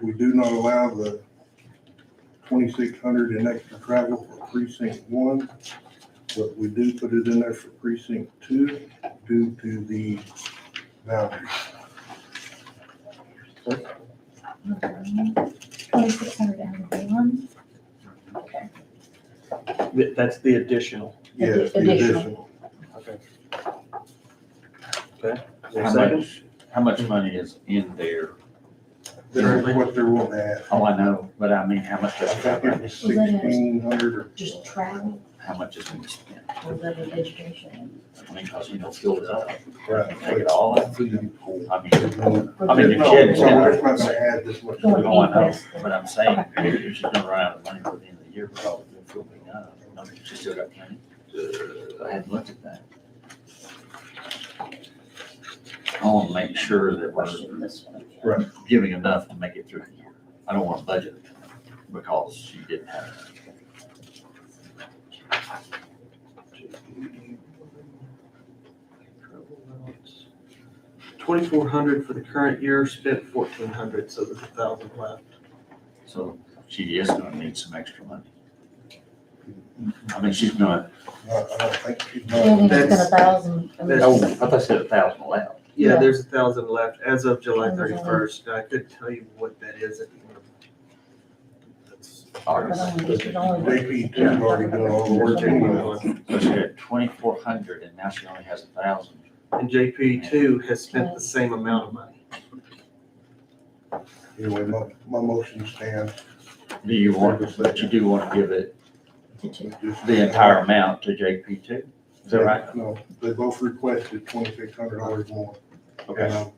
we do not allow the 2,600 in extra travel for precinct 1, but we do put it in there for precinct 2 due to the boundaries. 2,600 out of 1. Okay. That's the additional. Yes, the additional. Okay. Okay. Is there a How second? much money is in there? That's what they're wanting to ask. Oh, I know, but I mean, how much I is think it it? was 1,600 or. Just travel How much is being spent? or that in education? I mean, cause fill it up. Right. Take it all up. I mean, No, you should. it's not gonna add this much. Oh, I know, but I'm saying, you're just gonna run out of money for the end of the year, probably, if you'll be done. I mean, you still got plenty. I hadn't looked at that. I want to make sure that we're giving enough to make it through the year. I don't want to budget because she didn't have it. 2,400 for the current year, spent 1,400, so there's 1,000 left. So she is gonna need some extra money. I mean, she's gonna, I don't think she's She only not. spent 1,000. I mean, oh, I thought I said 1,000 left. Yeah, Yeah. there's 1,000 left as of July 31st. I couldn't tell you what that is at the end of. That's- JP two's already done all the work anyway. So she had 2,400 and now she only has 1,000. And JP2 has spent the same amount of money. Anyway, my motion stands. Do you want, but you do want to give it the entire amount to JP2? Is that right? No, they both requested $2,600 more. Okay. And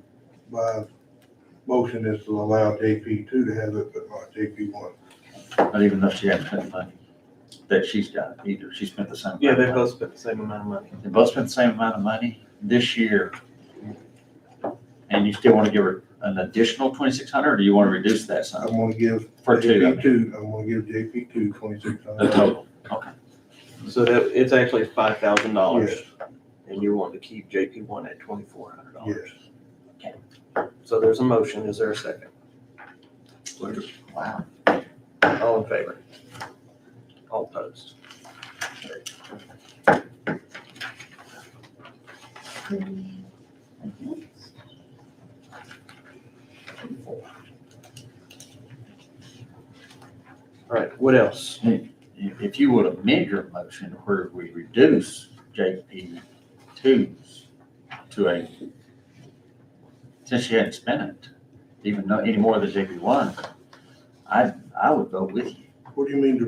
my motion is to allow JP2 to have it, but not JP1. Not even though she hasn't spent the money that she's got either. She spent the same. Yeah, amount they of money. both spent the same amount of money. They both spent the same amount of money this year. And you still want to give her an additional 2,600, or do you want to reduce that I some? want to give For two, I mean. JP2, I want to give JP2 The $2,600. total, okay. So that, it's actually $5,000. Yes. And you want to keep JP1 at $2,400. Yes. So there's a motion. Is there a second? Wow. All in favor? All opposed? All right, what else? If you would amend your motion where we reduce JP2's to a, since she hadn't spent it, even though any more than JP1, I would go with you. What do you mean to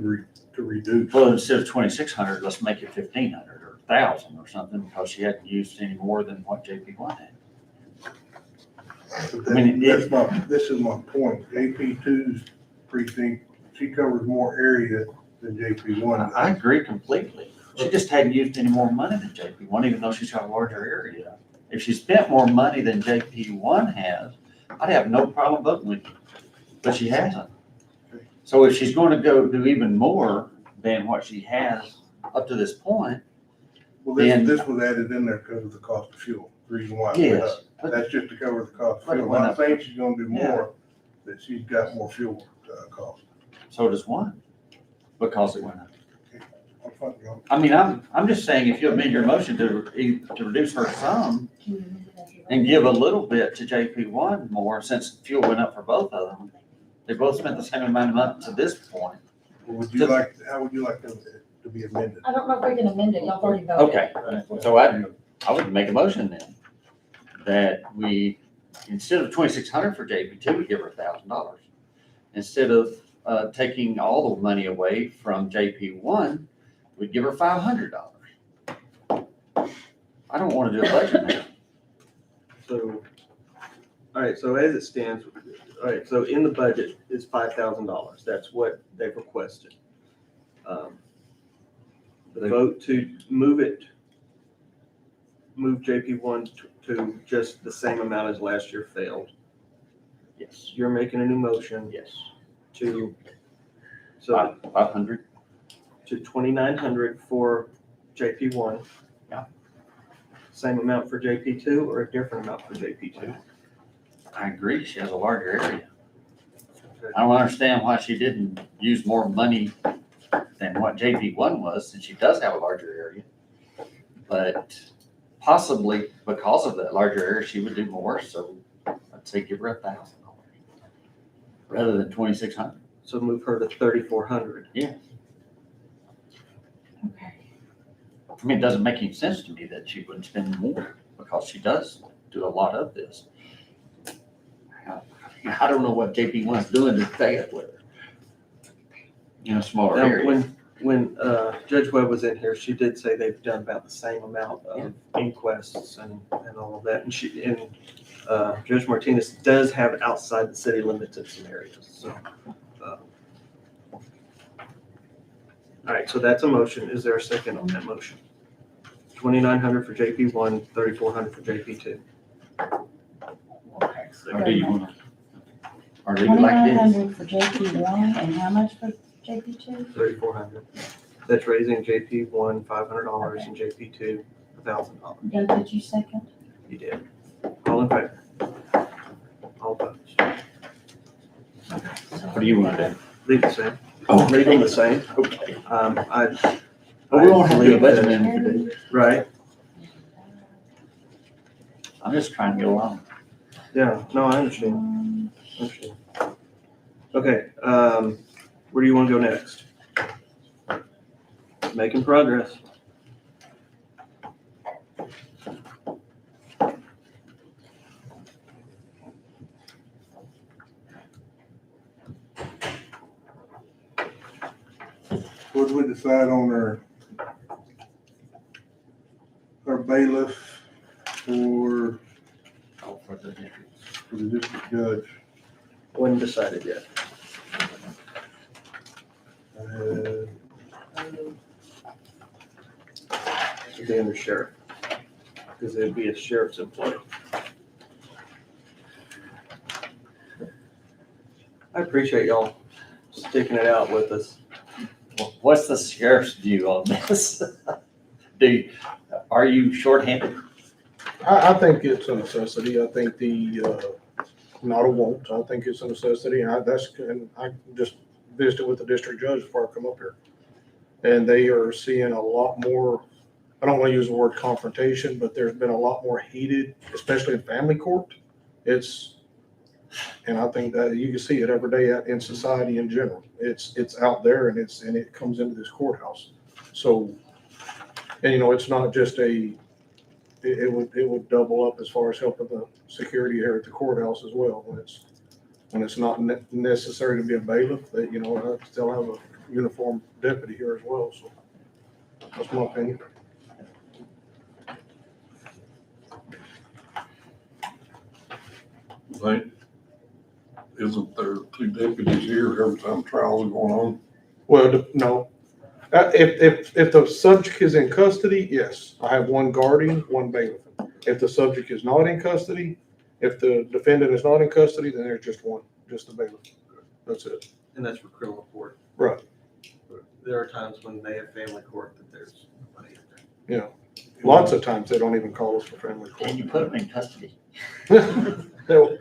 reduce? Well, instead of 2,600, let's make it 1,500 or 1,000 or something, because she hadn't used any more than what JP1 had. But I mean, this is my point. JP2's precinct, she covers more area than JP1. I agree completely. She just hadn't used any more money than JP1, even though she's got a larger area. If she spent more money than JP1 has, I'd have no problem voting with you, but she hasn't. So if she's going to go do even more than what she has up to this point, Well, then- this was added in there because of the cost of fuel, the reason why it went yes. up. That's just to cover the cost of But it fuel. went I'm up. not saying she's gonna do Yeah. more, that she's got more fuel cost. So does one, because it went up. I'm fine, John. I mean, I'm just saying, if you amend your motion to reduce her sum and give a little bit to JP1 more, since fuel went up for both of them, they both spent the same amount of money to this point. Would you like, how would you like them to be amended? I don't know if we can amend it, y'all already voted. Okay, so I would make a motion then, that we, instead of 2,600 for JP2, we give her $1,000. Instead of taking all the money away from JP1, we'd give her $500. I don't want to do a budget now. So, all right, so as it stands, all right, so in the budget is $5,000. That's what they've requested. The vote to move JP1 to just the same amount as last year failed. Yes. You're making a new motion Yes. to, so 500. to 2,900 for JP1. Yeah. Same amount for JP2 or a different amount for JP2? I agree, she has a larger area. I don't understand why she didn't use more money than what JP1 was, since she does have a larger area. But possibly because of that larger area, she would do more, so I'd say give her $1,000 rather than 2,600. So move her to 3,400. Yeah. Okay. I mean, it doesn't make any sense to me that she wouldn't spend more, because she does do a lot of this. I don't know what JP1's doing to stay up with her. In a smaller Now, area. when Judge Webb was in here, she did say they've done about the same amount of inquests and all of that. And Judge Martinez does have outside the city limits in some areas, so. All right, so that's a motion. Is there a second on that motion? 2,900 for JP1, 3,400 for JP2. Or do you wanna, or do you like this? 2,900 for JP one and how much for JP two? 3,400. That's raising JP one $500 and JP two $1,000. Doug, did you second? You did. All in favor? All opposed? What do you wanna do? Leave the same. Oh. Leave them the same. Okay. But we won't have to do a believe budget that- amendment today. Right, I'm just trying to get along. yeah, no, I understand. Okay, where do you wanna go next? Making progress. What did we decide on our bailiff for the district judge? Wasn't decided yet. It'd be under sheriff, because it'd be a sheriff's employee. I appreciate y'all sticking it out with us. What's the sheriff's view on this? Are you shorthanded? I think it's a necessity. I think not a want, I think it's a necessity, and I just visited with the district judge before I come up here. And they are seeing a lot more, I don't want to use the word confrontation, but there's been a lot more heated, especially in family court. And I think that you can see it every day in society in general. It's out there and it comes into this courthouse. So, and it's not just it would double up as far as helping the security here at the courthouse as well. When it's not necessary to be a bailiff, that, I still have a uniformed deputy here as well. So that's my opinion. Right? Isn't there 2 deputies here every time trials are going on? Well, no. If the subject is in custody, yes, I have one guardian, one bailiff. If the subject is not in custody, if the defendant is not in custody, then there's just one, just the bailiff. That's it. And that's for criminal court. Right. There are times when they have family court that there's nobody in there. Yeah. Lots of times they don't even call us for family court. Can you put them in custody? No,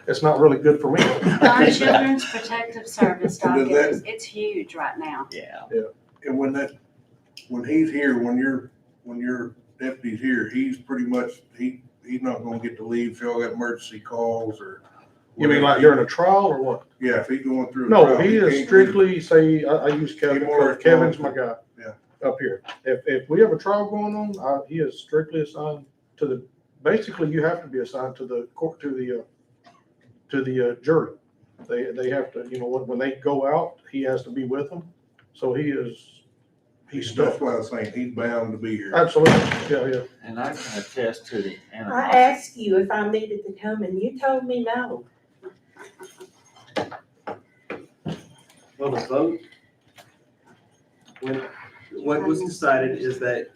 it's not really good for me. Our Children's Protective Service, Doc, Does that- it's huge right now. Yeah. And when he's here, when your deputy's here, he's pretty much, he's not gonna get to leave, so y'all got emergency calls or. You mean like during a trial or what? Yeah, if he's going through a No, trial, he can't is leave. strictly, say, I use Kevin, He more because Kevin's my responsible. guy. Yeah. Up here. If we have a trial going on, he is strictly assigned to basically you have to be assigned to the court, to the jury. They have to, when they go out, he has to be with them. So he's stuck. That's why I was saying, he's bound to be here. Absolutely, yeah. And I can attest to the I animosity. asked you if I needed to come and you told me no. Well, the vote, what was decided is that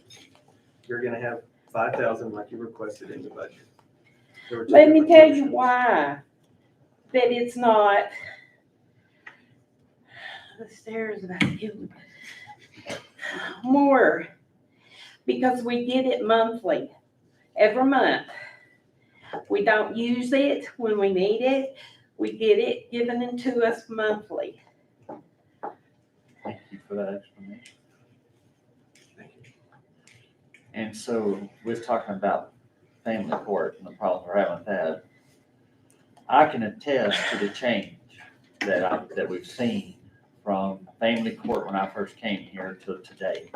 you're gonna have 5,000 like you requested in the budget. There were two Let me different tell you motions. why, that it's not. The stairs about to kill me. More, because we get it monthly, every month. We don't use it when we need it. We get it given into us monthly. Thank you for that explanation. And so we're talking about family court and the problems we're having with that. I can attest to the change that we've seen from family court when I first came here to today.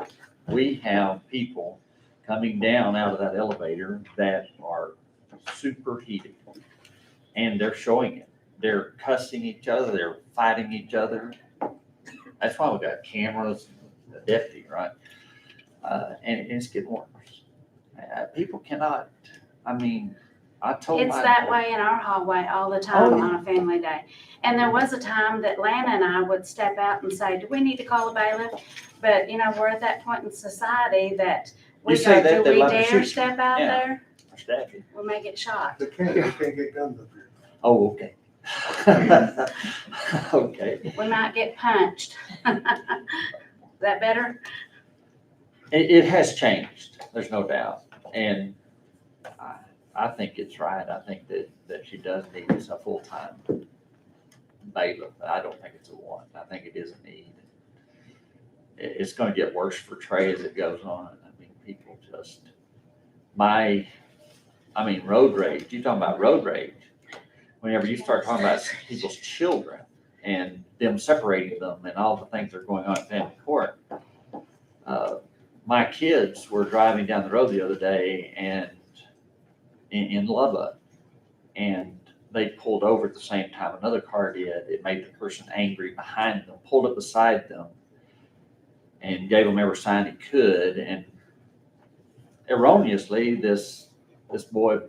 We have people coming down out of that elevator that are super heated, and they're showing it. They're cussing each other, they're fighting each other. That's why we got cameras, the deputy, right? And it's getting worse. People cannot, I told It's my. that way in our hallway all the time Oh, yeah. on a family day. And there was a time that Lana and I would step out and say, do we need to call a bailiff? But, we're at that point in society that we You say go, that, do they're we liable to shoot dare you. step out Yeah. there? our staffing. We'll make it shot. They can't get guns up here. Oh, okay. Okay. We might get punched. Is that better? It has changed, there's no doubt. And I think it's right. I think that she does need a full-time bailiff. I don't think it's a want. I think it is a need. It's gonna get worse for Trey as it goes on. I mean, people just, road rage, you're talking about road rage. Whenever you start talking about people's children and them separating them and all the things that are going on at family court. My kids were driving down the road the other day and in Lubbock, and they pulled over at the same time another car did. It made the person angry behind them, pulled up beside them, and gave them every sign he could. And erroneously, this boy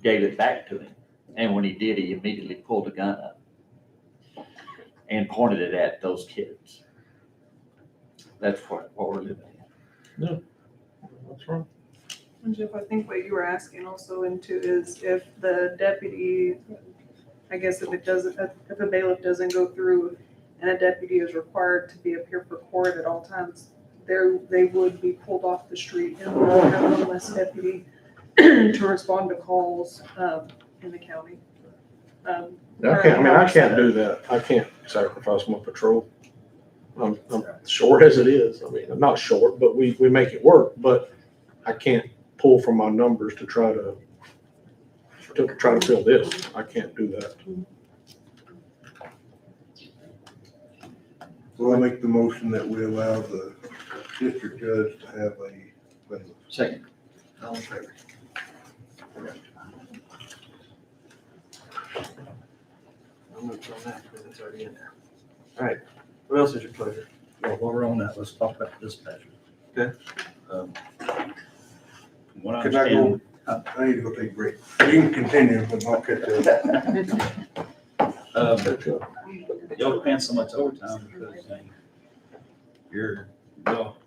gave it back to him. And when he did, he immediately pulled a gun up and pointed it at those kids. That's what we're living in. No, that's right. And Jeff, I think what you were asking also into is if the deputy, I guess if a bailiff doesn't go through and a deputy is required to be up here for court at all times, they would be pulled off the street and we'll have one less deputy to respond to calls in the county. I can't do that. I can't sacrifice my patrol. I'm short as it is. I mean, I'm not short, but we make it work, but I can't pull from my numbers to try to fill this. I can't do that. Well, I make the motion that we allow the district judge to have a bailiff. Second. All in favor? I'm gonna throw that because it's already in there. All right, what else is your pleasure? Well, while we're on that, let's talk about the dispatcher. Okay. From what I Can I go? understand, I need to go take a break. You can continue, but I'll catch up. y'all paying so much overtime because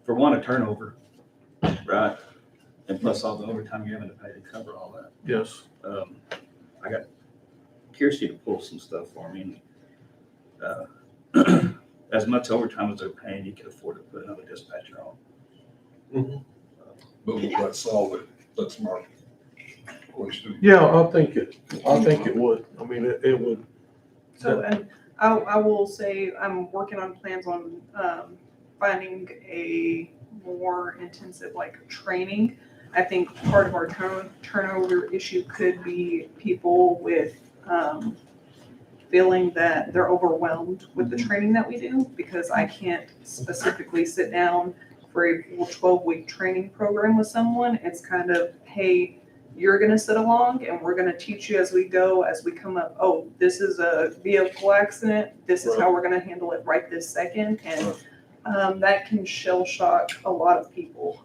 for one, a turnover, right? And plus all the overtime you're having to pay to cover all that. Yes. I got Kirsty to pull some stuff for me. As much overtime as they're paying, you can afford to put another dispatcher on. But will that solve it? That's my question. Yeah, I think it would. I mean, it would. So, and I will say I'm working on plans on finding a more intensive training. I think part of our turnover issue could be people with feeling that they're overwhelmed with the training that we do, because I can't specifically sit down for a full 12-week training program with someone. It's kind of, hey, you're going to sit along and we're going to teach you as we go, as we come up. Oh, this is a vehicle accident. This is how we're going to handle it right this second. And that can shell shock a lot of people.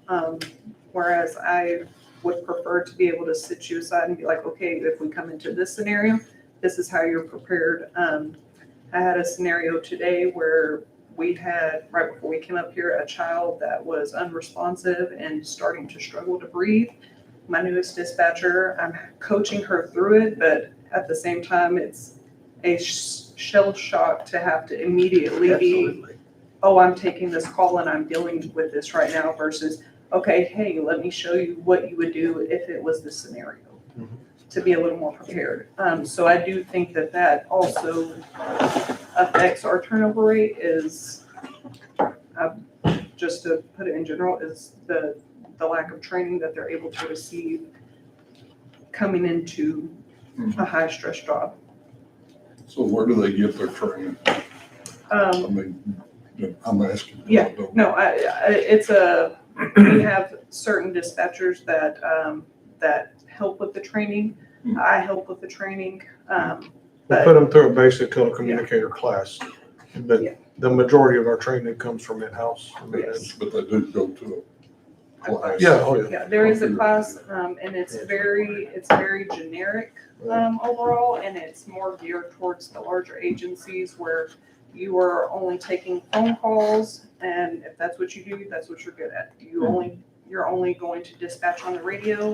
Whereas I would prefer to be able to sit you aside and be like, okay, if we come into this scenario, this is how you're prepared. I had a scenario today where we had, right before we came up here, a child that was unresponsive and starting to struggle to breathe. My newest dispatcher, I'm coaching her through it, but at the same time, it's a shell shock to have to immediately be, oh, I'm taking this call and I'm dealing with this right now, versus, okay, hey, let me show you what you would do if it was this scenario, to be a little more prepared. So I do think that also affects our turnover rate, is, just to put it in general, is the lack of training that they're able to receive coming into a high stress job. So where do they get their training? I mean, I'm asking. Yeah, no, we have certain dispatchers that help with the training. I help with the training. We put them through a basic telecommunicator class, but the majority of our training comes from in-house. I mean, But they do go to a class. Yeah, oh yeah. Yeah, there is a class, and it's very generic overall, and it's more geared towards the larger agencies where you are only taking phone calls, and if that's what you do, that's what you're good at. you're only going to dispatch on the radio.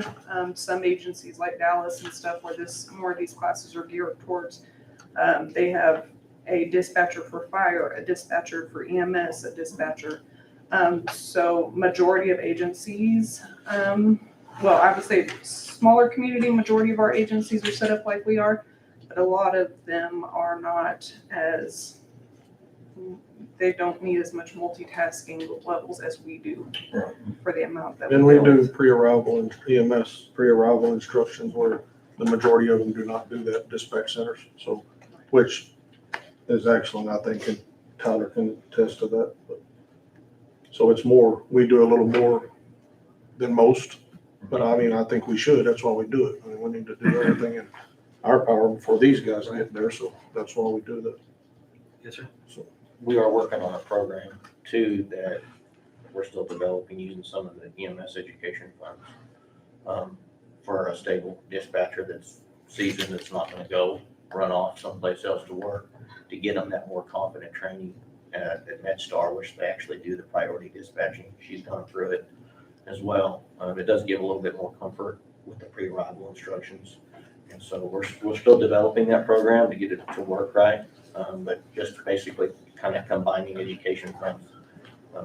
Some agencies like Dallas and stuff where more of these classes are geared towards, they have a dispatcher for fire, a dispatcher for EMS, a dispatcher. So majority of agencies, well, I would say smaller community, majority of our agencies are set up like we are, but a lot of them are not as, they don't need as much multitasking levels as we do for the amount that. And we do pre-arrival and EMS pre-arrival instructions where the majority of them do not do that, dispatch centers. So, which is excellent, I think, and Tyler can attest to that. But so it's more, we do a little more than most, but I mean, I think we should. That's why we do it. I mean, we need to do everything in our power before these guys get there. So that's why we do that. Yes, sir. So we are working on a program too that we're still developing using some of the EMS education funds for a stable dispatcher that's seasoned, that's not going to go run off someplace else to work, to get them that more confident training at MedStar, which they actually do the priority dispatching. She's gone through it as well. It does give a little bit more comfort with the pre-arrival instructions. And so we're still developing that program to get it to work right, but just basically kind of combining education funds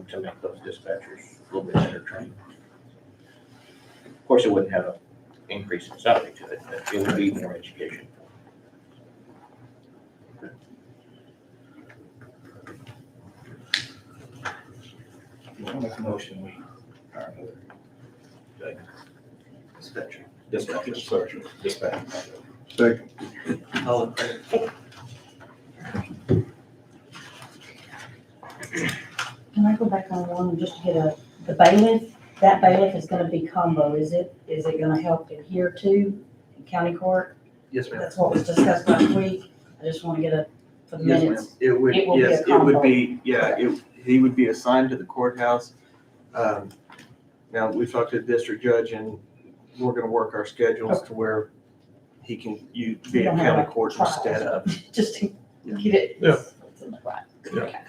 to make those dispatchers a little bit better trained. Of course, it wouldn't have an increase in salary to it, but it would be more education. I'll make a motion, we hire another dispatcher. Second. All in favor? Can I go back on one just to get the bailiff? That bailiff is gonna be combo, is it? Is it gonna help adhere to in county court? Yes, ma'am. That's what was discussed last week. I just wanna get for the Yes, minutes. ma'am. It would, It will be a yes, it combo. would be, yeah, he would be assigned to the courthouse. Now, we've talked to the district judge and we're gonna work our schedules to where he can be You at don't have county like court trials. instead of. Just to get it. Yeah. Right. Yeah.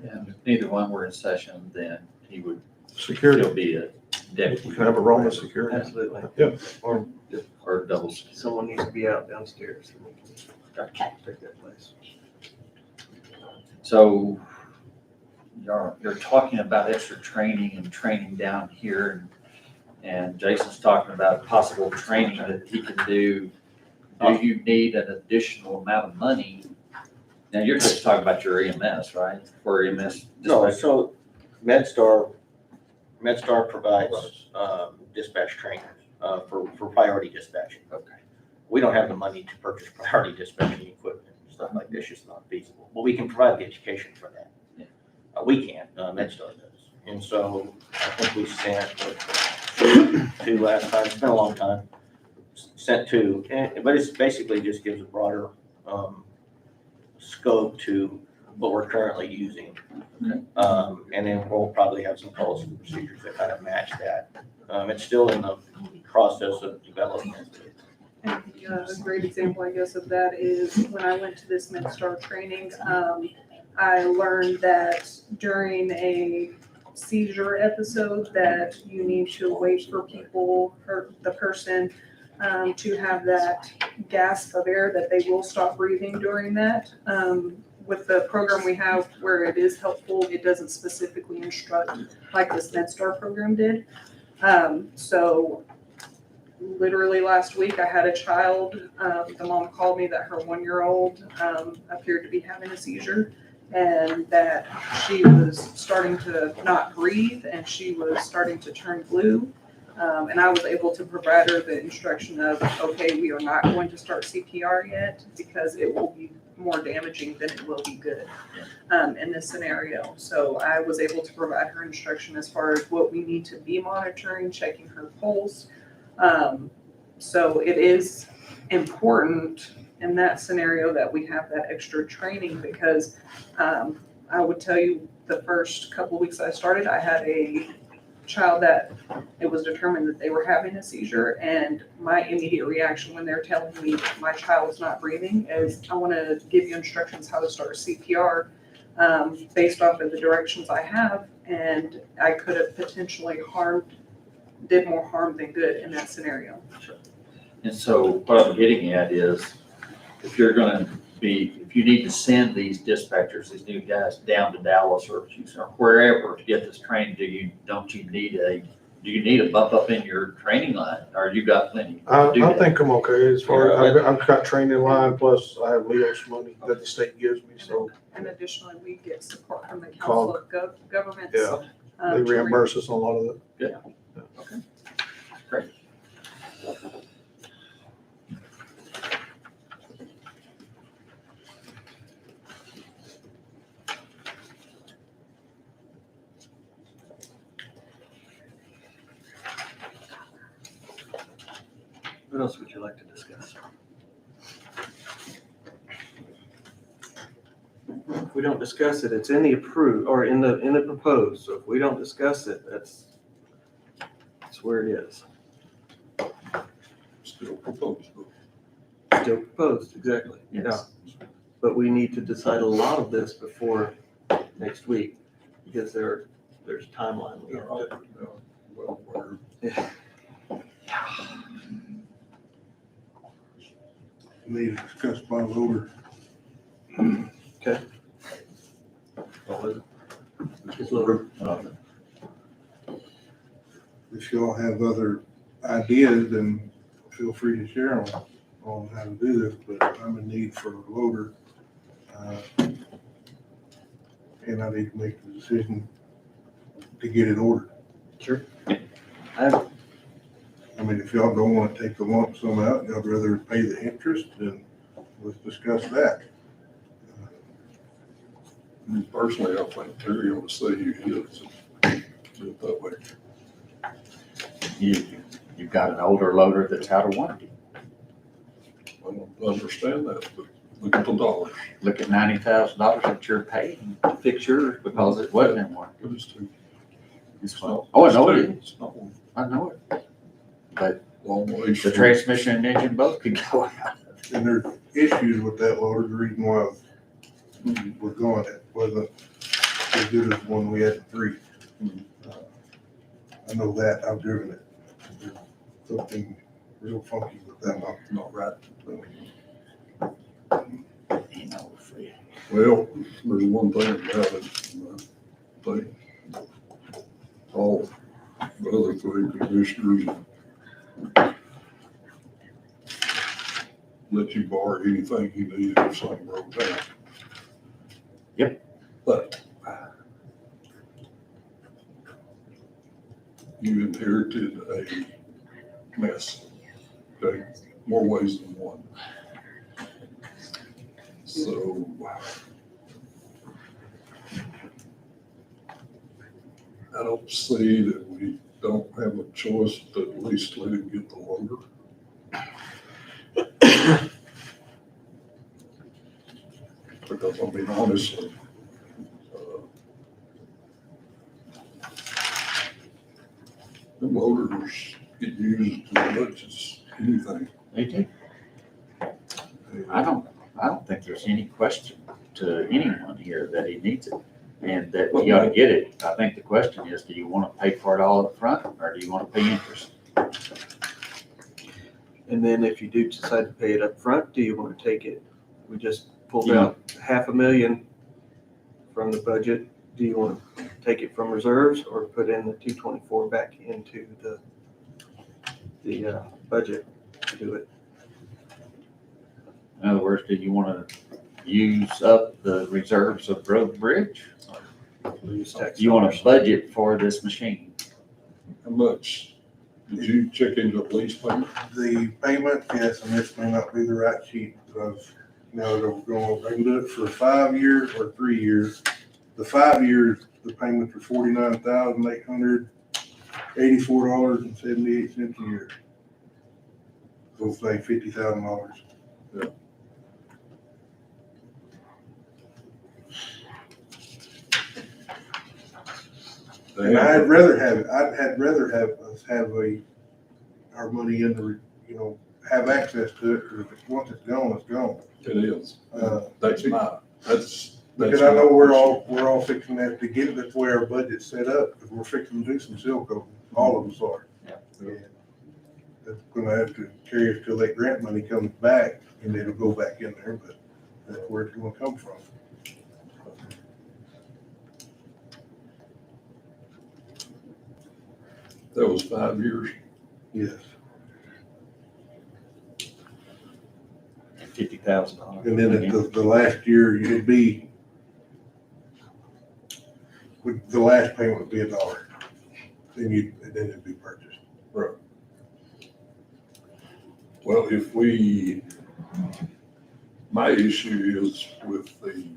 And if neither one were in session, then he would security still be a deputy. You can have a roam of security. Absolutely. Yeah. Or double. Someone needs to be out downstairs. Okay. Take that place. So you're talking about extra training and training down here, and Jason's talking about possible training that he can do. Do you need an additional amount of money? Now, you're just talking about your EMS, right? For EMS? No, so MedStar provides dispatch training for priority dispatching. Okay. We don't have the money to purchase priority dispatching equipment and stuff like this, it's not feasible. But we can provide the education for that. Yeah. We can't, MedStar does. And so I think we sent two last time, it's been a long time, sent two, but it's basically just gives a broader scope to what we're currently using. Okay. And then we'll probably have some policies and procedures that kind of match that. It's still in the process of development. And a great example, I guess, of that is when I went to this MedStar training, I learned that during a seizure episode that you need to wait for people or the person to have that gasp of air, that they will stop breathing during that. With the program we have where it is helpful, it doesn't specifically instruct like this MedStar program did. So literally last week I had a child, the mom called me that her 1-year-old appeared to be having a seizure and that she was starting to not breathe and she was starting to turn blue. And I was able to provide her the instruction of, okay, we are not going to start CPR yet because it will be more damaging than it will be good in this scenario. So I was able to provide her instruction as far as what we need to be monitoring, checking her pulse. So it is important in that scenario that we have that extra training because I would tell you the first couple of weeks I started, I had a child that it was determined that they were having a seizure, and my immediate reaction when they're telling me my child's not breathing is I want to give you instructions how to start CPR based off of the directions I have, and I could have potentially harmed did more harm than good in that scenario. And so what I'm getting at is, if you're gonna if you need to send these dispatchers, these new guys down to Dallas or wherever to get this training, do you need a bump up in your training line, or you got plenty to do I that? think I'm okay as far, I've got training line, plus I have Leo's money that the state gives me, so. And additionally, we get support from the Council of Governments. Yeah, they reimburse us on a lot of it. Yeah. Okay. Great. What else would you like to discuss? If we don't discuss it, it's in the approved, or in the proposed, so if we don't discuss it, that's where it is. Still proposed. Still proposed, exactly. Yes. Yeah. But we need to decide a lot of this before next week, because there's a timeline. we have to- Well, we're Yeah. Need to discuss my loader. Okay. What was it? His loader. If y'all have other ideas, then feel free to share them on how to do this, but I'm in need for a loader. And I need to make the decision to get it ordered. Sure. I mean, if y'all don't want to take the lump sum out, y'all rather pay the interest, then let's discuss that. Personally, I think Terry ought to say you his. Do it that way. You've got an older loader that's out of warranty. I don't understand that, but look at the dollars. Look at $90,000 that you're paying to fix yours because it wasn't in warranty. It is too. It's fine. Oh, I know it is. It's not one. I know it. But Long way. the transmission and engine both could go out. And there's issues with that loader, the reason why we're going, it wasn't as good as the one we had in 3. I know that, I've driven it. There's something real funky with that one. Not right. You know, Well, there's one thing about it. Thing. All the other 3 commissioners let you borrow anything you need if something broke down. Yep. But you inherited a mess, okay, more ways than one. So I don't see that we don't have a choice to at least let him get the loader. Because I'll be honest, the loaders get used as much as anything. They do. I don't think there's any question to anyone here that he needs it and that he ought to get it. I think the question is, do you want to pay for it all up front or do you want to pay interest? And then if you do decide to pay it up front, do you want to take it? We just pulled out $500,000 from the budget. Do you want to take it from reserves or put in the 224 back into the budget to do it? In other words, do you want to use up the reserves of road and bridge? Do you want to budget for this machine? How much? Did you check into the lease payment? The payment, yes, and this may not be the right sheet, because now that we're going, I can do it for 5 years or 3 years. The 5 years, the payments are $49,884.78 a year. We'll say $50,000. Yeah. And I'd rather have us have our money in the, have access to it, because once it's gone, it's gone. It is. That's Because I know we're all fixing that to get it, that's the way our budget's set up, because we're fixing to do some seal coating, all of us are. Yeah. gonna have to carry us till that grant money comes back, and it'll go back in there, but that's where it's gonna come from. That was 5 years. Yes. $50,000. And then the last year, it'd be, the last payment would be $1. Then it'd be purchased. Right. Well, my issue is with the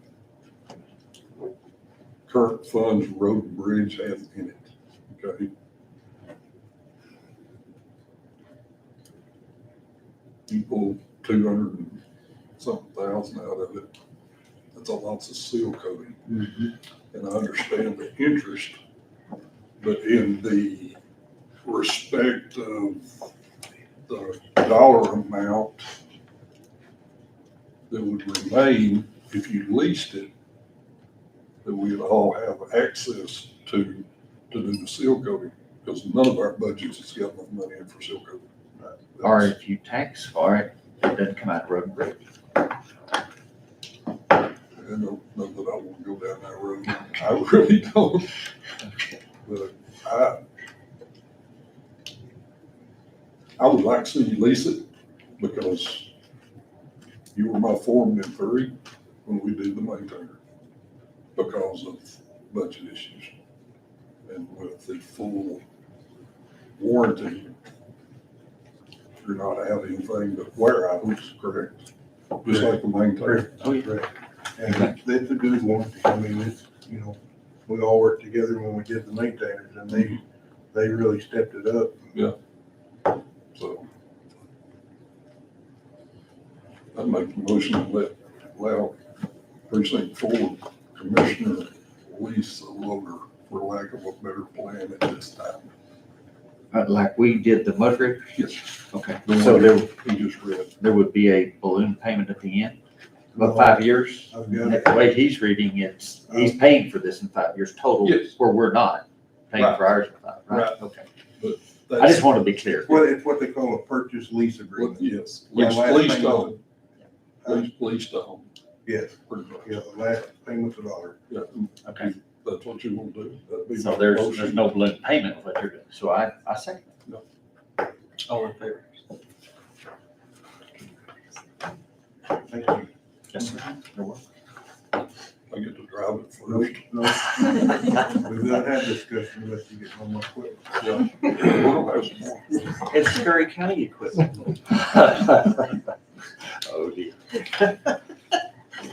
current funds road and bridge has in it, okay? You pull 200 and something thousand out of it, that's a lots of seal coating. And I understand the interest, but in the respect of the dollar amount that would remain if you leased it, that we'd all have access to do the seal coating, because none of our budgets has got enough money in for seal coating. Or if you tax for it, it doesn't come out of road and bridge. I don't know that I want to go down that road. I really don't. But I would like to see you lease it, because you were my foreman in 3 when we did the maintainer because of budget issues. And with the full warranty, you're not out anything but wear items, correct? Just like the maintainer. Oh, yeah. And it's a good warranty. I mean, it's, we all worked together when we did the maintainers, and they really stepped it up. Yeah. So I'd make the motion to allow precinct 4 commissioner lease a loader, for lack of a better plan at this time. Like we did the mud rip? Yes. Okay. The So one there, he just read. there would be a balloon payment at the end? About 5 years? I've got it. The way he's reading it, he's paying for this in 5 years total, Yes. where we're not paying Right. for ours in 5, right? Right. Okay. But I just want to be clear. It's what they call a purchase lease agreement. Yes, The last leased payment- on. Leased on. Yes, Pretty much. yeah, the last payment's $1. Yeah, Okay. that's what you want to do. That'd be So my there's motion. no balloon payment with what you're doing. So I second it. All in favor? Thank you. Yes, sir. You're welcome. I get to drive it first. No, we don't have discussion unless you get one more quick. Yeah. We'll have some more. It's Scurry County equipment. Oh, dear.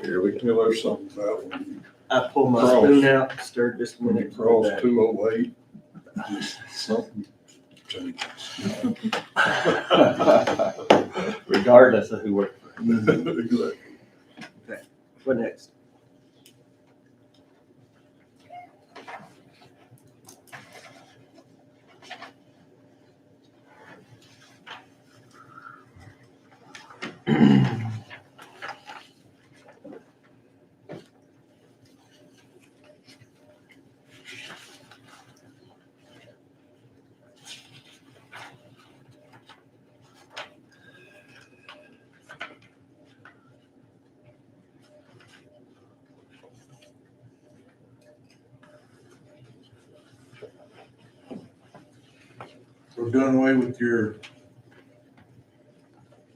Here we go. There's something about when you I pulled my Cross. spoon out, stirred just a when you minute. cross 208, just something changes. Regardless of who worked for it. Exactly. Okay, what next? We're doing away with your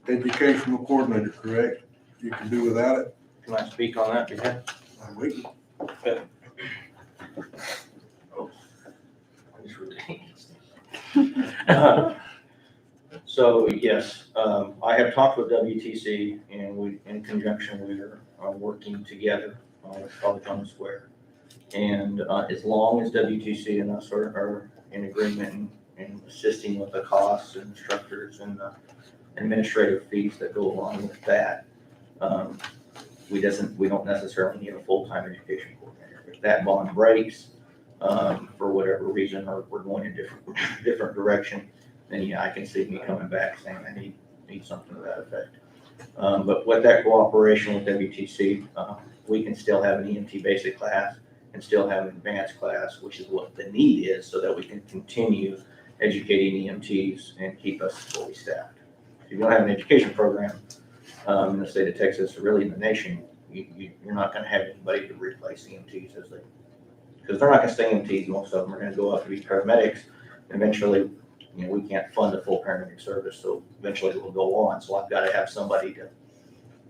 educational coordinator, correct? You can do without it? Can I speak on that? Yeah. I'm waiting. So, yes, I have talked with WTC, and we, in conjunction, we are working together with College on the Square. And as long as WTC and us are in agreement and assisting with the costs and structures and the administrative fees that go along with that, we don't necessarily need a full-time education coordinator. If that bond breaks, for whatever reason, or we're going in different direction, then yeah, I can see me coming back saying I need something to that effect. But with that cooperation with WTC, we can still have an EMT basic class and still have an advanced class, which is what the need is, so that we can continue educating EMTs and keep us fully staffed. If you don't have an education program in the state of Texas, or really in the nation, you're not gonna have anybody to replace EMTs because they're not gonna stay EMTs, most of them are gonna go up to be paramedics. Eventually, we can't fund a full paramedic service, so eventually we'll go on. So I've gotta have somebody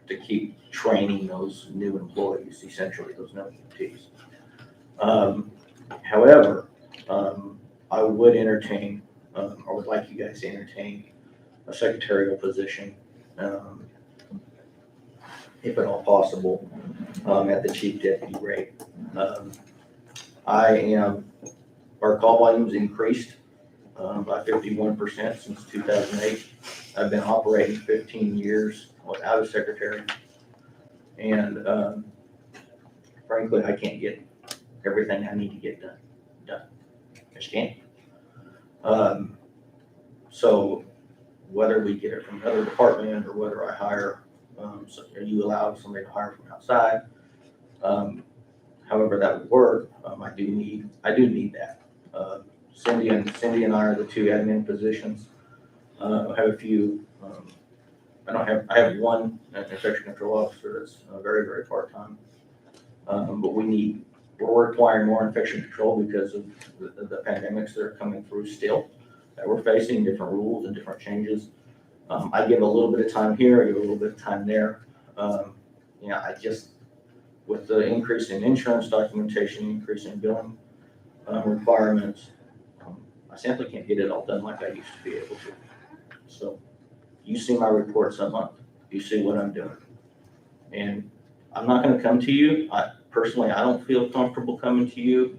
to keep training those new employees, essentially, those new EMTs. However, I would entertain, or would like you guys to entertain a secretarial position, if at all possible, at the chief deputy rate. Our call volume's increased by 51% since 2008. I've been operating 15 years without a secretary. And frankly, I can't get everything I need to get done. I just can't. So whether we get it from another department or whether I hire, are you allowed somebody to hire from outside? However that would work, I do need that. Cindy and I are the two admin positions. I have a few, I have one infection control officer that's very, very part-time. But we're requiring more infection control because of the pandemics that are coming through still, that we're facing, different rules and different changes. I give a little bit of time here, I give a little bit of time there. With the increase in insurance documentation, increase in billing requirements, I simply can't get it all done like I used to be able to. So you see my reports a month, you see what I'm doing. And I'm not gonna come to you. Personally, I don't feel comfortable coming to you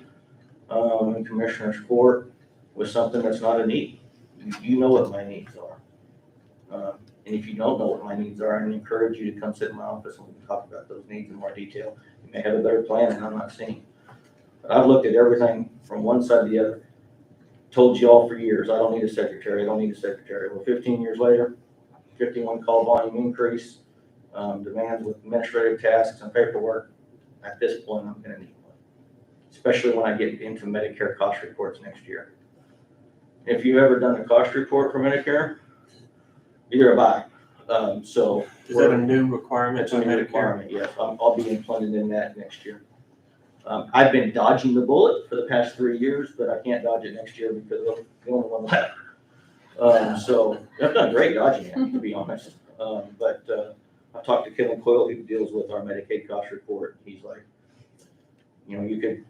in Commissioner's Court with something that's not a need. You know what my needs are. And if you don't know what my needs are, I encourage you to come sit in my office and we can talk about those needs in more detail. You may have a better plan than I'm not seeing. But I've looked at everything from one side to the other. Told you all for years, I don't need a secretary, I don't need a secretary. Well, 15 years later, 51 call volume increase, demands with administrative tasks and paperwork. At this point, I'm gonna need one, especially when I get into Medicare cost reports next year. If you've ever done a cost report for Medicare, either have I. So is that a new requirement? It's a new requirement, yes. I'll be implemented in that next year. I've been dodging the bullet for the past 3 years, but I can't dodge it next year because I'm the only one left. So I've done great dodging it, to be honest. But I've talked to Kevin Coyle, who deals with our Medicaid cost report. He's like, you could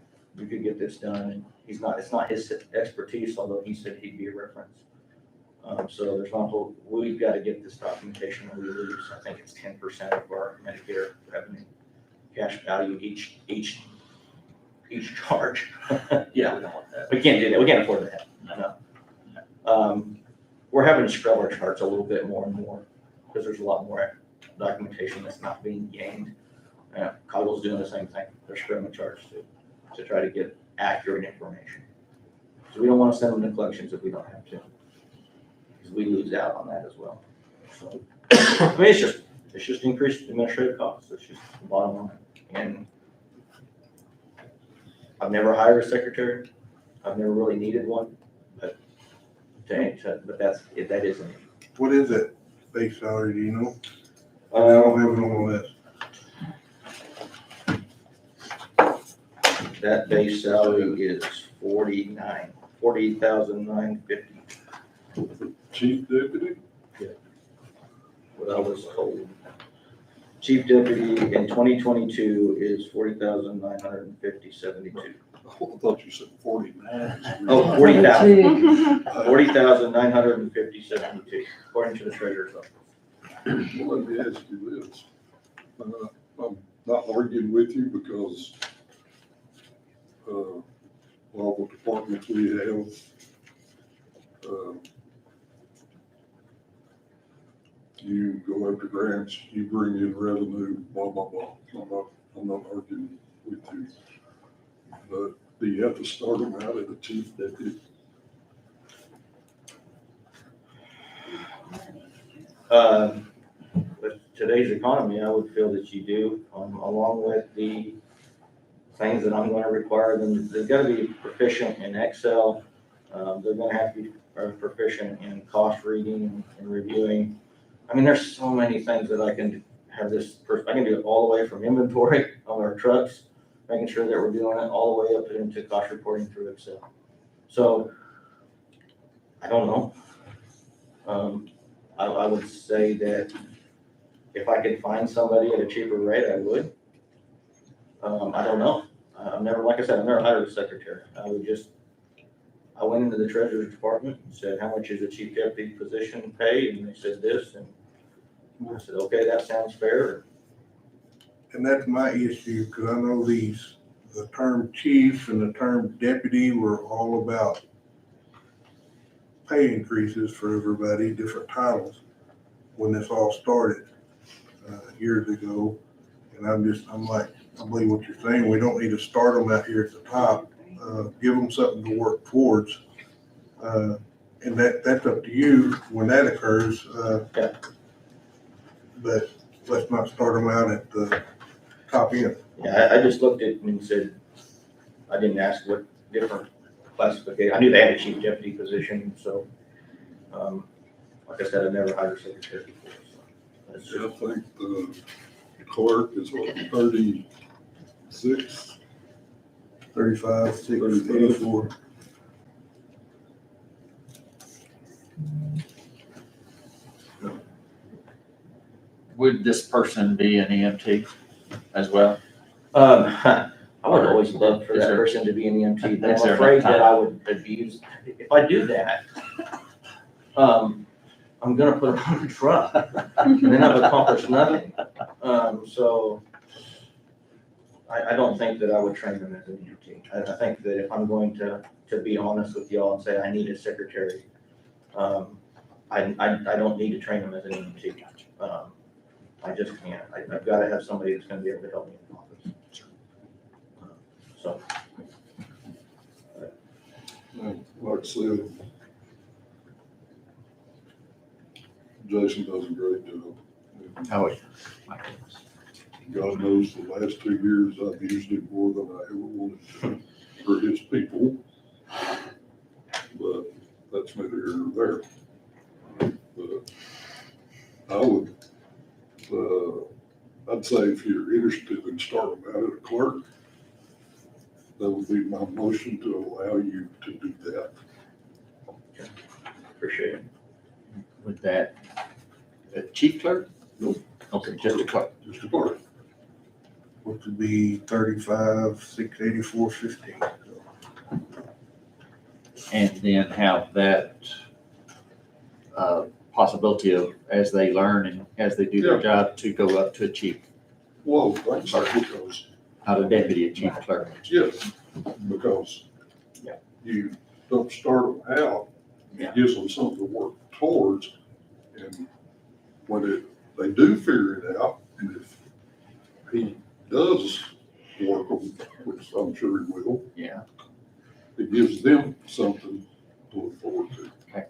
get this done, and it's not his expertise, although he said he'd be a reference. So we've got to get this documentation, and we lose, I think it's 10% of our Medicare revenue, cash value each charge. Yeah, we don't want that. We can't do that. We can't afford that. No. We're having to scrub our charts a little bit more and more because there's a lot more documentation that's not being gained. Coggle's doing the same thing. They're scrubbing charts to try to get accurate information. So we don't want to send them to collections if we don't have to, because we lose out on that as well. So I mean, it's just increased administrative costs. It's just the bottom line. And I've never hired a secretary. I've never really needed one, but that is a need. What is it, base salary, do you know? I don't have it on the list. That base salary is $48,950. Chief deputy? Yeah. What I was told. Chief deputy in 2022 is $40,950.72. I thought you said 49. Oh, 40,000. 40,950.72, according to the treasurer's office. Well, let me ask you this. I'm not arguing with you because all the departments we have, you go after grants, you bring in revenue, blah, blah, blah. I'm not arguing with you. But do you have to start them out at the chief deputy? With today's economy, I would feel that you do, along with the things that I'm going to require them. They've got to be proficient in Excel. They're going to have to be are proficient in cost reading and reviewing. I mean, there's so many things that I can have this person, I can do it all the way from inventory on our trucks, making sure that we're doing it all the way up into cost reporting through Excel. So, I don't know. I would say that if I could find somebody at a cheaper rate, I would. I don't know. I've never, like I said, I've never hired a secretary. I went into the treasurer's department and said, how much is a chief deputy position pay? And they said this, and I said, okay, that sounds fair. And that's my issue, because I know the term chief and the term deputy were all about pay increases for everybody, different titles, when this all started years ago. And I'm like, I believe what you're saying. We don't need to start them out here at the top. Give them something to work towards. And that's up to you when that occurs. But let's not start them out at the top end. Yeah, I just looked at it and said, I didn't ask what different classification. I knew they had a chief deputy position, so, like I said, I've never hired a secretary before. So that's I just, think the clerk is what, 36? 35, 84. Would this person be an EMT as well? I would always love for that person to be an EMT, but I'm afraid that I would abuse, if I do that, I'm gonna put them on a truck, and then I've accomplished nothing. So I don't think that I would train them as an EMT. I think that if I'm going to be honest with y'all and say I need a secretary, I don't need to train them as an EMT. I just can't. I've got to have somebody that's going to be able to help me in the office. So. Like I said, Jason does a great job. Oh, yeah. God knows the last 2 years I've used him more than I ever wanted to for his people. But that's neither here nor there. But I would, I'd say if you're interested in starting out as a clerk, that would be my motion to allow you to do that. Appreciate it. Would that, a chief clerk? Nope. Okay, just a clerk. Just a clerk. Which would be 35, 684, 15. And then have that possibility of, as they learn and as they do their job, to go up to a chief. Well, that's because. Not a deputy, a chief clerk. Yes, because you don't start them out, it gives them something to work towards. And when they do figure it out, and if he does work them, which I'm sure he will. Yeah. It gives them something to look forward to. Okay.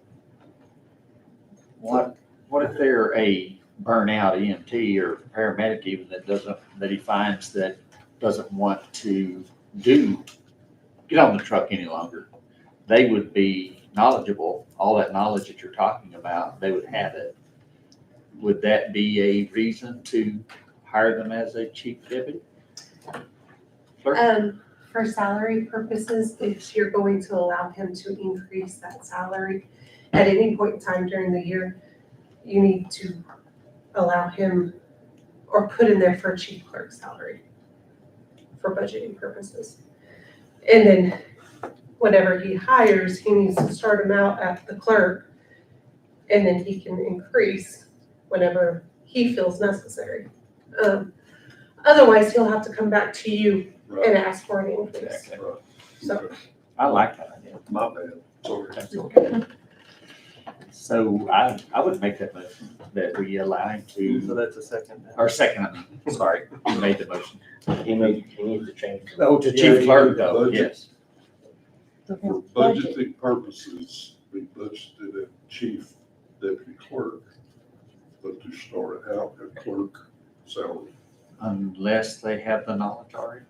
What if they're a burnout EMT or paramedic even that he finds that doesn't want to get on the truck any longer? They would be knowledgeable, all that knowledge that you're talking about, they would have it. Would that be a reason to hire them as a chief deputy? Clerk? For salary purposes, if you're going to allow him to increase that salary at any point in time during the year, you need to allow him or put in there for a chief clerk salary for budgeting purposes. And then whenever he hires, he needs to start him out at the clerk, and then he can increase whenever he feels necessary. Otherwise, he'll have to come back to you and ask for an increase. Right. So I like that idea. My bad, sorry. That's okay. So I would make that motion that we allow him to. So that's a second. Or second, I mean, sorry, you made the motion. He needs to change. Oh, to chief clerk though, yes. For budgeting purposes, be budgeted at chief deputy clerk, but to start out at clerk salary. Unless they have the knowledge already.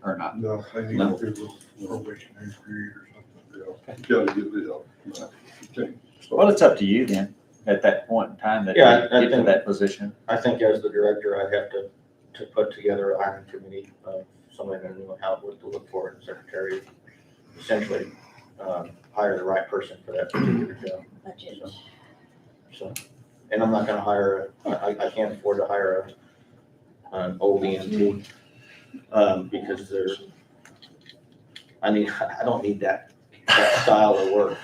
Or not. No, they need to do a probationary period or something. You gotta get it out. You can't stop. Well, it's up to you then, at that point in time that Yeah, you I get to think- that position. I think as the director, I'd have to put together a hiring committee of somebody that knew how, what to look for in secretary. Essentially, hire the right person for that particular job. Budget. So, and I'm not gonna hire, I can't afford to hire an old EMT, because there's, I don't need that style of work.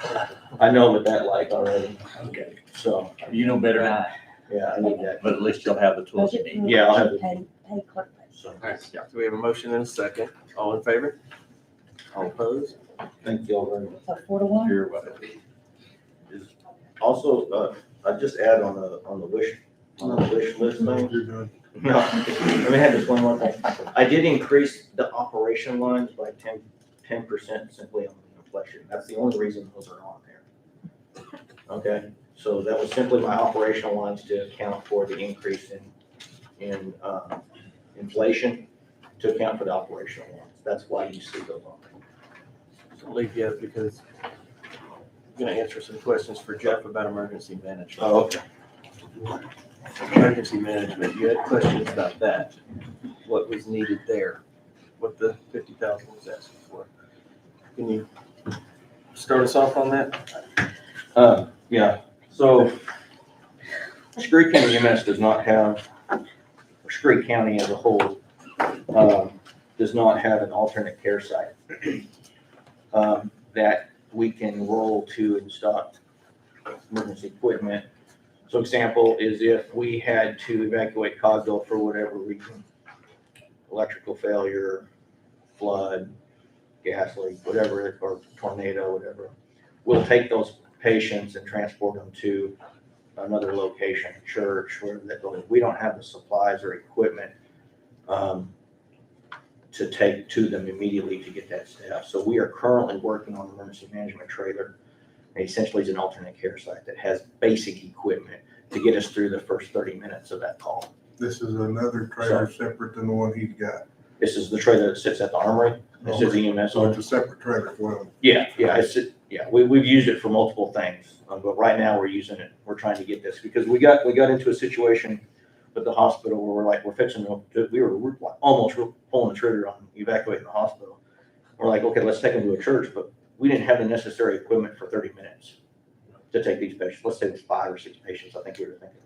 I know what that like already. Okay. So, You know better than I, yeah, I need that. but at least you'll have the tools you Budget need. Yeah, I'll have it. Pay clerk. So, All right, so we have a motion and a second. All in favor? All opposed? thank you all very much. So 4-1. You're welcome. Also, I just add on the wish list thing. You're done. No, let me add this one more thing. I did increase the operation lines by 10% simply on the inflation. That's the only reason those are on there. Okay, so that was simply my operational lines to account for the increase in inflation, to account for the operational lines. That's why you see those on there. I'll leave you out because I'm gonna answer some questions for Jeff about emergency management. Oh, okay. Emergency management, you had questions about that, what was needed there, what the 50,000 was asking for. Can you start us off on that? Yeah, so Scurry County EMS does not have, or Scurry County as a whole, does not have an alternate care site that we can roll to and stock emergency equipment. So example is if we had to evacuate Cosville for whatever reason, electrical failure, flood, gas leak, whatever, or tornado, whatever, we'll take those patients and transport them to another location, church, wherever that goes. We don't have the supplies or equipment to take to them immediately to get that staff. So we are currently working on an emergency management trailer. Essentially, it's an alternate care site that has basic equipment to get us through the first 30 minutes of that call. This is another trailer separate than the one he's got. This is the trailer that sits at the armory. This is EMS. So it's a separate trailer for him. Yeah, we've used it for multiple things, but right now we're using it. We're trying to get this because we got into a situation with the hospital where we were almost pulling the trigger on evacuating the hospital. We're like, okay, let's take them to a church, but we didn't have the necessary equipment for 30 minutes to take these patients. Let's say it was 5 or 6 patients, I think we were thinking.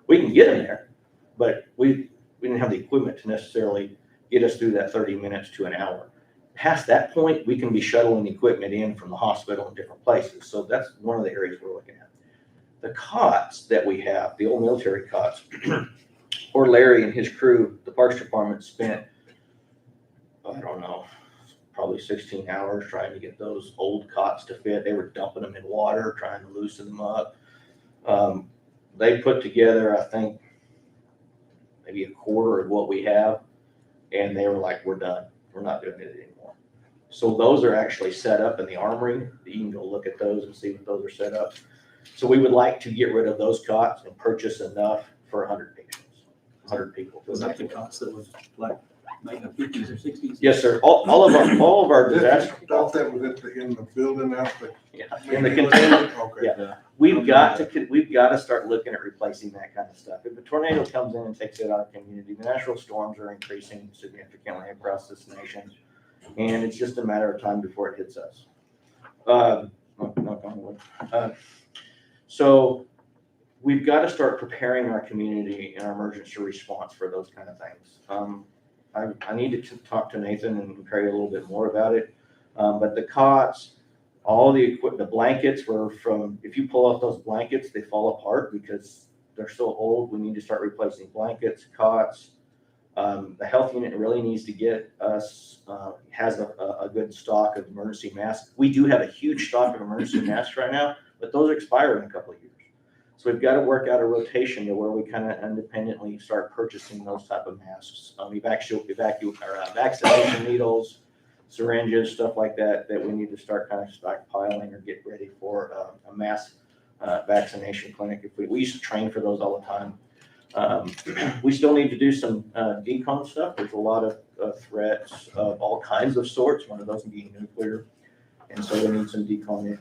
We can get them there, but we didn't have the equipment to necessarily get us through that 30 minutes to an hour. Past that point, we can be shuttling equipment in from the hospital in different places. So that's one of the areas we're looking at. The cots that we have, the old military cots, or Larry and his crew, the Parks Department spent, I don't know, probably 16 hours trying to get those old cots to fit. They were dumping them in water, trying to loosen them up. They put together, I think, maybe a quarter of what we have, and they were like, we're done. We're not doing it anymore. So those are actually set up in the armory. You can go look at those and see what those are set up. So we would like to get rid of those cots and purchase enough for 100 patients, 100 people. Was that the cost that was like made in the 50s or 60s? Yes, sir. All of our disaster. I thought that was in the building out there. Yeah, in the containment. Okay. Yeah. We've got to start looking at replacing that kind of stuff. If a tornado comes in and takes it out of the community, the natural storms are increasing significantly across this nation. And it's just a matter of time before it hits us. So we've got to start preparing our community and our emergency response for those kind of things. I need to talk to Nathan and Perry a little bit more about it. But the cots, all the equipment, the blankets were from, if you pull out those blankets, they fall apart because they're so old. We need to start replacing blankets, cots. The health unit really needs to get us, has a good stock of emergency masks. We do have a huge stock of emergency masks right now, but those expire in a couple of years. So we've got to work out a rotation to where we kind of independently start purchasing those type of masks. Vaccination needles, syringes, stuff like that, that we need to start kind of stockpiling or get ready for a mass vaccination clinic. We used to train for those all the time. We still need to do some decon stuff. There's a lot of threats of all kinds of sorts, one of those being nuclear. And so we need some decon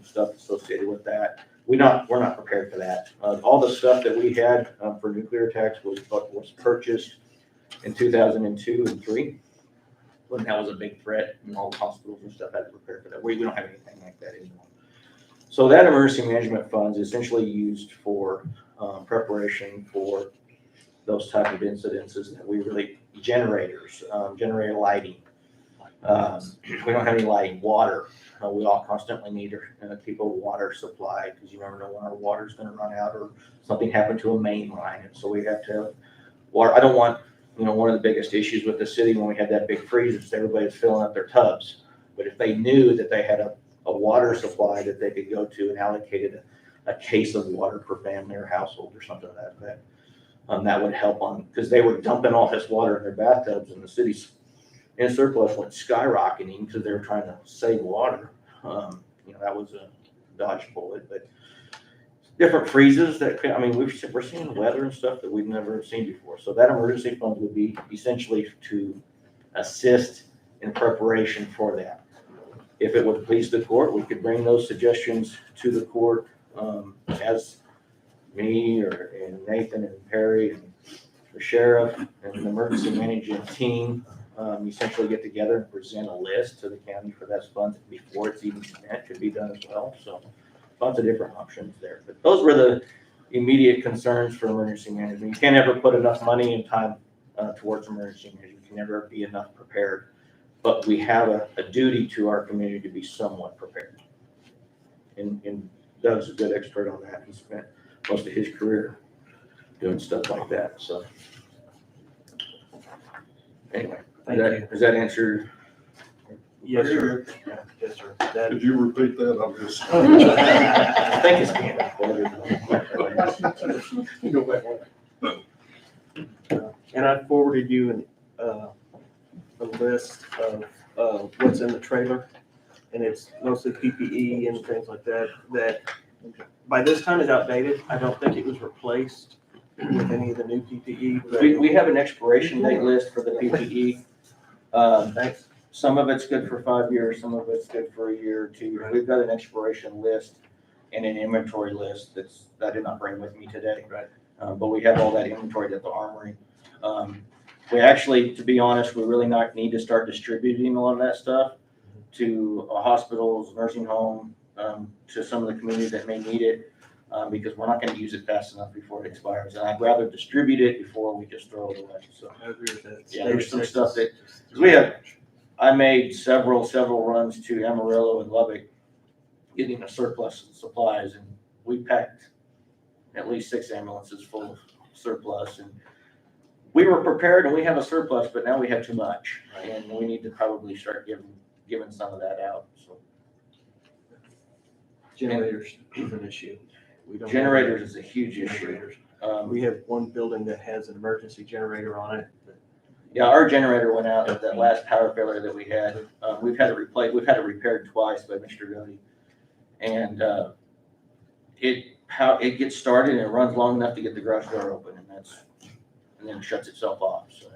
stuff associated with that. We're not prepared for that. All the stuff that we had for nuclear tax was purchased in 2002 and 3, when that was a big threat, and all the hospitals and stuff had to prepare for that. We don't have anything like that anymore. So that emergency management fund is essentially used for preparation for those type of incidences that we really, generators, generator lighting. We don't have any lighting, water. We all constantly need to keep a water supply, because you never know when our water's gonna run out or something happened to a main line. And so we have to have water. I don't want, one of the biggest issues with the city when we had that big freeze is everybody's filling up their tubs. But if they knew that they had a water supply that they could go to and allocated a case of water per family or household or something like that, that would help on, because they were dumping all this water in their bathtubs, and the city's in surplus went skyrocketing because they were trying to save water. That was a dodge bullet, but different freezes that, we're seeing weather and stuff that we've never seen before. So that emergency fund would be essentially to assist in preparation for that. If it would please the court, we could bring those suggestions to the court, as me and Nathan and Perry and the sheriff and the emergency management team essentially get together and present a list to the county for that funds before it's even spent. Could be done as well. So lots of different options there. But those were the immediate concerns for emergency management. You can't ever put enough money and time towards emergency management. You can never be enough prepared. But we have a duty to our community to be somewhat prepared. And Doug's a good expert on that. He spent most of his career doing stuff like that. So anyway, does that answer? Yes, sir. Yes, sir. Could you repeat that? I'm just. I think it's being recorded. And I forwarded you a list of what's in the trailer, and it's mostly PPE and things like that, that by this time is outdated. I don't think it was replaced with any of the new PPE. But We have an expiration date list for the PPE. Thanks. Some of it's good for 5 years, some of it's good for a year or 2 years. We've got an expiration list and an inventory list that I did not bring with me today. Right. But we have all that inventory at the armory. We actually, to be honest, we really not need to start distributing a lot of that stuff to hospitals, nursing home, to some of the community that may need it, because we're not going to use it fast enough before it expires. And I'd rather distribute it before we just throw it away. So I agree with that. yeah, there's some stuff that, because I made several runs to Amarillo and Lubbock, getting a surplus of supplies, and we packed at least 6 ambulances full of surplus, and we were prepared and we have a surplus, but now we have too much, and we need to probably start giving some of that out. So Generators is an issue. Generators is a huge issue. We have one building that has an emergency generator on it. Yeah, our generator went out at that last power failure that we had. We've had it repaired twice by Mr. Doty. And it gets started and it runs long enough to get the garage door open, and then it shuts itself off. So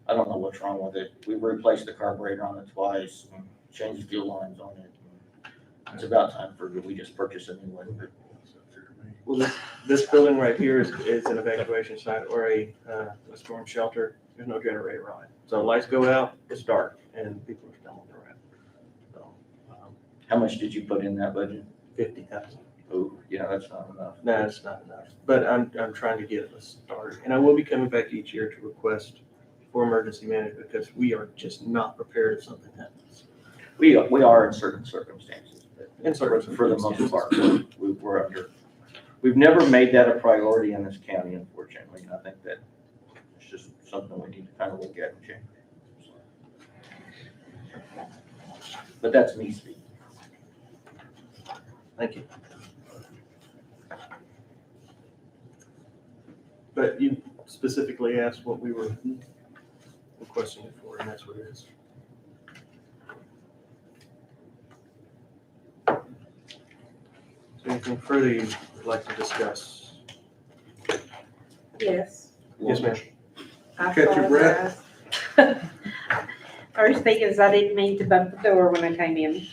I don't know what's wrong with it. We replaced the carburetor on it twice, and changed the fuel lines on it. It's about time we just purchase a new one. Well, this building right here is an evacuation site or a storm shelter. There's no generator on it. So lights go out, it's dark, and people are stumbling around. So, How much did you put in that budget? $50,000. Oh, yeah, that's not enough. No, it's not enough. But I'm trying to get a start, and I will be coming back each year to request for emergency management, because we are just not prepared if something happens. We are in certain circumstances. In certain For the most part, we're under. We've never made that a priority in this county, unfortunately. And I think that it's just something we need to kind of look at and change. But that's me speaking. Thank you. But you specifically asked what we were requesting it for, and that's what it is. Is there anything further you'd like to discuss? Yes. Yes, ma'am. I Catch your breath. apologize. First thing is I didn't mean to bump the door when I came in.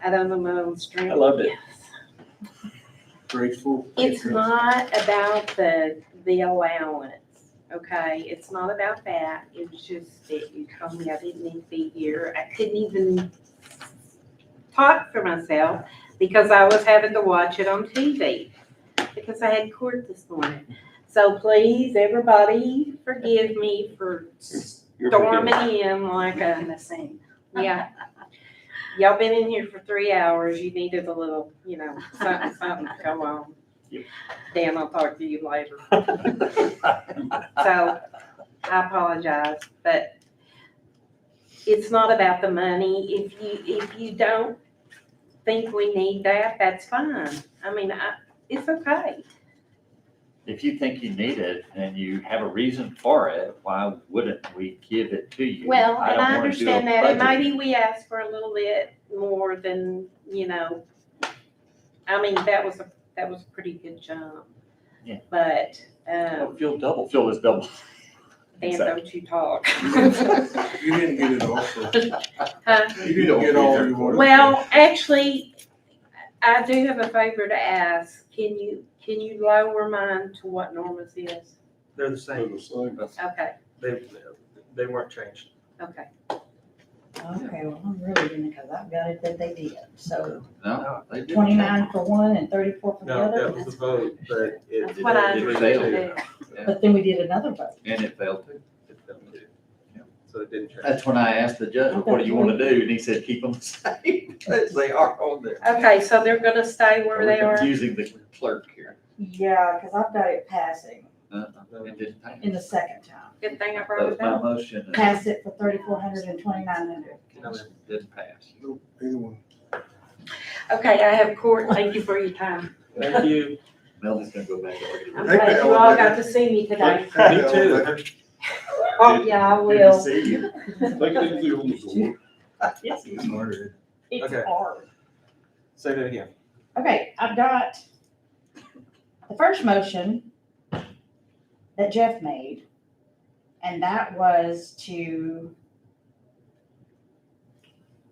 out on the middle street. I loved it. Graceful. It's not about the allowance, okay? It's not about that. It's just that you told me I didn't need to be here. I couldn't even talk for myself because I was having to watch it on TV because I had court this morning. So please, everybody, forgive me for storming in like a, yeah. Y'all been in here for 3 hours. You needed a little, something to go on. Yep. Dan, I'll talk to you later. So I apologize, but it's not about the money. If you don't think we need that, that's fine. I mean, it's okay. If you think you need it and you have a reason for it, why wouldn't we give it to you? Well, and don't I wanna do a understand that, and budget. maybe we asked for a little bit more than, I mean, that was a pretty good jump. Yeah. But, Fuel is double. Dan, Exactly. don't you talk. You didn't get it all, so. Huh? You didn't get all you wanted. Well, actually, I do have a favor to ask. Can you lower mine to what Norma's is? They're the same. Okay, They weren't changed. okay. Okay, well, I'm really gonna, because I've got it that they did, so No, they didn't. 29 for one and 34 for the No, other. that was the vote, but it. That's what I It understood failed. too. But then we did another vote. And it failed too. So it didn't change. That's when I asked the judge, what do you want to do? And he said, keep them the same as they are on there. Okay, so they're gonna stay where they We're are? confusing the clerk here. Yeah, because I've got it passing It didn't pass. in the second time. Good thing I That brought was it my up. motion. and Pass it for 3,400 and 2,900. it Didn't pass. Either one. Okay, I have court. Thank you for your time. Thank you. Melody's gonna go back. I'm Take glad the you all got elevator. to see me today. Me too. Oh, yeah, I Good to will. see you. Take it easy on the door. Yes, He's smarter. it's Okay. hard. Say that again. Okay, I've got the first motion that Jeff made, and that was to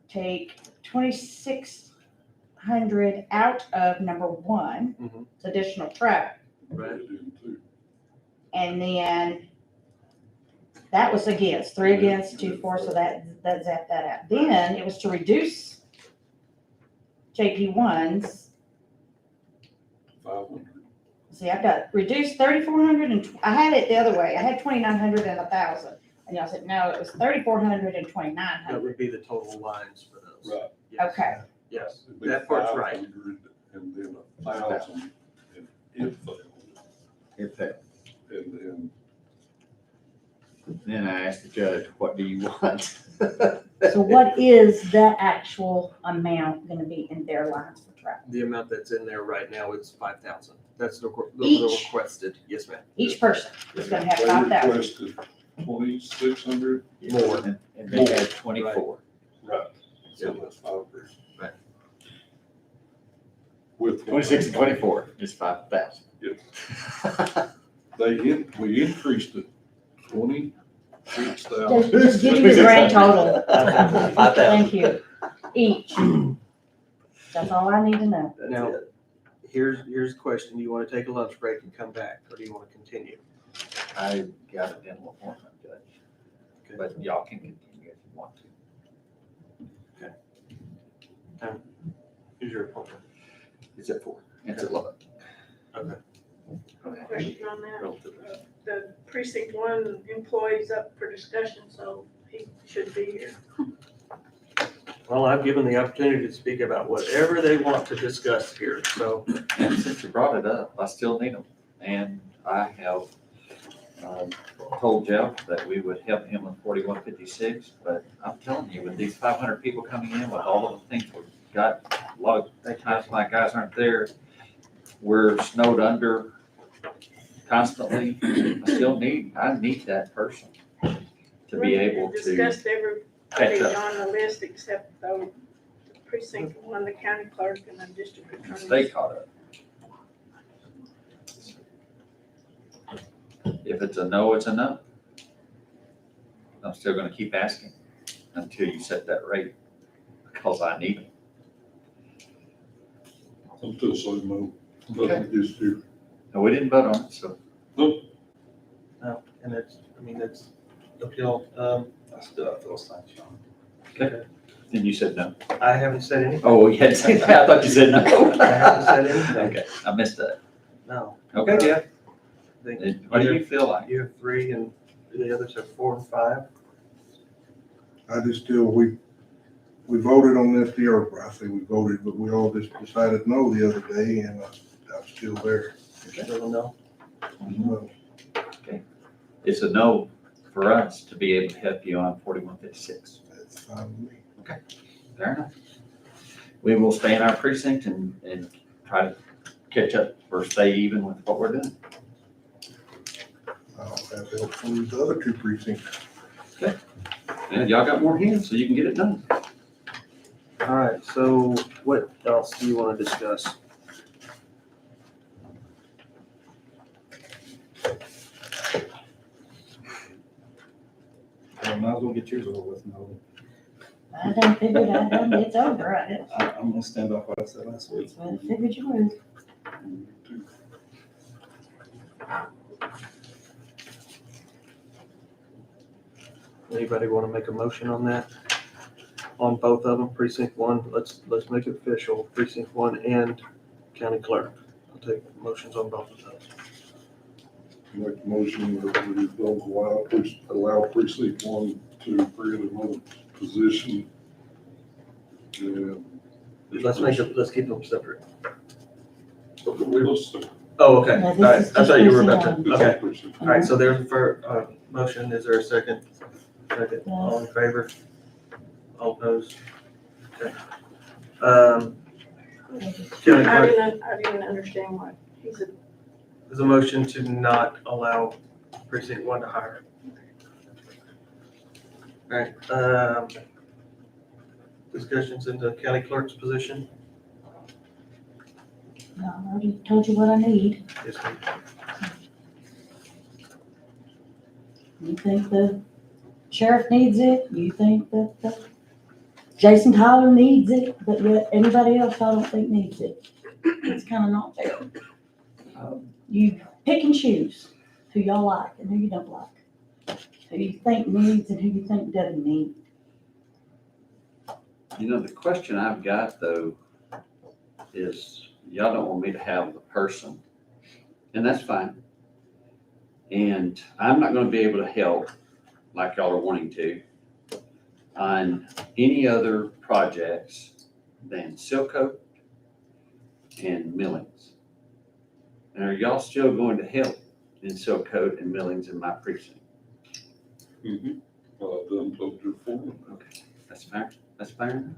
take 2,600 out of number one, Mhm. it's additional travel. Right. And then that was against, 3 against, 2 for, so that zapped that out. Then it was to reduce JP1's. 500. See, I've got reduced 3,400 and, I had it the other way. I had 2,900 and 1,000. And y'all said, no, it was 3,400 and That 2,900. would be the total lines for those. Right. Yes. Okay. Yes, It'd be that part's right. 500 And then 1,000 and it failed. It failed. And Then I asked the judge, what do you want? So what is that actual amount gonna be in their lines for travel? The amount that's in there right now is 5,000. That's the Each? requested. Yes, ma'am. Each person is gonna have they 5,000. requested 2,600. More. And they had 24. Right. So that's 5%. Right. With 26 and 24 is 5,000. Yes. We increased it 26,000. Just give me the grand total. 5,000. Thank you. Each. That's all I need to know. Now, here's a question. Do you want to take a lunch break and come back, or do you want to continue? I got a dental appointment, Judge. But y'all can continue if you want to. Here's your appointment. It's at 4. It's at 11. Okay. Question on that. The precinct 1 employee's up for discussion, so he should be here. Well, I've given the opportunity to speak about whatever they want to discuss here, so. And since you brought it up, I still need them. And I have told Jeff that we would help him with 4156, but I'm telling you, with these 500 people coming in, with all of the things we've got, a lot of times my guys aren't there, we're snowed under constantly. I need that person to be able to Discussed catch everybody up. on the list except the precinct 1, the county clerk, and the district and attorney. stay caught up. If it's a no, it's a no. I'm still gonna keep asking until you set that rate, because I need them. I'm still saying no. Nothing is here. No, we didn't vote on it, so. No, and it's, I mean, it's uphill. I still have those things, Sean. Okay. And you said no. I haven't said anything. Oh, you had to say that. I thought you said no. I haven't said anything. Okay, I missed that. No. Okay, yeah. I think What do you feel like? You have 3 and the others have 4 and 5. I just still, we voted on this the other, I say we voted, but we all just decided no the other day, and I'm still there. Still no. No. Okay. It's a no for us to be able to help you on 4156. That's fine with me. Okay, fair enough. We will stay in our precinct and try to catch up or stay even with what we're doing. I'll have help from these other 2 precincts. And y'all got more hands, so you can get it done. All right, so what else do you want to discuss? Might as well get yours over with now. I done figured I done, it's over, I did. I'm gonna stand off what I said last week. Well, I figured you would. Anybody want to make a motion on that? On both of them, precinct 1, let's make it official, precinct 1 and county clerk. I'll take motions on both of those. Make a motion that we don't allow precinct 1 to create another position. And Let's keep them separate. we listen. Oh, okay, No, all this right, is I thought you were about just to, okay. All right, so there's for, motion, is there a second? Second, all in favor? All opposed? Okay. County clerk, I didn't understand what he said. there's a motion to not allow precinct 1 to hire. All right, discussions into county clerk's position? No, I already told you what I need. Yes, ma'am. You think the sheriff needs it, you think that Jason Tyler needs it, but yet anybody else I don't think needs it. It's kind of not fair. You pick and choose who y'all like and who you don't like. Who you think needs and who you think doesn't need. You know, the question I've got though is y'all don't want me to have the person, and that's fine. And I'm not gonna be able to help like y'all are wanting to on any other projects than seal coat and millings. And are y'all still going to help in seal coat and millings in my precinct? Mm-hmm. Done told your foreman. Okay, that's fair. That's fair enough.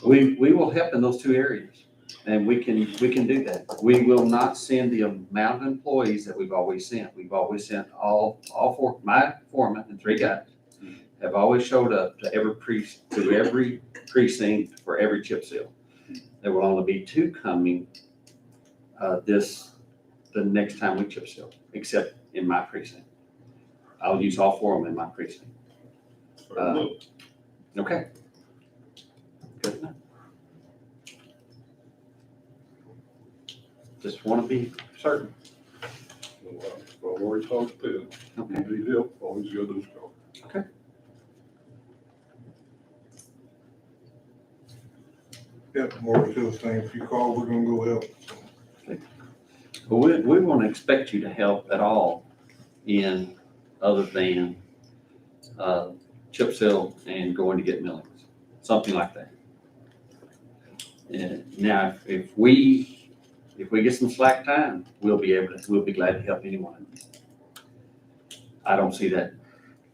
We will help in those 2 areas, and we can do that. We will not send the amount of employees that we've always sent. We've always sent all 4, my foreman and 3 guys have always showed up to every precinct for every chip seal. There will only be 2 coming the next time we chip seal, except in my precinct. I'll use all 4 of them in my precinct. Okay. Good enough. Just want to be certain. I've already talked to them. Okay. If you need help, always go to this call. Okay. Yep, more to the thing, if you call, we're gonna go help. But we won't expect you to help at all in other than chip seal and going to get millings, something like that. And now, if we get some slack time, we'll be glad to help anyone. I don't see that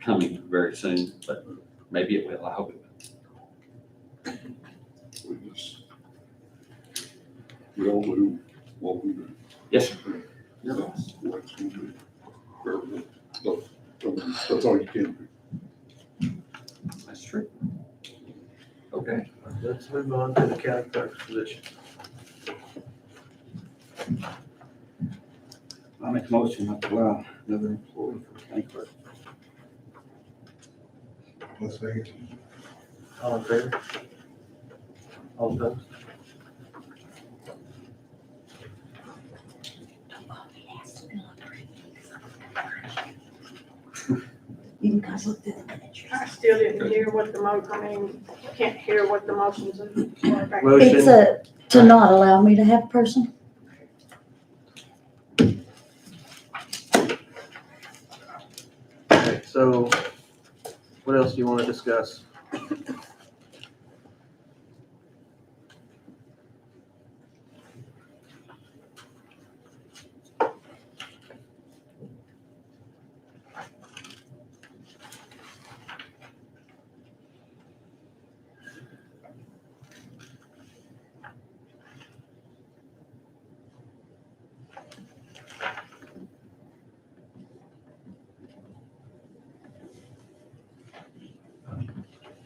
coming very soon, but maybe it will. I hope it will. We all do what we do. Yes, sir. That's what it's gonna be. That's all you can do. That's true. Okay. Let's move on to the county clerk's position. I make a motion not to allow another employee for county clerk. Let's say, All in favor? All opposed? You guys looked at the minutes. I still didn't hear what the can't hear what the motions are. back. Motion. It's to not allow me to have a person. Okay, so what else do you want to discuss?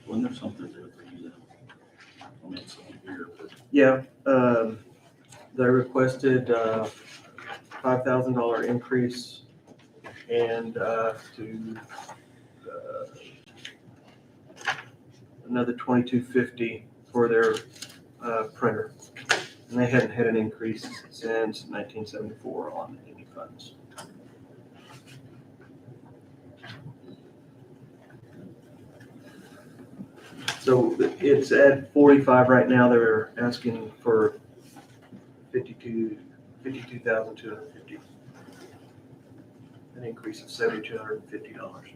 Wasn't there something there for you then? I mean, it's on here, but Yeah, they requested $5,000 increase and to another $2,250 for their printer. And they hadn't had an increase since 1974 on any funds. So it's at 45 right now. They're asking for 52,250. An increase of $7,250.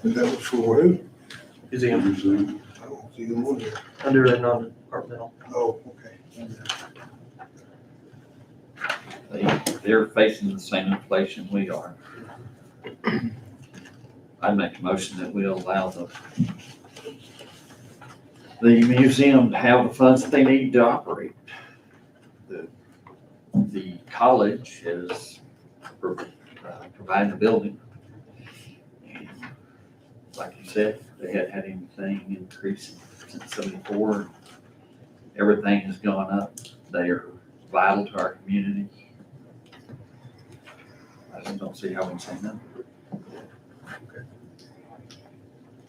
And that was for who? Museum, I don't see them on there. under a non-departmental. Oh, okay. They're facing the same inflation we are. I'd make a motion that we allow the museum to have the funds that they need to operate. The college is providing the building. And like you said, they hadn't had anything increase since '74. Everything has gone up. They are vital to our community. I just don't see how we can say no.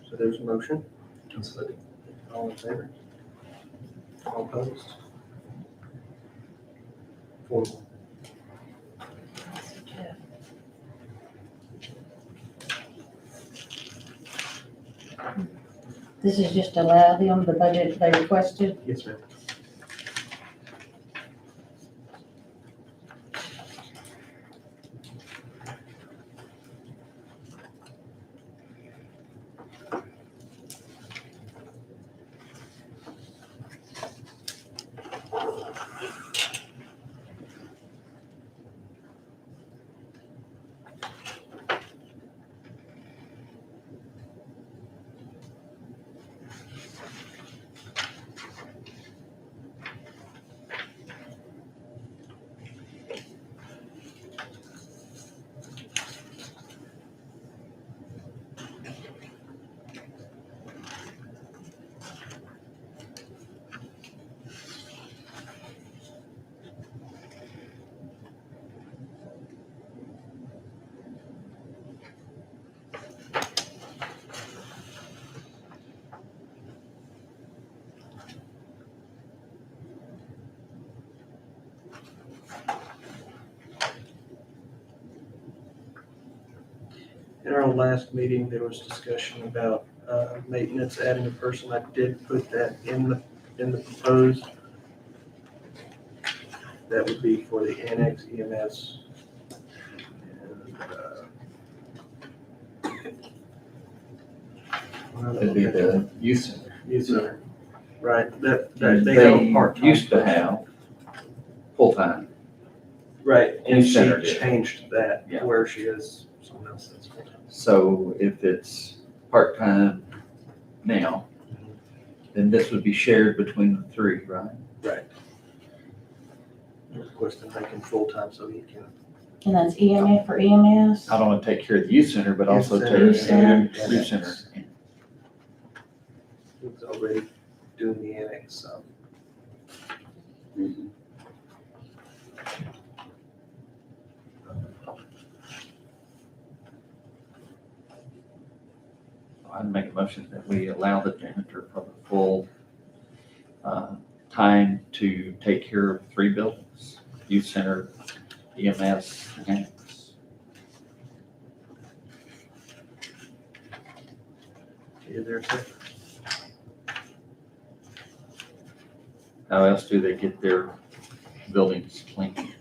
So there's a motion. All in favor? All opposed? 4. This is just to allow them the budget they requested. Yes, ma'am. In our last meeting, there was discussion about maintenance, adding a person. I did put that in the proposed. That would be for the annex EMS. And, It'd be the youth center. Youth center. Right, that they have a part-time. Used to have full-time. Right, and Youth she center did. changed that Yeah. where she is someone else that's full-time. So if it's part-time now, then this would be shared between the three, right? Right. Requesting make him full-time so he can. And that's EMF for EMS. I don't want to take care of the youth center, but also take Youth care of center. the youth center. He's already doing the annex, so. I'd make a motion that we allow the janitor for the full time to take care of 3 buildings, youth center, EMS, and annex. Is there a second? How else do they get their buildings clean?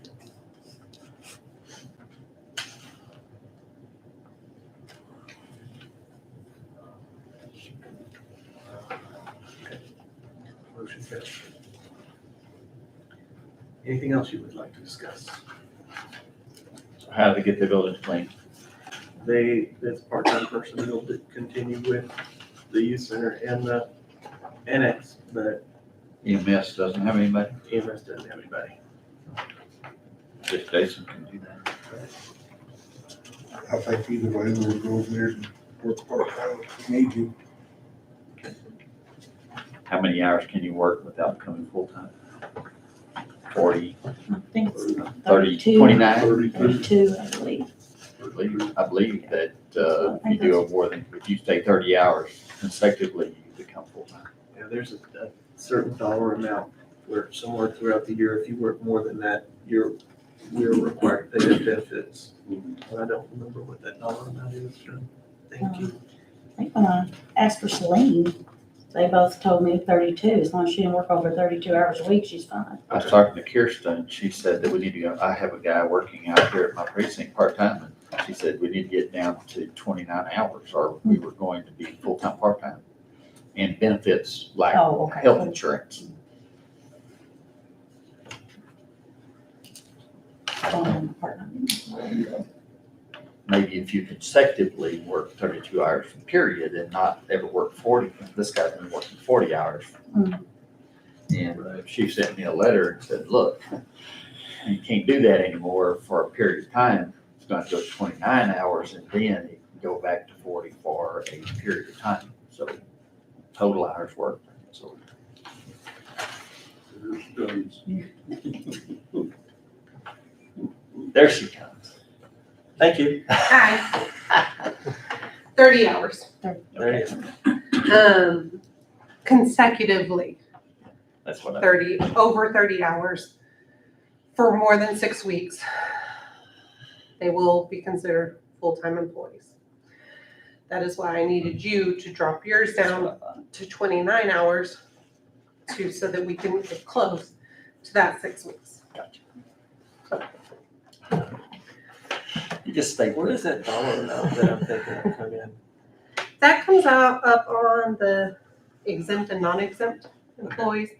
Motion passed. Anything else you would like to discuss? How do they get their buildings clean? That's part-time personnel that continue with the youth center and the annex, but EMS doesn't have anybody? EMS doesn't have anybody. Just Jason can do that. I think either way, we'll go over there and work part-time if we need to. How many hours can you work without coming full-time? 40, I think it's 30, 32. 29? 32, I believe. I believe that if you do more than, if you stay 30 hours consecutively, you become full-time. Yeah, there's a certain dollar amount where somewhere throughout the year, if you work more than that, you're required to pay the benefits. And I don't remember what that dollar amount is. Thank you. I think when I asked for Celine, they both told me 32. As long as she didn't work over 32 hours a week, she's fine. I was talking to Kirsten, she said that we need to go, I have a guy working out here at my precinct part-time, and she said we need to get down to 29 hours, or we were going to be full-time, part-time. And benefits like Oh, okay. health insurance. Maybe if you consecutively work 32 hours period and not ever work 40, this guy's been working 40 hours. Mm. And she sent me a letter and said, look, you can't do that anymore for a period of time. It's going to go to 29 hours and then it can go back to 40 for a period of time. So total hours worked. So there she comes. Thank you. Hi. 30 hours. Okay. Consecutively, That's what I. over 30 hours for more than 6 weeks. They will be considered full-time employees. That is why I needed you to drop yours down to 29 hours so that we can get close to that 6 weeks. You just stay. Where does that dollar amount that I'm thinking of come in? That comes out up on the exempt and non-exempt employees.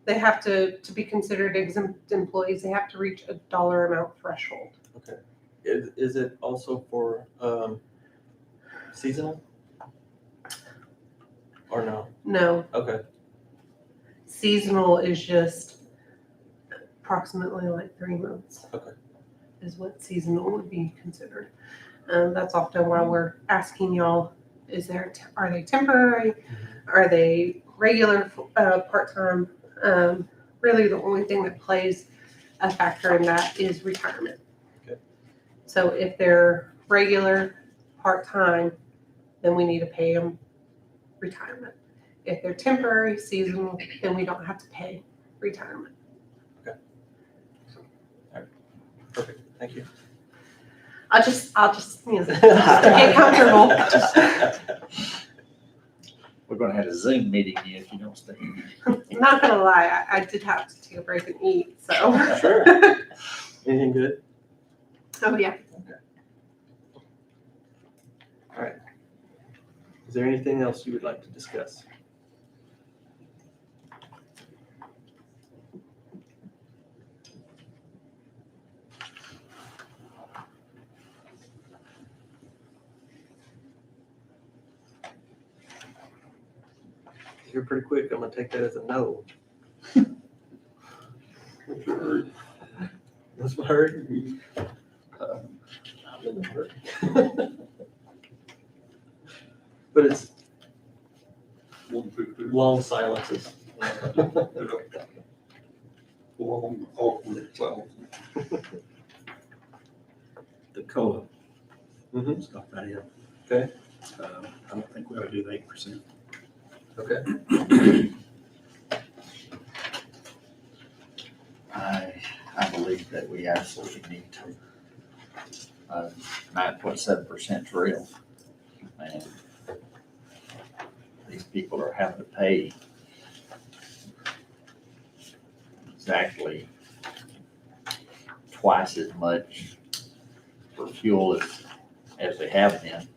They have to be considered exempt employees, they have to reach a dollar amount threshold. Okay. Is it also for seasonal? Or no? No, Okay. seasonal is just approximately like 3 months. Okay. Is what seasonal would be considered. That's often why we're asking y'all, are they temporary? Are they regular, part-time? Really the only thing that plays a factor in that is retirement. Okay. So if they're regular, part-time, then we need to pay them retirement. If they're temporary, seasonal, then we don't have to pay retirement. Perfect. Thank you. I'll just, get comfortable. We're gonna have a Zoom meeting if you don't stay. Not gonna lie, I did have to take a break and eat, so. Sure. Anything good? Oh, yeah. All right. Is there anything else you would like to discuss? You're pretty quick. I'm gonna take that as a no. That's what I heard. But it's long silences. off on the cloud. The COLA. Mhm. Stuff that in. Okay. I don't think we ought to do the 8%. Okay. I believe that we absolutely need to. 9.7% is real. And these people are having to pay exactly twice as much for fuel as they have been.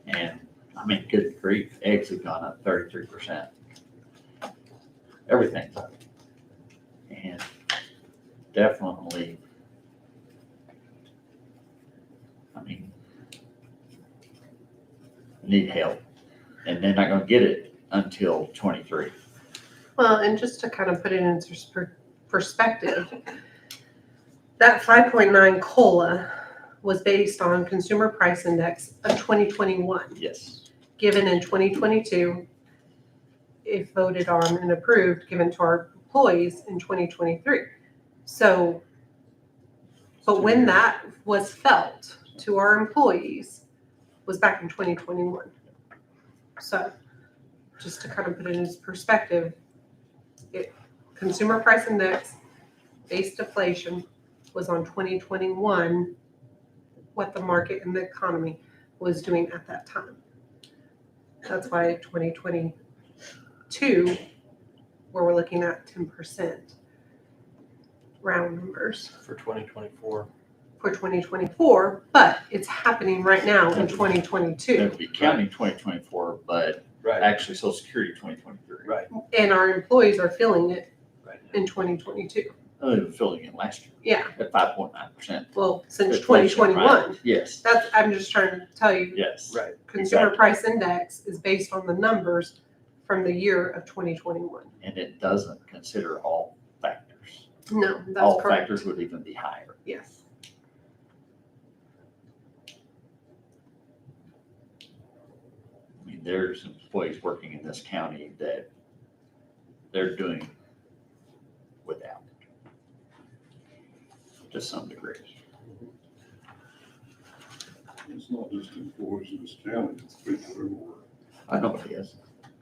And I mean, good grief, eggs have gone up 33%. Everything's up. And definitely, I mean, need help. And they're not gonna get it until 23. Well, and just to kind of put it in perspective, that 5.9 COLA was based on Consumer Price Index of 2021. Yes. Given in 2022, if voted on and approved, given to our employees in 2023. So, but when that was felt to our employees was back in 2021. So, just to kind of put it in perspective, Consumer Price Index based deflation was on 2021, what the market and the economy was doing at that time. That's why 2022, where we're looking at 10% round numbers For 2024. for 2024, but it's happening right now in 2022. They'll be counting 2024, but actually Social Security 2023. Right. And our employees are feeling it Right. in 2022. Oh, they were filling it last year Yeah, at 5.9%. well, since Inflation, 2021. right? Yes, That's, I'm just trying to tell you, yes. Right. Consumer Exactly. Price Index is based on the numbers from the year of 2021. And it doesn't consider all factors. No, that's All correct. factors would even be higher. Yes. I mean, there's employees working in this county that they're doing without to some degree. It's not just employees in this county, it's people everywhere. I know it is,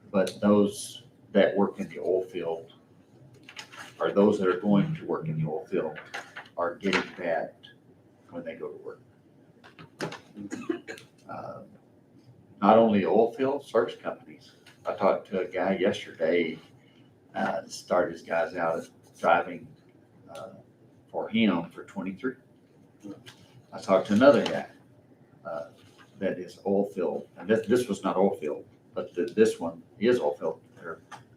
but those that work in the oil field, or those that are going to work in the oil field, are getting that when they go to work. Not only oil field, service companies. I talked to a guy yesterday, started his guys out driving for him for 23. I talked to another guy that is oil field, and this was not oil field, but this one is oil field.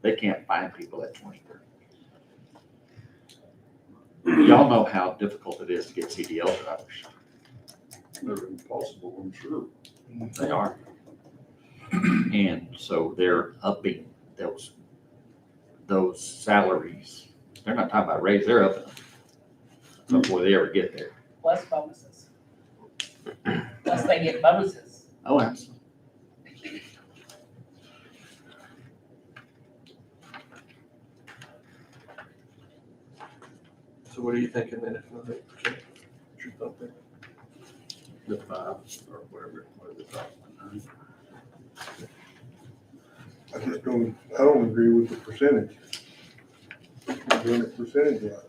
They can't find people at 23. Y'all know how difficult it is to get CDL drivers. They're impossible, I'm sure. They are. And so they're upping those salaries. They're not talking about raise, they're upping them before they ever get there. Plus bonuses. Plus they get bonuses. Oh, absolutely. So what are you thinking then if not 8%? What's your thought there? The 5 or whatever the top one. I don't agree with the percentage. Doing it percentage wise.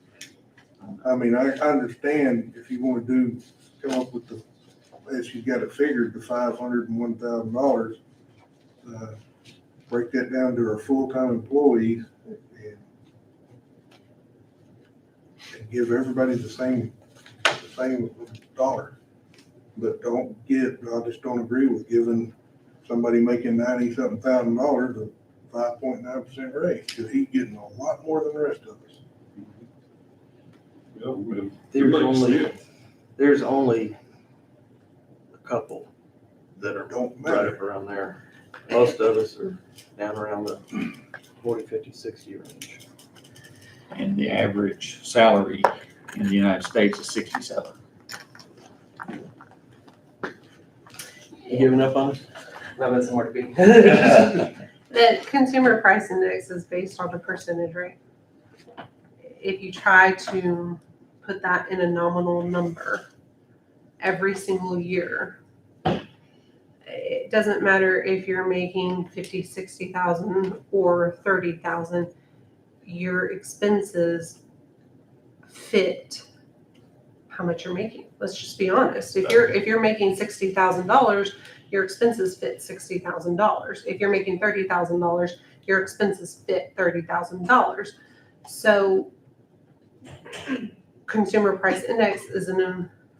I mean, I understand if you want to come up with as you got it figured, the $501,000, break that down to our full-time employees and give everybody the same dollar. But I just don't agree with giving somebody making $90-something thousand a 5.9% raise, because he's getting a lot more than the rest of us. Yeah, well, There's only a couple that are Don't right matter. up around there. Most of us are down around the 40, 50, 60 range. And the average salary in the United States is 67. You giving up on us? No, that's more to be. The Consumer Price Index is based on a percentage rate. if you try to put that in a nominal number every single year, it doesn't matter if you're making 50, 60,000 or 30,000, your expenses fit how much you're making. Let's just be honest. If you're making $60,000, your expenses fit $60,000. If you're making $30,000, your expenses fit $30,000. So consumer price index is an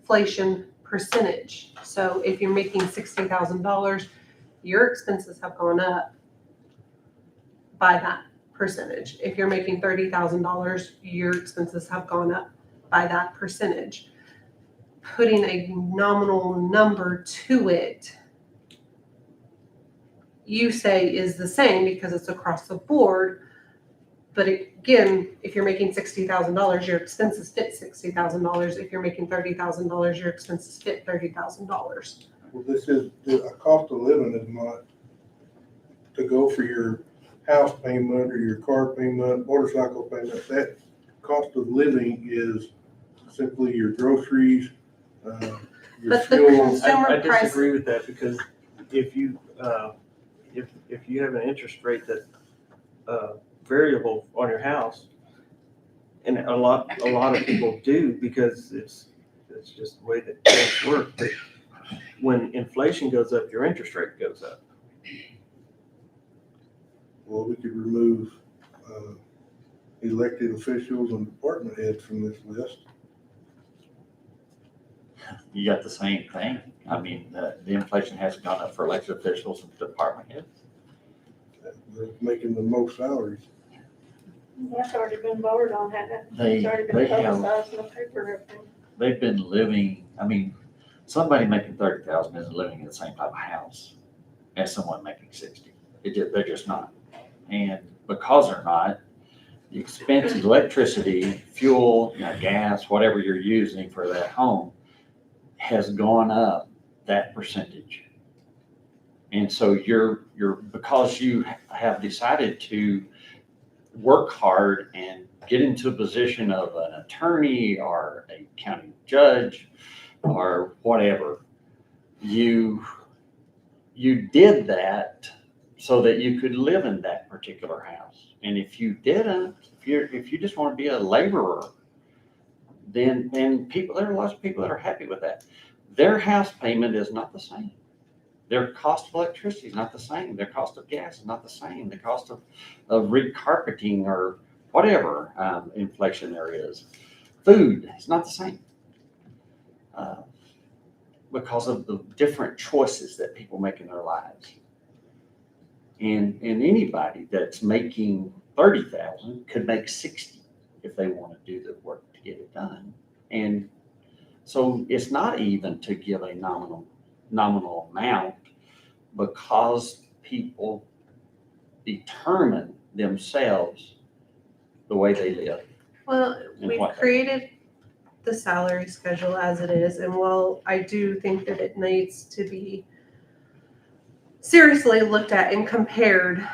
inflation percentage. So if you're making $60,000, your expenses have gone up by that percentage. If you're making $30,000, your expenses have gone up by that percentage. Putting a nominal number to it, you say is the same because it's across the board. But again, if you're making $60,000, your expenses fit $60,000. If you're making $30,000, your expenses fit $30,000. Well, this is, a cost of living is not to go for your house payment or your car payment, motorcycle payment. That cost of living is simply your groceries, your But the fuel. consumer I price, disagree with that because if you have an interest rate that's variable on your house, and a lot of people do because it's just the way that things work. But when inflation goes up, your interest rate goes up. Well, we could remove elected officials and department heads from this list. You got the same thing. I mean, the inflation hasn't gone up for elected officials and department heads. They're making the most salaries. That's already been voted on, hasn't it? They It's already been have, publicized in the paper and everything. they've been living, I mean, somebody making 30,000 isn't living in the same type of house as someone making 60. They're just not. And because they're not, the expense of electricity, fuel, gas, whatever you're using for that home has gone up that percentage. And so you're because you have decided to work hard and get into a position of an attorney or a county judge or whatever, you did that so that you could live in that particular house. And if you didn't, if you just want to be a laborer, then there are lots of people that are happy with that. Their house payment is not the same. Their cost of electricity is not the same. Their cost of gas is not the same. The cost of recarpeting or whatever inflation there is. Food is not the same because of the different choices that people make in their lives. And anybody that's making 30,000 could make 60 if they want to do the work to get it done. And so it's not even to give a nominal amount because people determine themselves the way they live. well, And we've what they- created the salary schedule as it is, and while I do think that it needs to be seriously looked at and compared,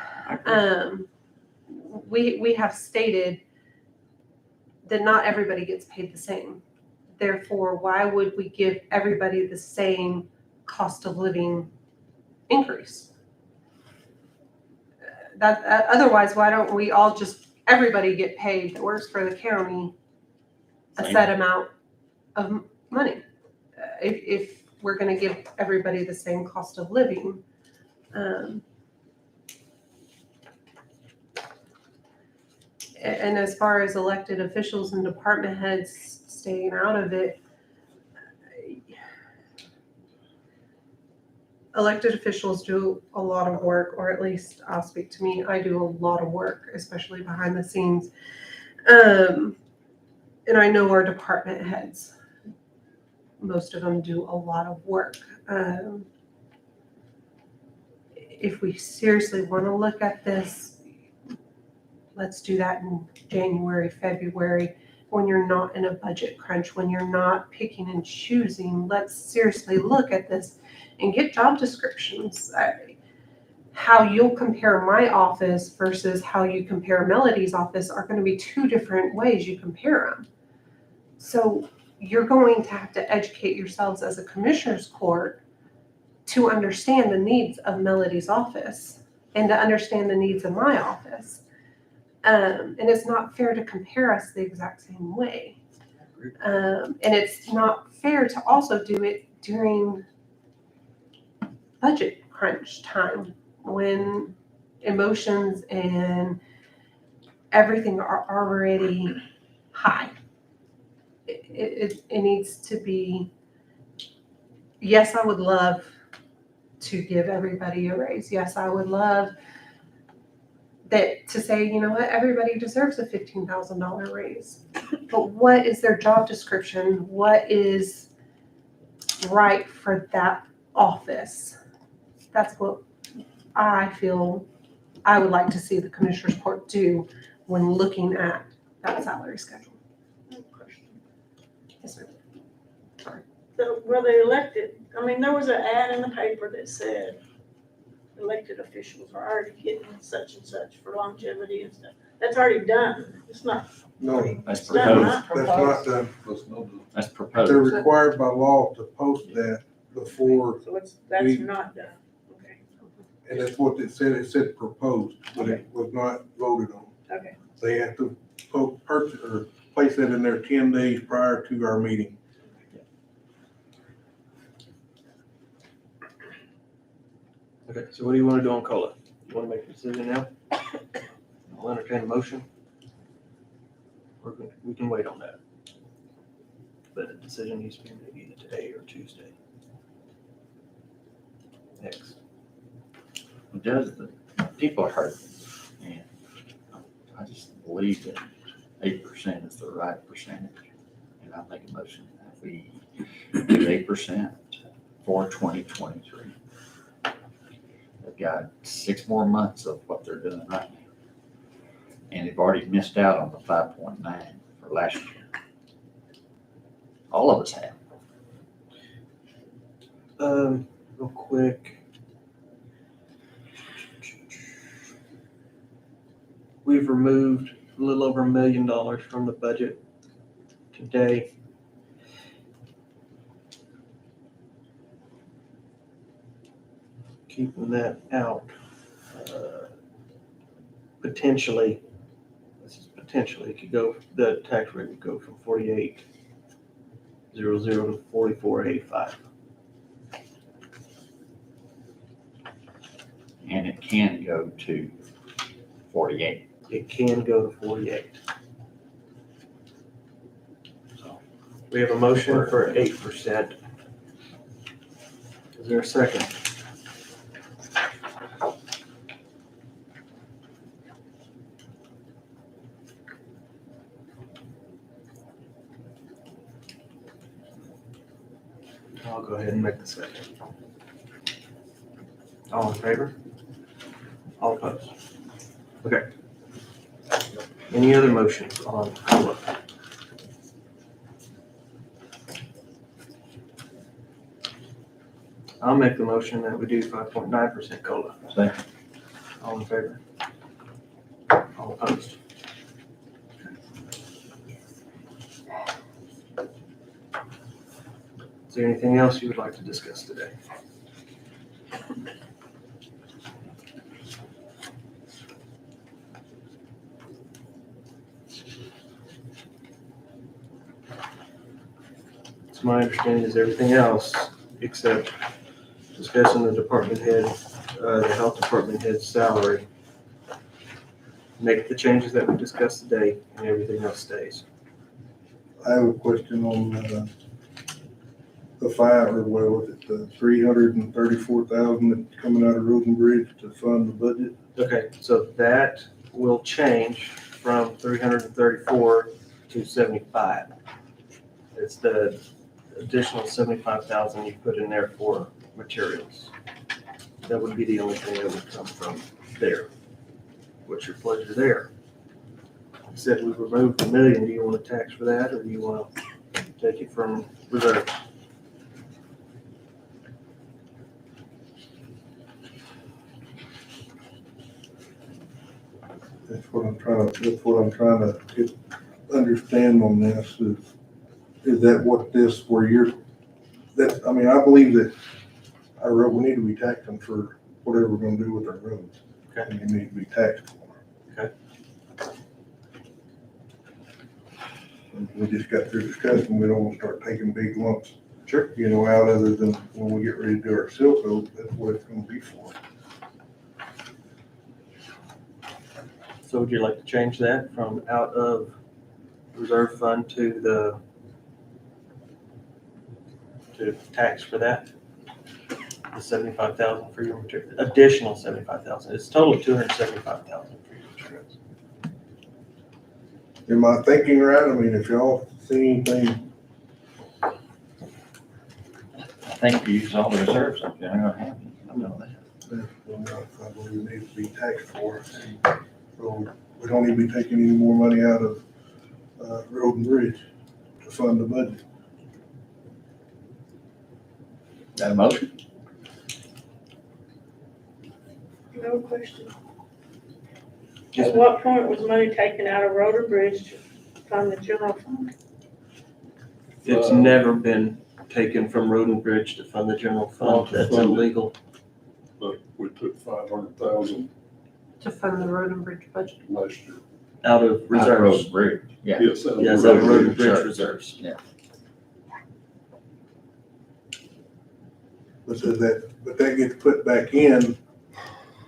we have stated that not everybody gets paid the same. Therefore, why would we give everybody the same cost of living increase? Otherwise, why don't we all just, everybody get paid that works for the county a Same. set amount of money? If we're gonna give everybody the same cost of living. And as far as elected officials and department heads staying out of it, elected officials do a lot of work, or at least I'll speak to me, I do a lot of work, especially behind the scenes. And I know our department heads, most of them do a lot of work. If we seriously want to look at this, let's do that in January, February, when you're not in a budget crunch, when you're not picking and choosing. Let's seriously look at this and get job descriptions. how you'll compare my office versus how you compare Melody's office are gonna be two different ways you compare them. So you're going to have to educate yourselves as a commissioner's court to understand the needs of Melody's office and to understand the needs of my office. And it's not fair to compare us the exact same way. And it's not fair to also do it during budget crunch time when emotions and everything are already high. It needs to be, yes, I would love to give everybody a raise. Yes, I would love that to say, you know what, everybody deserves a $15,000 raise. But what is their job description? What is right for that office? That's what I feel I would like to see the Commissioner's Court do when looking at that salary schedule. Yes, ma'am. Sorry. So were they elected? I mean, there was an ad in the paper that said elected officials are already getting such and such for longevity and stuff. That's already done. It's not. No, That's It's done, proposed. huh? that's not done. That's They're proposed. required by law to post that before, So that's not done. Okay. and that's what it said proposed, but it was not voted on. Okay. They have to purchase or place that in there 10 days prior to our meeting. Okay, so what do you want to do on COLA? You want to make a decision now? I'll entertain a motion. We can wait on that. But a decision needs to be made either today or Tuesday. Next. Does the people are hurting, and I just believe that 8% is the right percentage. And I make a motion that we do 8% for 2023. They've got 6 more months of what they're doing right now. And they've already missed out on the 5.9 for last year. All of us have. Real quick. We've removed a little over $1 million from the budget today. Keeping that out, potentially, this is potentially, it could go, the tax rate would go from 48.00 to 44.85. And it can go to 48. It can go to 48. So we have a motion for 8%. Is there a second? I'll go ahead and make the second. All in favor? All opposed? Okay. Any other motions on COLA? I'll make the motion that we do 5.9% COLA. Second. All in favor? All opposed? Is there anything else you would like to discuss today? It's my understanding is everything else except discussing the department head, the health department head's salary. Make the changes that we discussed today and everything else stays. I have a question on, the five, or what was it, the 334,000 that's coming out of Road and Bridge to fund the budget? Okay, so that will change from 334 to 75. It's the additional 75,000 you put in there for materials. That would be the only thing that would come from there. What's your pleasure there? You said we removed $1 million. Do you want a tax for that, or do you want to take it from reserve? That's what I'm trying to get, understand on this is that what this, where you're, that, I mean, I believe that we need to be taxing for whatever we're gonna do with our roads. Okay. And you need to be taxed for Okay. it. We just got through discussing, we don't want to start taking big lumps. Sure. You know, out other than when we get ready to do our seal coat, that's what it's gonna be for. So would you like to change that from out of reserve fund to tax for that? The 75,000 for your material, additional 75,000. It's total of 275,000 for your materials. Am I thinking right? I mean, if y'all see anything, I think we use all the reserves up there. I know that. I believe it needs to be taxed for. So we don't need to be taking any more money out of road and bridge to fund the budget. Got a motion? No question. At what point was money taken out of road or bridge to fund the general fund? It's never been taken from road and bridge to fund the general fund. That's illegal. But we took 500,000 To fund the road and bridge budget. last year. Out of reserves. Road and bridge, yeah. Yes, Yes, out of road and bridge reserves. Yeah. But that gets put back in,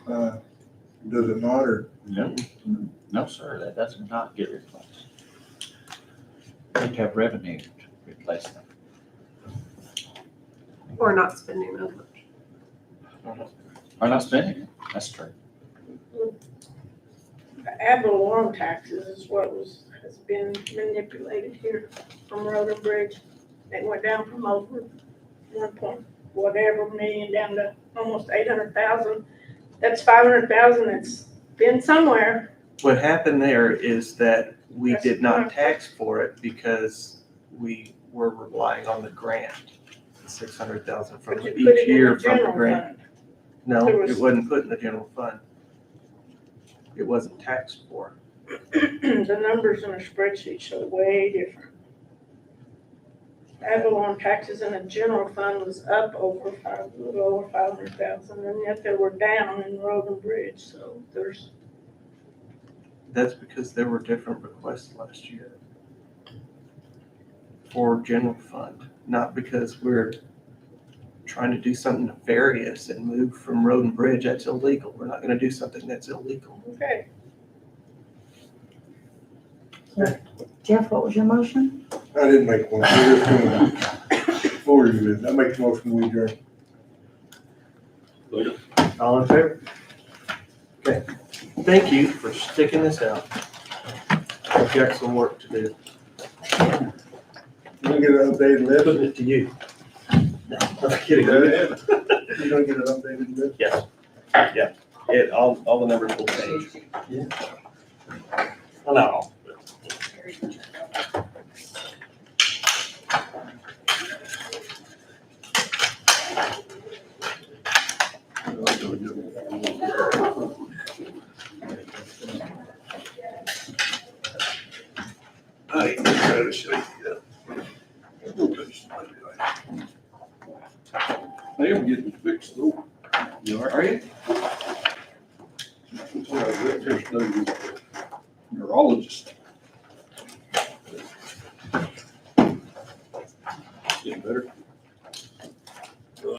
does it not, or? No, no, sir, that does not get replaced. We have to have revenue to replace them. Or not spending as much. Are not spending it, that's true. The ad valorem taxes is what has been manipulated here from road and bridge. They went down from over 1 whatever million down to almost 800,000. That's 500,000 that's been somewhere. What happened there is that we That's did not correct. tax for it because we were relying on the grant, the 600,000 from But you put each it in year the from the general grant. fund. No, There was- it wasn't put in the general fund. It wasn't taxed for. The numbers in the spreadsheet show way different. Ad valorem taxes in the general fund was up a little over 500,000, and yet they were down in road and bridge, so there's, That's because there were different requests last year for general fund, not because we're trying to do something nefarious and move from road and bridge. That's illegal. We're not gonna do something that's illegal. okay. Jeff, what was your motion? I didn't make one. We're just gonna, for you, I make the motion, we adjourn. All in favor? Okay, thank you for sticking this out. I've got some work to do. You gonna get an updated list? Putting it to you. No, I'm kidding. You gonna get an updated list? Yes, yeah, all the numbers will change. Yeah. Well, not all. I ain't gonna try to show you that. I am getting fixed though. You are you? That's what I read yesterday with the neurologist. Getting better.